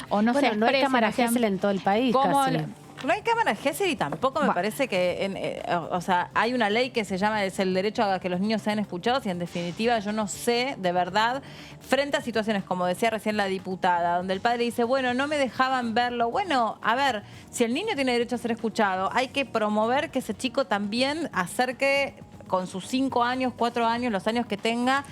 o no se expresen. No hay cámara Gesell en todo el país casi. No hay cámara Gesell y tampoco me parece que, o sea, hay una ley que se llama el derecho a que los niños sean escuchados y en definitiva yo no sé, de verdad, frente a situaciones como decía recién la diputada, donde el padre dice, bueno, no me dejaban verlo. Bueno, a ver, si el niño tiene derecho a ser escuchado, hay que promover que ese chico también acerque con sus 5 años, 4 años, los años que tenga,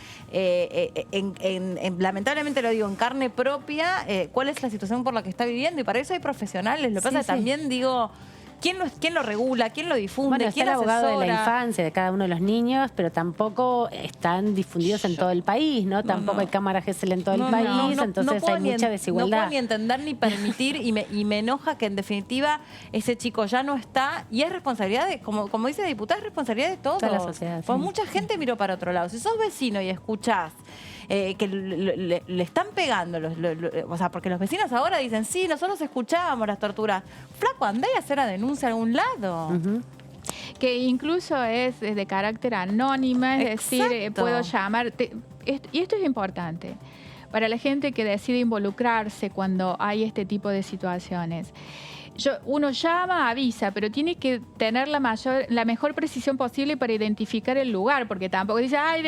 lamentablemente lo digo, en carne propia, cuál es la situación por la que está viviendo. Y para eso hay profesionales. Lo que pasa es que también digo, ¿quién lo regula? ¿Quién lo difunde? Bueno, ¿Quién está el abogado asesora? de la infancia de cada uno de los niños, pero tampoco están difundidos en todo el país, ¿no? Tampoco hay cámara Gesell en todo el país, entonces hay mucha desigualdad. No puedo ni entender ni permitir y me enoja que en definitiva ese chico ya no está y es responsabilidad de, como dice la diputada, es responsabilidad de todos. Toda la sociedad. Pues mucha gente miró para otro lado. Si sos vecino y escuchás que le están pegando, o sea, porque los vecinos ahora dicen, sí, nosotros escuchábamos las torturas. Flaco, andá y hacer la denuncia a algún lado. Que incluso es de carácter anónima, es decir, puedo llamarte. Y esto es importante para la gente que decide involucrarse cuando hay este tipo de situaciones. Uno llama, avisa, pero tiene que tener la mejor precisión posible para identificar el lugar, porque tampoco dice, ay,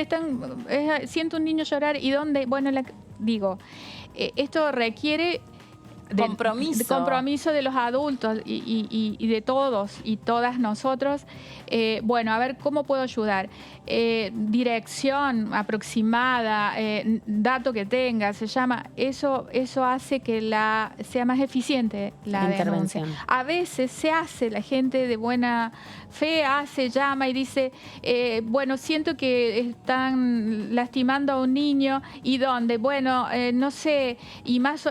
siento un niño llorar, ¿y dónde? Bueno, digo, esto requiere compromiso de los adultos y de todos y todas nosotros. Bueno, a ver, ¿cómo puedo ayudar? Dirección aproximada, dato que tenga, se llama. Eso hace que sea más eficiente la denuncia. A veces se hace, la gente de buena fe llama y dice, bueno, siento que están lastimando a un niño. ¿Y dónde? Bueno, no sé, y más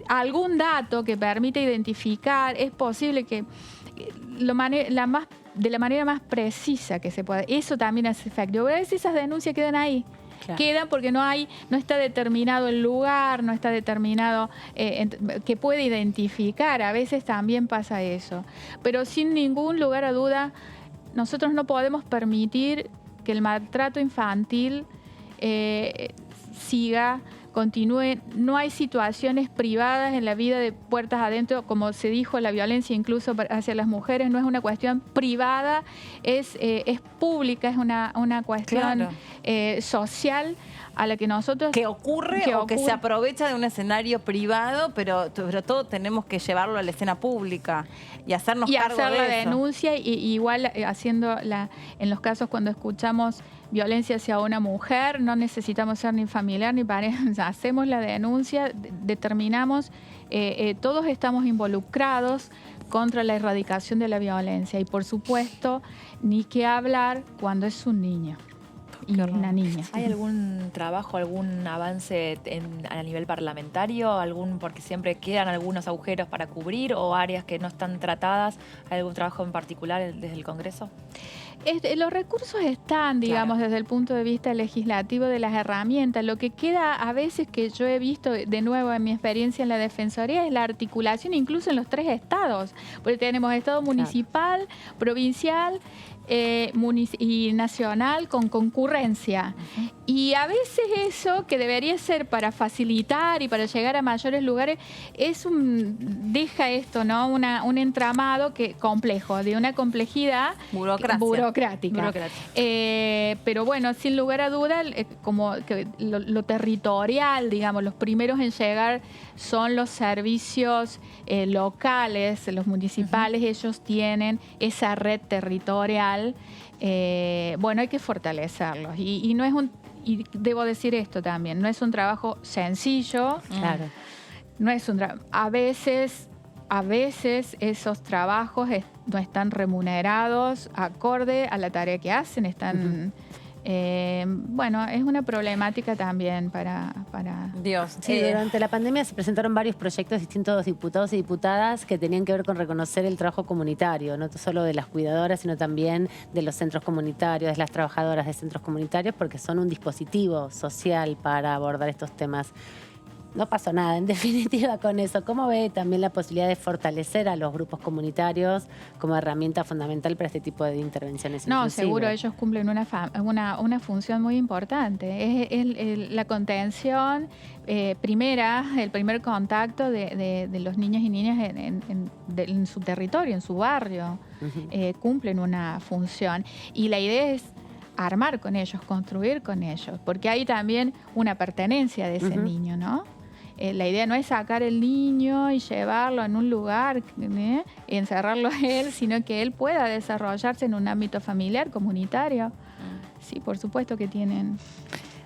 algún dato que permite identificar, es posible que de la manera más precisa que se pueda. Eso también hace efecto. A veces esas denuncias quedan ahí. Claro. Quedan porque no está determinado el lugar, no está determinado que puede identificar. A veces también pasa eso. Pero sin ningún lugar a duda, nosotros no podemos permitir que el maltrato infantil continúe. No hay situaciones privadas en la vida de puertas adentro, como se dijo, la violencia incluso hacia las mujeres no es una cuestión privada, es pública, es una cuestión social a la que nosotros... Que ocurre o que se aprovecha de un escenario privado, pero todo tenemos que llevarlo a la escena pública y hacernos cargo de eso. Y hacer la denuncia, y igual haciendo en los casos cuando escuchamos violencia hacia una mujer, no necesitamos ser ni familiar ni pareja, hacemos la denuncia, determinamos, todos estamos involucrados contra la erradicación de la violencia y por supuesto ni qué hablar cuando es un niño y una niña. ¿Hay algún trabajo, algún avance a nivel parlamentario? Porque siempre quedan algunos agujeros para cubrir o áreas que no están tratadas. ¿Hay algún trabajo en particular desde el Congreso? Los recursos están, digamos, desde el punto de vista legislativo de las herramientas. Lo que queda a veces, que yo he visto de nuevo en mi experiencia en la Defensoría, es la articulación incluso en los 3 estados. Porque tenemos estado municipal, provincial y nacional con concurrencia. Y a veces eso, que debería ser para facilitar y para llegar a mayores lugares, deja esto, ¿no? Un entramado complejo, de una complejidad burocrática. Pero bueno, sin lugar a duda, como que lo territorial, digamos, los primeros en llegar son los servicios locales, los municipales, ellos tienen esa red territorial. Bueno, hay que fortalecerlos. Y no es y debo decir esto también, no es un trabajo sencillo. Claro. No es un a veces esos trabajos no están remunerados acorde a la tarea que hacen, están... bueno, es una problemática también para... Dios. Sí, durante la pandemia se presentaron varios proyectos de distintos diputados y diputadas que tenían que ver con reconocer el trabajo comunitario, no solo de las cuidadoras, sino también de los centros comunitarios, de las trabajadoras de centros comunitarios, porque son un dispositivo social para abordar estos temas. No pasó nada, en definitiva, con eso. ¿Cómo ve también la posibilidad de fortalecer a los grupos comunitarios como herramienta fundamental para este tipo de intervenciones? No, inclusive? seguro, ellos cumplen una función muy importante. Es la contención primera, el primer contacto de los niños y niñas en su territorio, en su barrio. Cumplen una función. Y la idea es armar con ellos, construir con ellos, porque hay también una pertenencia de ese niño, ¿no? La idea no es sacar el niño y llevarlo en un lugar y encerrarlo a él, sino que él pueda desarrollarse en un ámbito familiar, comunitario. Sí, por supuesto que tienen.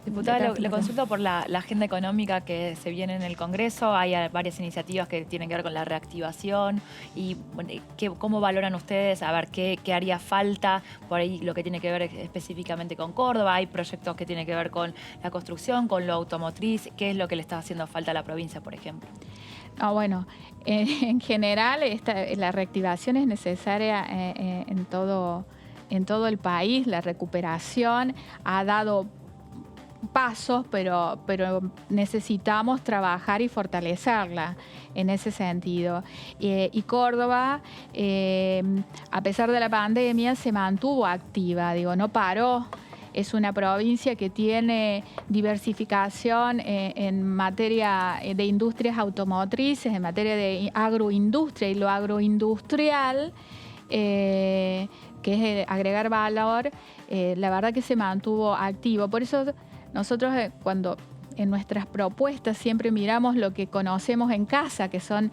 Diputada, le consulto por la agenda económica que se viene en el Congreso. Hay varias iniciativas que tienen que ver con la reactivación y bueno, ¿cómo valoran ustedes? A ver, ¿qué haría falta? Por ahí lo que tiene que ver específicamente con Córdoba. Hay proyectos que tienen que ver con la construcción, con lo automotriz. ¿Qué es lo que le está haciendo falta a la provincia, por ejemplo? Bueno, en general la reactivación es necesaria en todo el país. La recuperación ha dado pasos, pero necesitamos trabajar y fortalecerla en ese sentido. Y Córdoba, a pesar de la pandemia, se mantuvo activa, no paró. Es una provincia que tiene diversificación en materia de industrias automotrices, en materia de agroindustria, y lo agroindustrial, que es agregar valor, la verdad que se mantuvo activo. Por eso nosotros cuando en nuestras propuestas siempre miramos lo que conocemos en casa, que son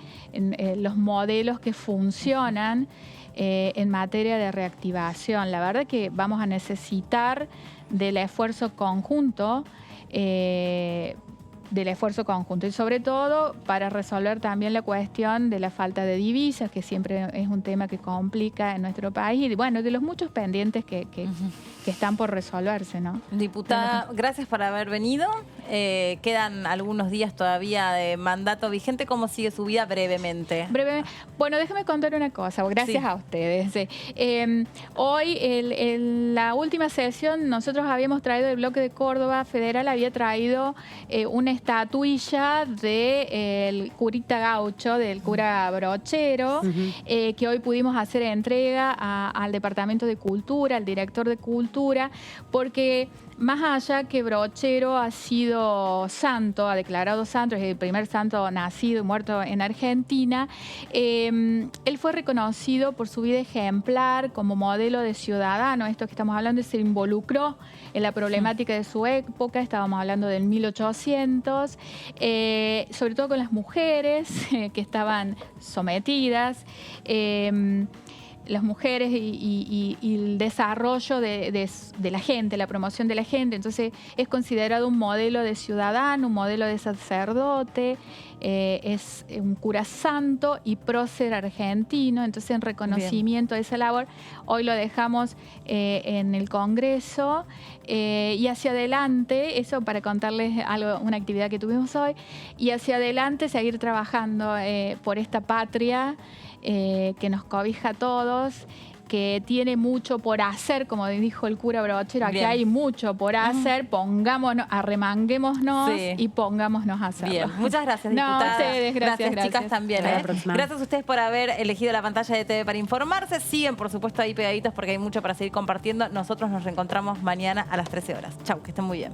los modelos que funcionan en materia de reactivación. La verdad que vamos a necesitar del esfuerzo conjunto, y sobre todo para resolver también la cuestión de la falta de divisas, que siempre es un tema que complica en nuestro país, y bueno, de los muchos pendientes que están por resolverse, ¿no? Diputada, gracias por haber venido. Quedan algunos días todavía de mandato vigente. ¿Cómo sigue su vida brevemente? Bueno, déjame contar una cosa, gracias a ustedes. Hoy, en la última sesión, nosotros habíamos traído, el bloque de Córdoba Federal había traído una estatuilla del curita gaucho, del cura Brochero, que hoy pudimos hacer entrega al Departamento de Cultura, al director de Cultura, porque más allá que Brochero ha sido santo, ha declarado santo, es el primer santo nacido y muerto en Argentina, él fue reconocido por su vida ejemplar como modelo de ciudadano. Esto que estamos hablando, se involucró en la problemática de su época, estábamos hablando del 1800, sobre todo con las mujeres que estaban sometidas, las mujeres y el desarrollo de la gente, la promoción de la gente. Entonces es considerado un modelo de ciudadano, un modelo de sacerdote, es un cura santo y prócer argentino. Entonces, en reconocimiento de esa labor, hoy lo dejamos en el Congreso, y hacia adelante, eso para contarles algo, una actividad que tuvimos hoy, y hacia adelante seguir trabajando por esta patria que nos cobija a todos, que tiene mucho por hacer, como dijo el cura Brochero, aquí hay mucho por hacer, pongámonos, arremanguémonos y pongámonos a hacerlo. Bien, muchas gracias, diputada. No, ustedes, gracias. Chicas, también. Gracias a ustedes por haber elegido la pantalla de TV para informarse. Siguen, por supuesto, ahí pegaditos porque hay mucho para seguir compartiendo. Nosotros nos reencontramos mañana a las 13 horas. Chau, que estén muy bien.